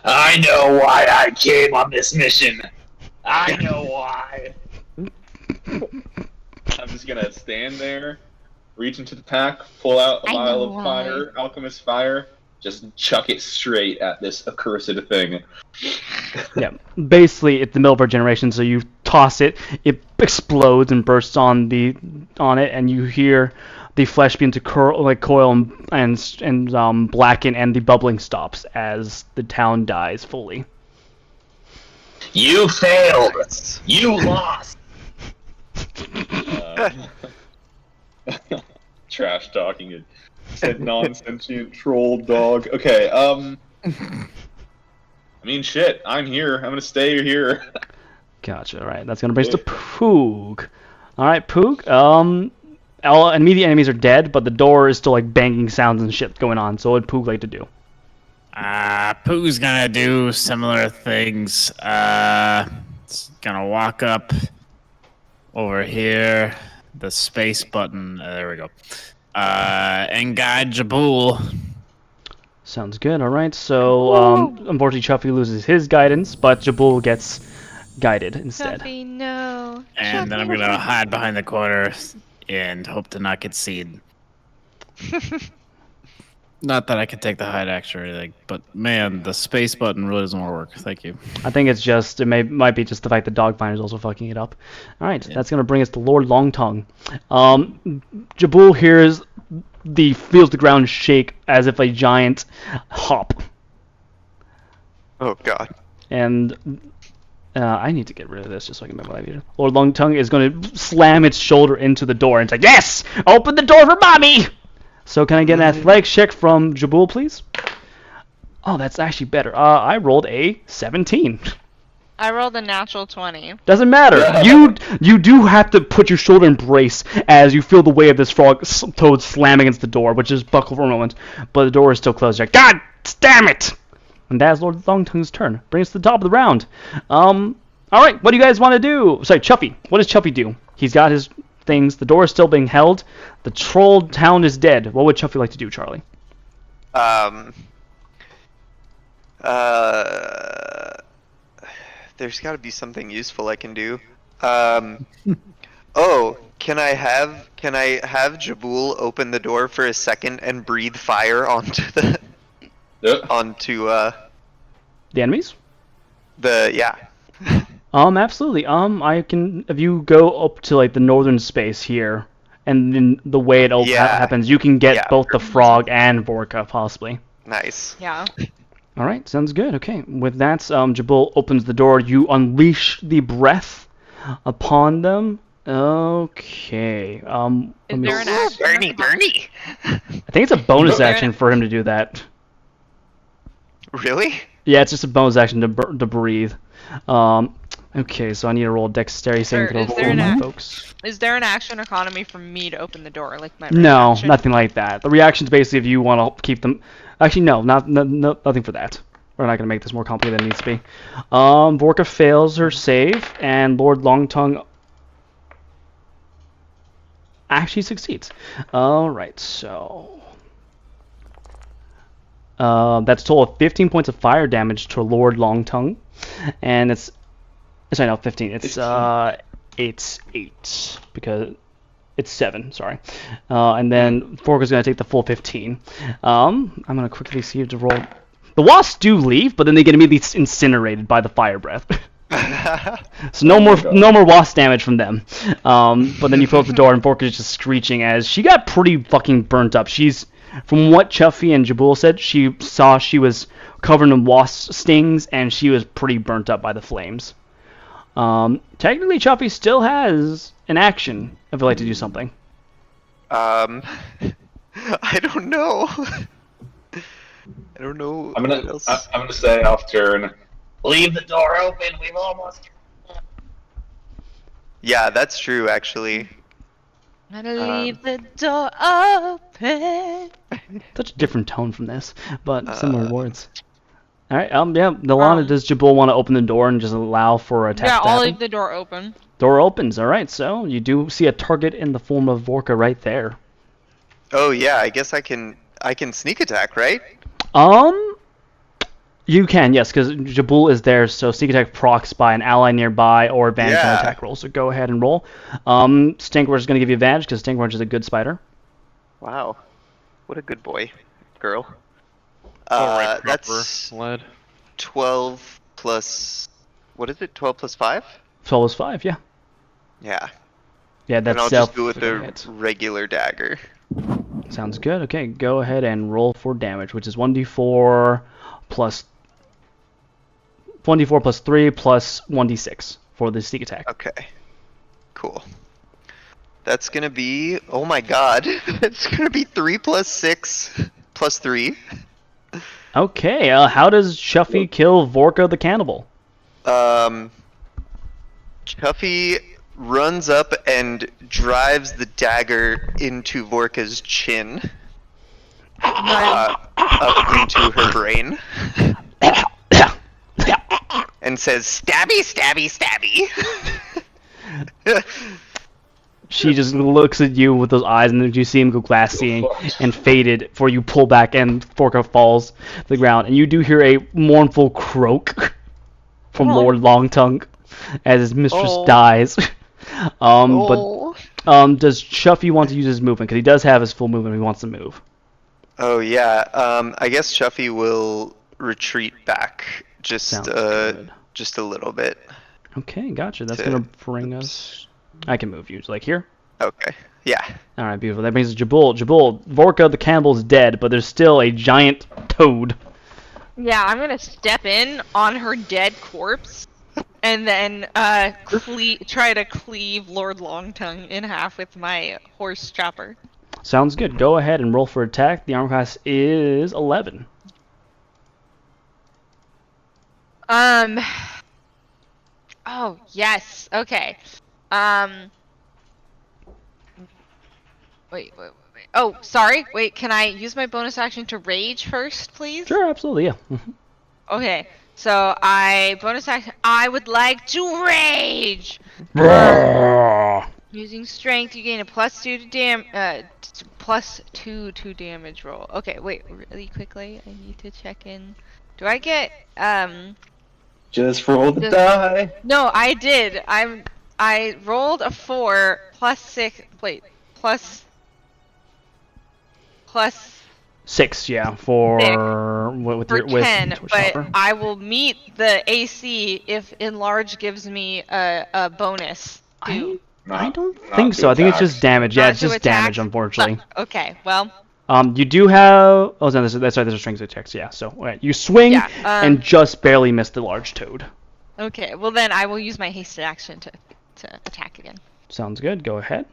I know why I came on this mission. I know why. I'm just gonna stand there, reach into the pack, pull out a I vial know of fire, alchemist fire, just chuck it straight at this accursed thing. Yeah. Basically, it's the middle of regeneration, so you toss it, it explodes and bursts on it, and you hear the flesh begin to coil and blacken, and the bubbling stops as the town dies fully. You failed. You lost. Trash talking it. Said non-sentient troll dog. Okay, I mean, shit, I'm here. I'm gonna stay here. Gotcha. All right, that's gonna bring us to Poog. All right, Poog. All immediate enemies are dead, but the door is still like banging sounds and shit going on. So what would Poog like to do? Pooh's gonna do similar things. It's gonna walk up over here, the space button. There we go. And guide Jabul. Sounds good. All right. So unfortunately, Chuffy loses his guidance, but Jabul gets guided instead. Chuffy, no. And then I'm gonna hide behind the corner and hope to not get seen. Not that I could take the hide action or anything, but man, the space button really doesn't work. Thank you. I think it's just might be just the fact that Dogfinder's also fucking it up. All right, that's gonna bring us to Lord Longtongue. Jabul hears feels the ground shake as if a giant hop. Oh god. And I need to get rid of this just so I can remember what I needed. Lord Longtongue is going to slam its shoulder into the door and say, "Yes! Open the door for mommy!" So can I get an athletics check from Jabul, please? Oh, that's actually better. I rolled a 17. I rolled a natural 20. Doesn't matter. You do have to put your shoulder in brace as you feel the weight of this toad slam against the door, which is buckle for a moment, but the door is still closed. You're like, God damn it! And that's Lord Longtongue's turn. Bring us to the top of the round. All right, what do you guys want to do? Sorry, Chuffy. What does Chuffy do? He's got his things. The door is still being held. The troll town is dead. What would Chuffy like to do, Charlie? There's got to be something useful I can do. Oh, can I have Jabul open the door for a second and breathe fire onto the The enemies? yeah. Absolutely. I can. If you go up to like the northern space here, and then the way it happens, you can get both the frog and Vorka possibly. Nice. Yeah. All right, sounds good. Okay, with that, Jabul opens the door. You unleash the breath upon them. Okay. Is there an action? Bernie. I think it's a bonus action for him to do that. Really? Yeah, it's just a bonus action to breathe. Okay, so I need to roll a dexterity saving throw for my folks. Is there an action economy for me to open the door, like my No, reaction? nothing like that. The reaction's basically if you want to keep them. Actually, no, nothing for that. We're not gonna make this more complicated than it needs to be. Vorka fails her save, and Lord Longtongue. actually succeeds. All right, so that's a total of 15 points of fire damage to Lord Longtongue, and it's sorry, no, 15. It's 8 because it's 7. Sorry, and then Forker's gonna take the full 15. I'm gonna quickly see if to roll. The wasps do leave, but then they get immediately incinerated by the fire breath. So no more wasp damage from them. But then you pull up the door and Forker's just screeching as she got pretty fucking burnt up. She's, from what Chuffy and Jabul said, she saw she was covered in wasp stings and she was pretty burnt up by the flames. Technically, Chuffy still has an action if you'd like to do something. I don't know. I don't know. I'm what else. gonna say off turn. Leave the door open. We've almost. Yeah, that's true. Actually, Gotta leave the door open. Such a different tone from this, but similar words. All right. Yeah. Nalana, does Jabul want to open the door and just allow for attack Yeah, to I'll happen? leave the door open. Door opens. All right. So you do see a target in the form of Vorka right there. oh yeah, I guess I can sneak attack, right? You can, yes, because Jabul is there, so sneak attack procs by an ally nearby or advantage on Yeah. attack rolls. So go ahead and roll. Stinkroach is going to give you advantage because Stinkroach is a good spider. Wow, what a good boy, girl. Alright, That's lad. 12 plus. What is it? 12 plus 5? 12 is 5, yeah. Yeah. Yeah, And that's I'll self. just go with the hit. regular dagger. Sounds good. Okay, go ahead and roll for damage, which is 1d4 plus 3 plus 1d6 for the sneak attack. Okay. Cool. That's gonna be. Oh my god. That's gonna be 3 plus 6 plus 3. Okay, how does Chuffy kill Vorka the cannibal? Chuffy runs up and drives the dagger into Vorka's chin. Up into her brain. And says, "Stabby, stabby, stabby." She just looks at you with those eyes, and then you see him go glassy and faded before you pull back and Vorka falls to the ground. And you do hear a mournful croak from Lord Longtongue as his mistress dies. But does Chuffy want to use his movement? Because he does have his full movement if he wants to move. Oh yeah. I guess Chuffy will retreat back just Sounds good. just a little bit. Okay, gotcha. That's To- going to bring us... I can move you. Like here? Okay. Yeah. All right, beautiful. That brings us Jabul. Jabul, Vorka the cannibal is dead, but there's still a giant toad. Yeah, I'm gonna step in on her dead corpse, and then try to cleave Lord Longtongue in half with my horse chopper. Sounds good. Go ahead and roll for attack. The armor class is 11. Oh yes. Okay. Wait. Oh, sorry. Wait, can I use my bonus action to rage first, please? Sure, absolutely, yeah. Okay. So I would like to rage. Using strength, you gain a +2 to damage roll. Okay, wait, really quickly, I need to check in. Do I get Just roll the die. No, I did. I rolled a 4 plus 6. Wait, plus 6, yeah, for with for your 10, with but shopper. I will meet the AC if enlarge gives me a bonus. To, I don't Not think to so. I think it's attack. just damage. Yeah, not it's to just attack? damage, unfortunately. Okay, well, You do have. Oh, no, that's right. There's a strength attacks. Yeah. So right, you swing Yeah, and just barely miss the large toad. okay, well then I will use my hasted action to attack again. Sounds good. Go ahead.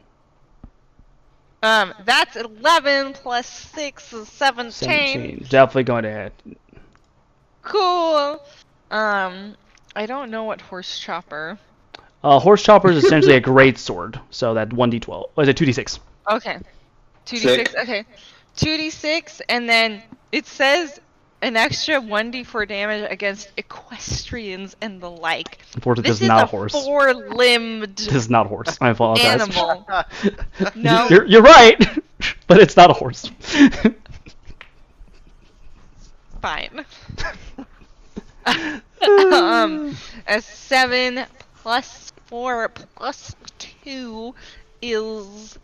That's 11 plus 6 is 17. 17. Definitely going to hit. Cool. I don't know what horse chopper. Horse chopper is essentially a great sword. So that 1d12. Or is it 2d6? Okay. 2d6. Six. Okay. 2d6, and then it says an extra 1d4 damage against equestrians and the like. Unfortunately, This this is is not a a horse. four-limbed This is not a horse. I apologize. animal. No. You're right, but it's not a horse. Fine. A 7 plus 4 plus 2 is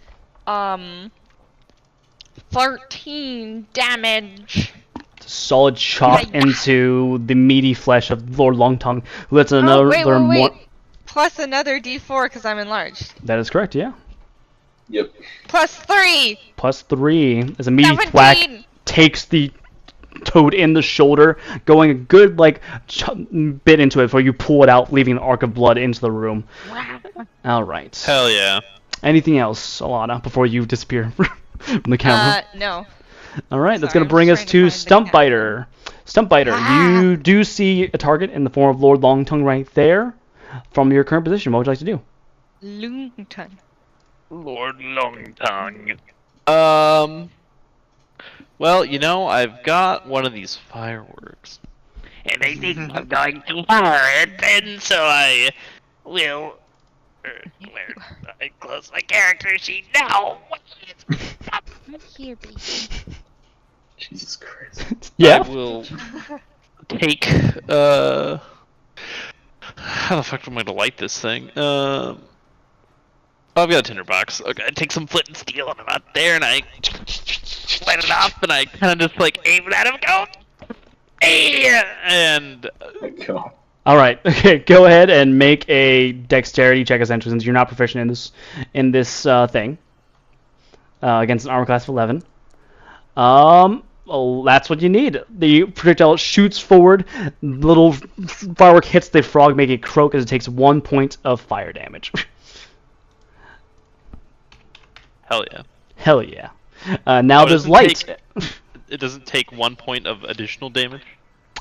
13 damage. Solid chop into the meaty flesh of Lord Longtongue, who lets another wait. more. Plus another d4 because I'm enlarged. That is correct, yeah. Yep. Plus 3! Plus 3 as a meaty 17! thwack takes the toad in the shoulder, going a good like bit into it before you pull it out, leaving an arc of blood into the room. All right. Hell yeah. Anything else, Alana, before you disappear from the camera? No. All right, that's Sorry, going to I'm bring just us trying to to find the Stump cat. Biter. Stump Biter, you do see a target in the form of Lord Longtongue right there from your current position. What would you like to do? Lungton. Lord Longtongue. Well, you know, I've got one of these fireworks. And I think I'm going to fire it, and so I will. Where I close my character sheet now. I'm here, baby. Jesus Christ. Yeah. I will take, how the fuck am I gonna light this thing? Oh, I've got a tinderbox. Okay, I take some flint and steel and I'm out there and I light it off and I kind of just like aim it at him, go, hey! And God. All right. Okay. Go ahead and make a dexterity check, essentially, since you're not proficient in this thing. Against an armor class of 11. Well, that's what you need. The projectile shoots forward. Little firework hits the frog, making it croak as it takes 1 point of fire damage. hell yeah. Hell yeah. Now there's light. It doesn't take 1 point of additional damage.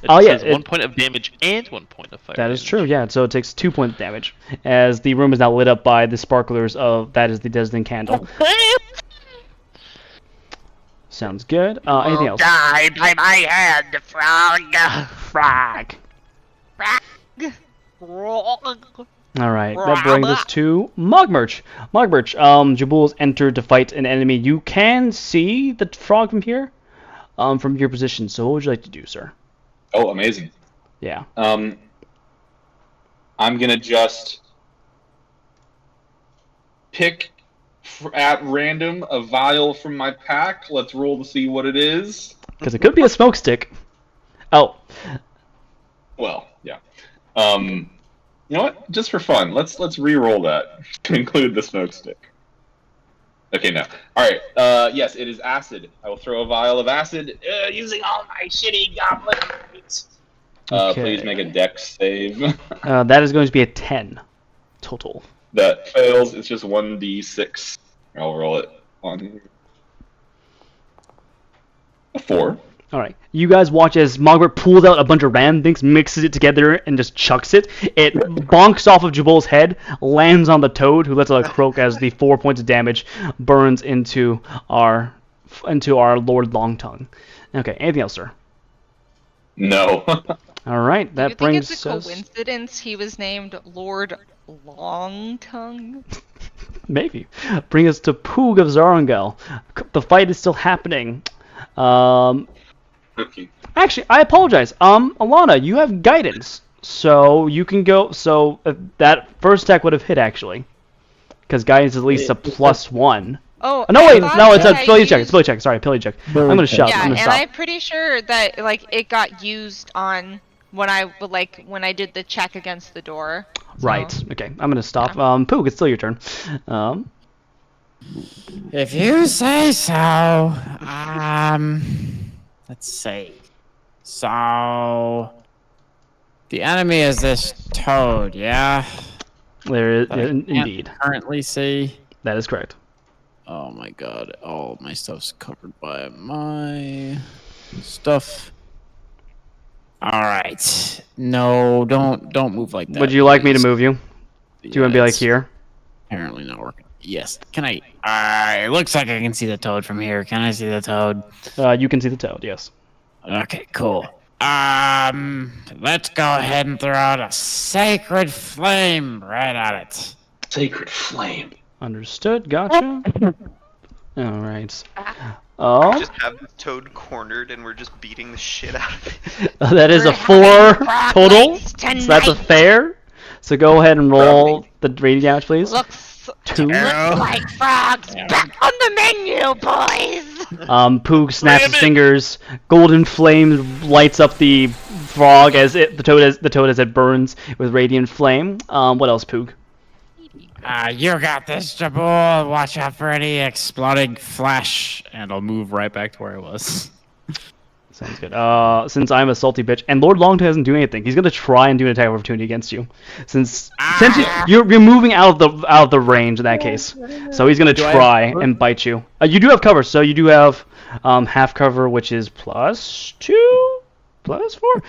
It Oh, yeah, says 1 point of damage and 1 point of fire. That is damage. true, yeah. So it takes 2 points of damage, as the room is now lit up by the sparklers of that is the Desdin candle. Sounds good. Anything else? Die by my hand, frog. Frog. Frog. All right, that brings us to Mogmerch. Mogmerch, Jabul's entered to fight an enemy. You can see the frog from here, from your position. So what would you like to do, sir? Oh, amazing. Yeah. I'm gonna just pick at random a vial from my pack. Let's roll to see what it is. Because it could be a smoke stick. Oh. Well, yeah. You know what? Just for fun, let's re-roll that to include the smoke stick. Okay, no. All right. Yes, it is acid. I will throw a vial of acid using all my shitty goblin points. Okay. Please make a dex save. That is going to be a 10 total. That fails. It's just 1d6. I'll roll it on a 4. All right. You guys watch as Mogwart pulls out a bunch of random things, mixes it together, and just chucks it. It bonks off of Jabul's head, lands on the toad, who lets out a croak as the 4 points of damage burns into our Lord Longtongue. Okay. Anything else, sir? No. All right. Do you That think brings it's a us. coincidence he was named Lord Longtongue? Maybe. Bring us to Poog of Zarangel. The fight is still happening. Okay. Actually, I apologize. Alana, you have guidance, so you can go. So that first attack would have hit actually, because guidance is at least a +1. Oh, No, I wait, thought no, it's a that I ability check. It's used- ability check. Sorry, ability check. I'm gonna shut. Yeah, I'm and gonna stop. I'm pretty sure that like it got used on when I did the check against the door. So- Right. Okay. I'm gonna stop. Poog, it's still your turn. If you say so. Let's see. So, the enemy is this toad, yeah? There is That I can't indeed. currently see. That is correct. Oh my god, all my stuff's covered by my stuff. Alright. No, don't move like that. Would you like me to please. move you? Do you want to be like it's here? Apparently not working. Yes. Can I? It looks like I can see the toad from here. Can I see the toad? You can see the toad. Yes. Okay, cool. Let's go ahead and throw out a sacred flame right at it. Sacred flame. Understood. Gotcha. All right. Oh, Just have this toad cornered and we're just beating the shit out of it. that is a 4 total. So that's a fair. So go ahead and roll the radiant damage, please. Looks 2. like frogs back on the menu, boys. Poog snaps his fingers. Golden flame lights up the frog as the toad as it burns with radiant flame. What else, Poog? You got this, Jabul. Watch out for any exploding flesh. And I'll move right back to where I was. Sounds good. Since I'm a salty bitch, and Lord Longtail doesn't do anything, he's gonna try and do an attack of opportunity against you. Since you're moving out of the range in that case, so he's gonna try and bite you. You do have cover, so you do have half cover, which is +2, +4.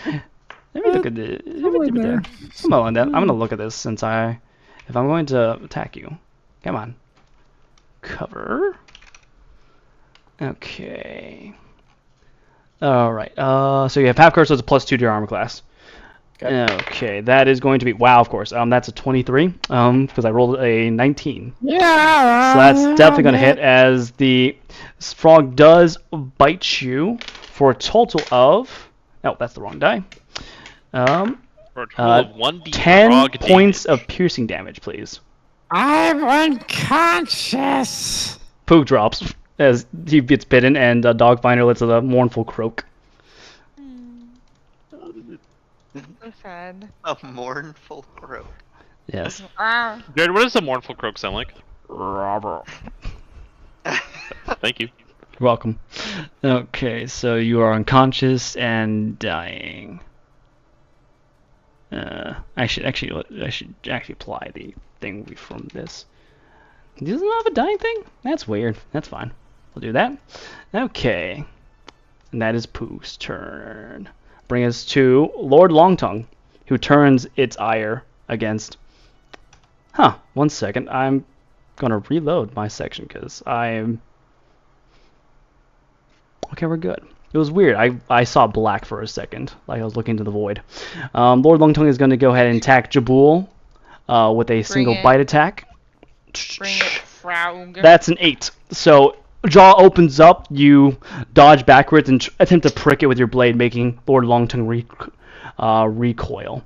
Let me look at this. Come on, I'm gonna look at this if I'm going to attack you. Come on. Cover. Okay. Alright, so you have half cover, so it's a +2 to your armor class. Okay, that is going to be, wow, of course, that's a 23, because I rolled a 19. Yeah. So that's definitely going to hit, as the frog does bite you for a total of, oh, that's the wrong die. For a total of 1d 10 frog points damage. of piercing damage, please. I'm unconscious. Poog drops as he gets bitten, and Dogfinder lets out a mournful croak. So sad. A mournful croak. Yes. Jared, what does a mournful croak sound like? Robert. Thank you. You're welcome. Okay, so you are unconscious and dying. I should actually apply the thing from this. Doesn't it have a dying thing? That's weird. That's fine. We'll do that. Okay. And that is Pooh's turn. Bring us to Lord Longtongue, who turns its ire against... Huh, 1 second. I'm gonna reload my section, because I'm... Okay, we're good. It was weird. I saw black for a second, like I was looking into the void. Lord Longtongue is going to go ahead and attack Jabul with a single bite attack. Bring it, frog. That's an 8. So jaw opens up, you dodge backwards and attempt to prick it with your blade, making Lord Longtongue recoil.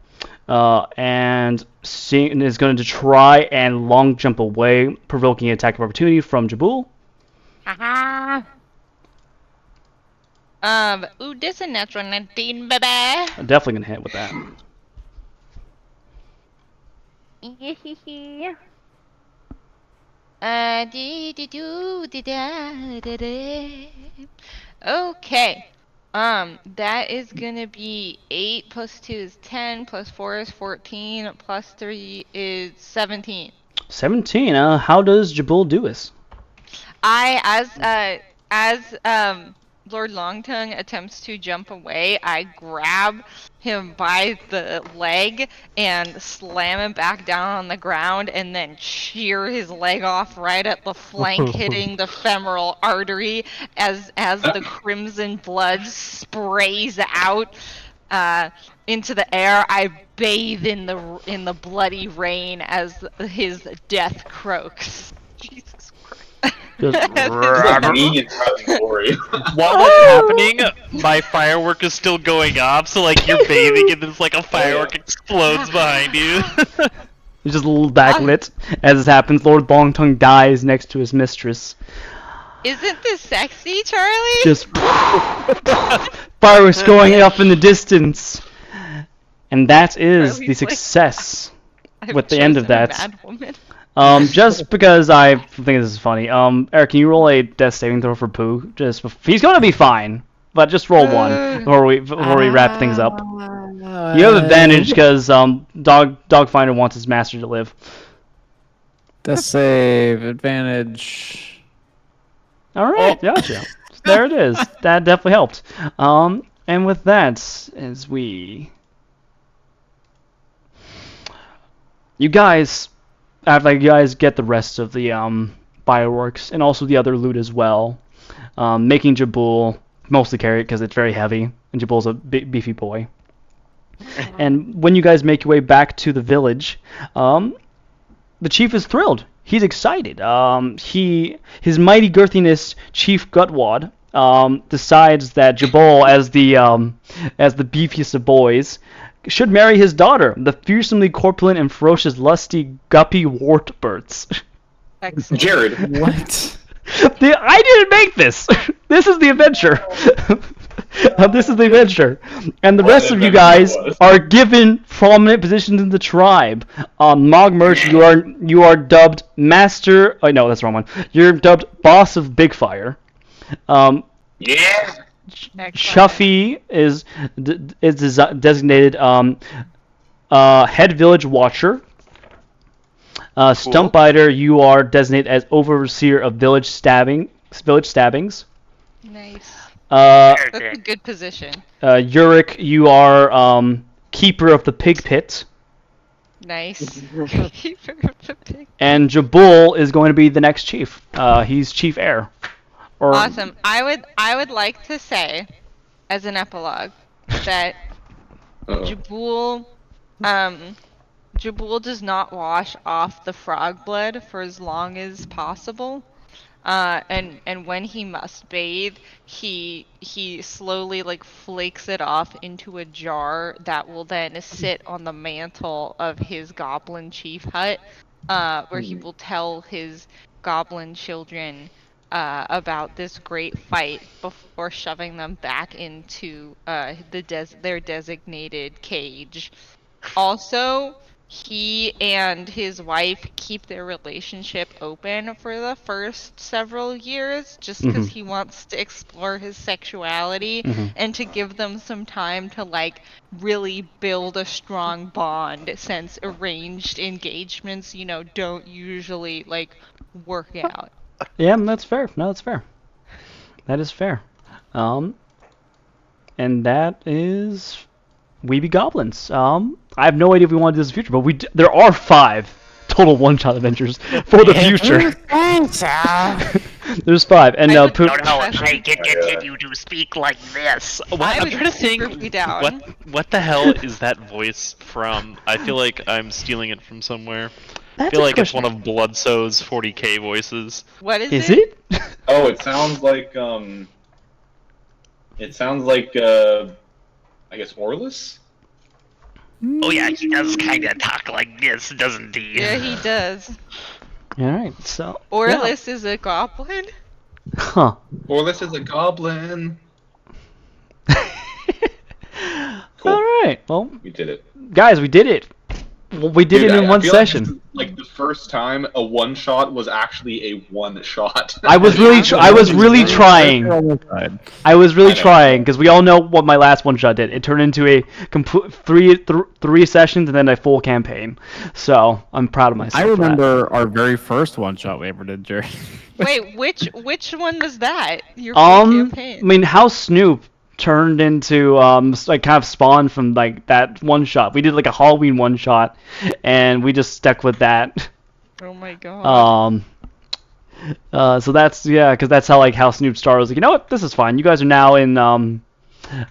And is going to try and long jump away, provoking an attack of opportunity from Jabul. Haha. This is a natural 19, baby. I'm definitely going to hit with that. Okay. That is gonna be 8 + 2 is 10, + 4 is 14, + 3 is 17. 17. How does Jabul do this? As Lord Longtongue attempts to jump away, I grab him by the leg and slam him back down on the ground, and then shear his leg off right at the flank, hitting the femoral artery as the crimson blood sprays out into the air. I bathe in the bloody rain as his death croaks. Jesus Christ. Just Me and Tyler Glory. While that's happening, my firework is still going off, so like you're bathing and then like a firework explodes behind you. It's just a little backlit. As this happens, Lord Longtongue dies next to his mistress. Isn't this sexy, Charlie? Just fireworks going up in the distance. And that is the success with the end of that. Mad woman. Just because I think this is funny. Eric, can you roll a death saving throw for Pooh? He's gonna be fine, but just roll one before we wrap things up. You have advantage because Dogfinder wants his master to live. Death save advantage. All right, gotcha. There it is. That definitely helped. And with that, as you guys get the rest of the fireworks and also the other loot as well, making Jabul mostly carry it because it's very heavy, and Jabol's a beefy boy. And when you guys make your way back to the village, the chief is thrilled. He's excited. His mighty girthiness, Chief Gutwad, decides that Jabal, as the beefiest of boys, should marry his daughter, the fearsomely corpulent and ferocious lusty Guppy Wartburts. Excellent. Jared. What? I didn't make this. This is the adventure. This is the adventure, and the rest of you guys are given prominent positions in the tribe. Mogmerch, you are dubbed master. Oh no, that's the wrong one. You're dubbed boss of Big Fire. Yeah. Chuffy is designated head village watcher. Stumpbiter, you are designated as overseer of village stabbings. Nice. Very That's a good. good position. Yurik, you are keeper of the pig pit. Nice. And Jabul is going to be the next chief. He's chief heir. Or, Awesome. I would like to say, as an epilogue, that Jabul does not wash off the frog blood for as long as possible. And when he must bathe, he slowly like flakes it off into a jar that will then sit on the mantle of his goblin chief hut, where he will tell his goblin children about this great fight before shoving them back into their designated cage. Also, he and his wife keep their relationship open for the first several years just because he wants to explore his sexuality and to give them some time to like really build a strong bond, since arranged engagements, don't usually like work out. yeah, that's fair. No, that's fair. That is fair. And that is We Be Goblins. I have no idea if we want to do this in the future, but there are 5 total one-shot adventures for the future. There's 5, and I would- No, I can continue to speak like this. What, I I'm would trying to think. super down. What the hell is that voice from? I feel like I'm stealing it from somewhere. I That's feel a like it's question. one of Bloodso's 40k voices. What is Is it? it? Oh, it sounds like I guess Orlus? Oh yeah, he does kind of talk like this, doesn't he? Yeah, he does. All right, so. Orlus is a goblin? Yeah. Huh. Orlus is a goblin. Cool. All right. Well, We did it. guys, we did it. Well, we did Dude, it in I one feel like this session. is, like the first time a one shot was actually a one shot. I was really trying. I was really I know. trying because we all know what my last one shot did. It turned into a complete three sessions and then a full campaign. So I'm proud of myself. I for that. remember our very first one shot we ever did, Jerry. Wait, which one was that? Your full I campaign? mean, House Snoop turned into like kind of spawned from like that one shot. We did like a Halloween one shot, and we just stuck with that. Oh my god. So that's because that's how like House Snoop Star was like, you know what, this is fine. You guys are now in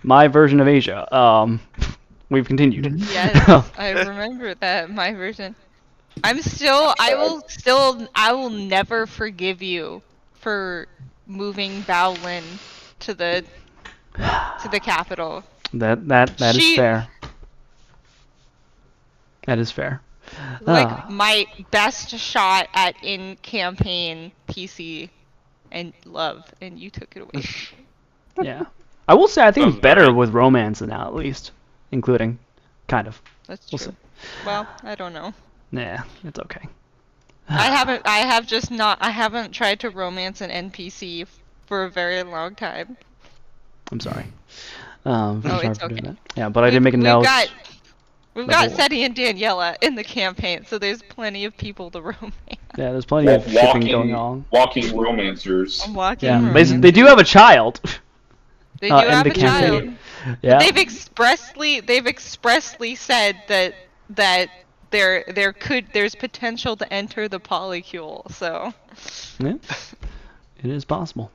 my version of Asia. We've continued. Yes, I remember that, my version. I will never forgive you for moving Bowlin to the capital. That is She- fair. That is fair. Like my best shot at in-campaign PC and love, and you took it away. Yeah. I will say I think Sounds it's better about right. with romance now, at least, including, kind of. That's We'll true. see. Well, I don't know. Nah, it's okay. I haven't tried to romance an NPC for a very long time. I'm sorry. Sorry it's for doing okay. that. Yeah, but I did make a note. We've Like got a- Seti and Daniela in the campaign, so there's plenty of people to romance. Yeah, there's plenty of shipping going on. Walking romancers. I'm walking. Yeah, romance. they do have a child. They do in have the a child. campaign. Yeah. They've expressly said that there's potential to enter the polycule. So Yeah. It is possible.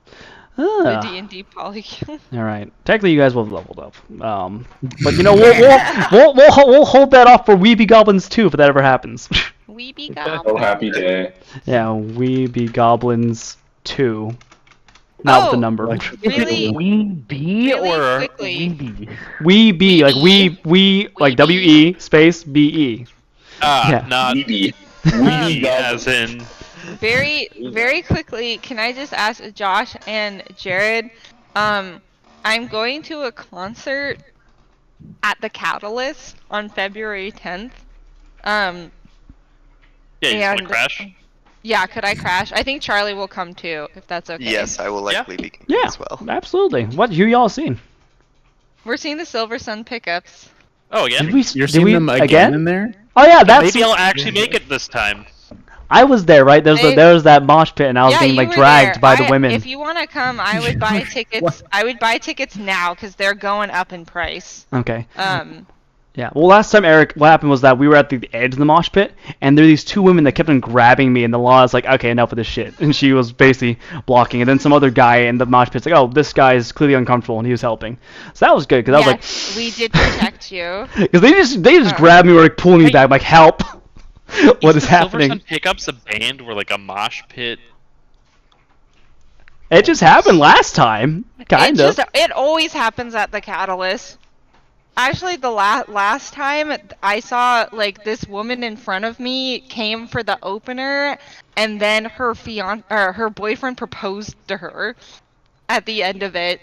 The Ah. D&D polycule. All right. Technically, you guys will have leveled up. But you know, we'll hold that off for We Be Goblins 2 if that ever happens. We be Oh, goblins. happy day. Yeah, We Be Goblins 2. Not with the number. Really, We be really or quickly. we be? We be like we like Weeby. WE space BE. Yeah. Not Weeby. we as in. Very quickly, can I just ask Josh and Jared? I'm going to a concert at the Catalyst on February 10th. Yeah, you just want to crash? Yeah, could I crash? I think Charlie will come too, if that's okay. Yes, I will likely be Yeah. as well. Absolutely. Who y'all seen? We're seeing the Silver Sun pickups. Oh, again? Did we? You're did seeing we them again in there? Oh yeah, that's. Maybe I'll actually make it this time. I was there, right? There was that mosh pit, and I was Yeah, getting you like were dragged there. by the women. If you want to come, I would buy tickets. I would buy tickets now because they're going up in price. Okay. Um, Yeah. Well, last time, Eric, what happened was that we were at the edge of the mosh pit, and there were these two women that kept on grabbing me, and the law is like, okay, enough of this shit. And she was basically blocking. And then some other guy in the mosh pit's like, oh, this guy is clearly uncomfortable, and he was helping. So that was good, because I was like, we did protect you. because they just grabbed me, were like pulling me back, I'm like, help. What is the happening? Silver Sun Pickups a band or like a mosh pit? It just happened last time, kind of. It always happens at the Catalyst. Actually, the last time I saw like this woman in front of me came for the opener, and then her boyfriend proposed to her at the end of it.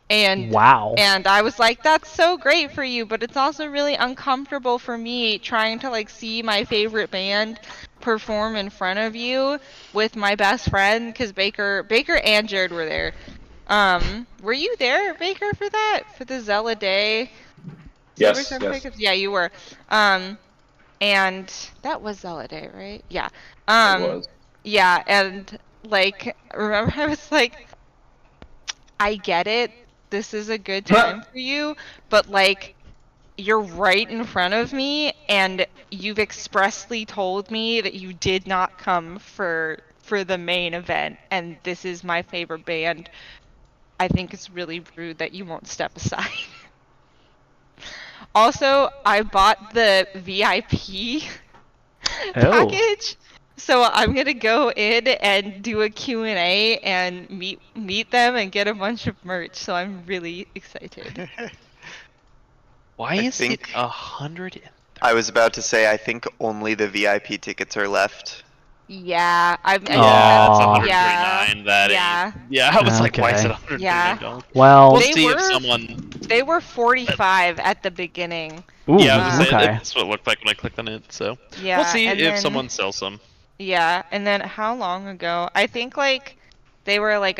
And Wow. And I was like, that's so great for you, but it's also really uncomfortable for me trying to like see my favorite band perform in front of you with my best friend, because Baker and Jared were there. Were you there, Baker, for that? For the Zella Day? Yes, Silver Sun yes. Pickups? Yeah, you were. And that was Zella Day, right? Yeah. It was. Yeah, and like, remember I was like, I get it. This is a good time for you, but like, you're right in front of me, and you've expressly told me that you did not come for the main event, and this is my favorite band. I think it's really rude that you won't step aside. Also, I bought the VIP package, so I'm gonna go in and do a Q&A and meet them and get a bunch of merch. So I'm really excited. Why is it 100? I was about to say, I think only the VIP tickets are left. Yeah, that's Aw. 139. Yeah, I was like, why is it $139? Yeah. Well, We'll see if someone. They were 45 at the beginning. ooh, Yeah, I was gonna say, okay. that's what it looked like when I clicked on it. So Yeah, we'll see and if then- someone sells some. Yeah, and then how long ago? I think like they were like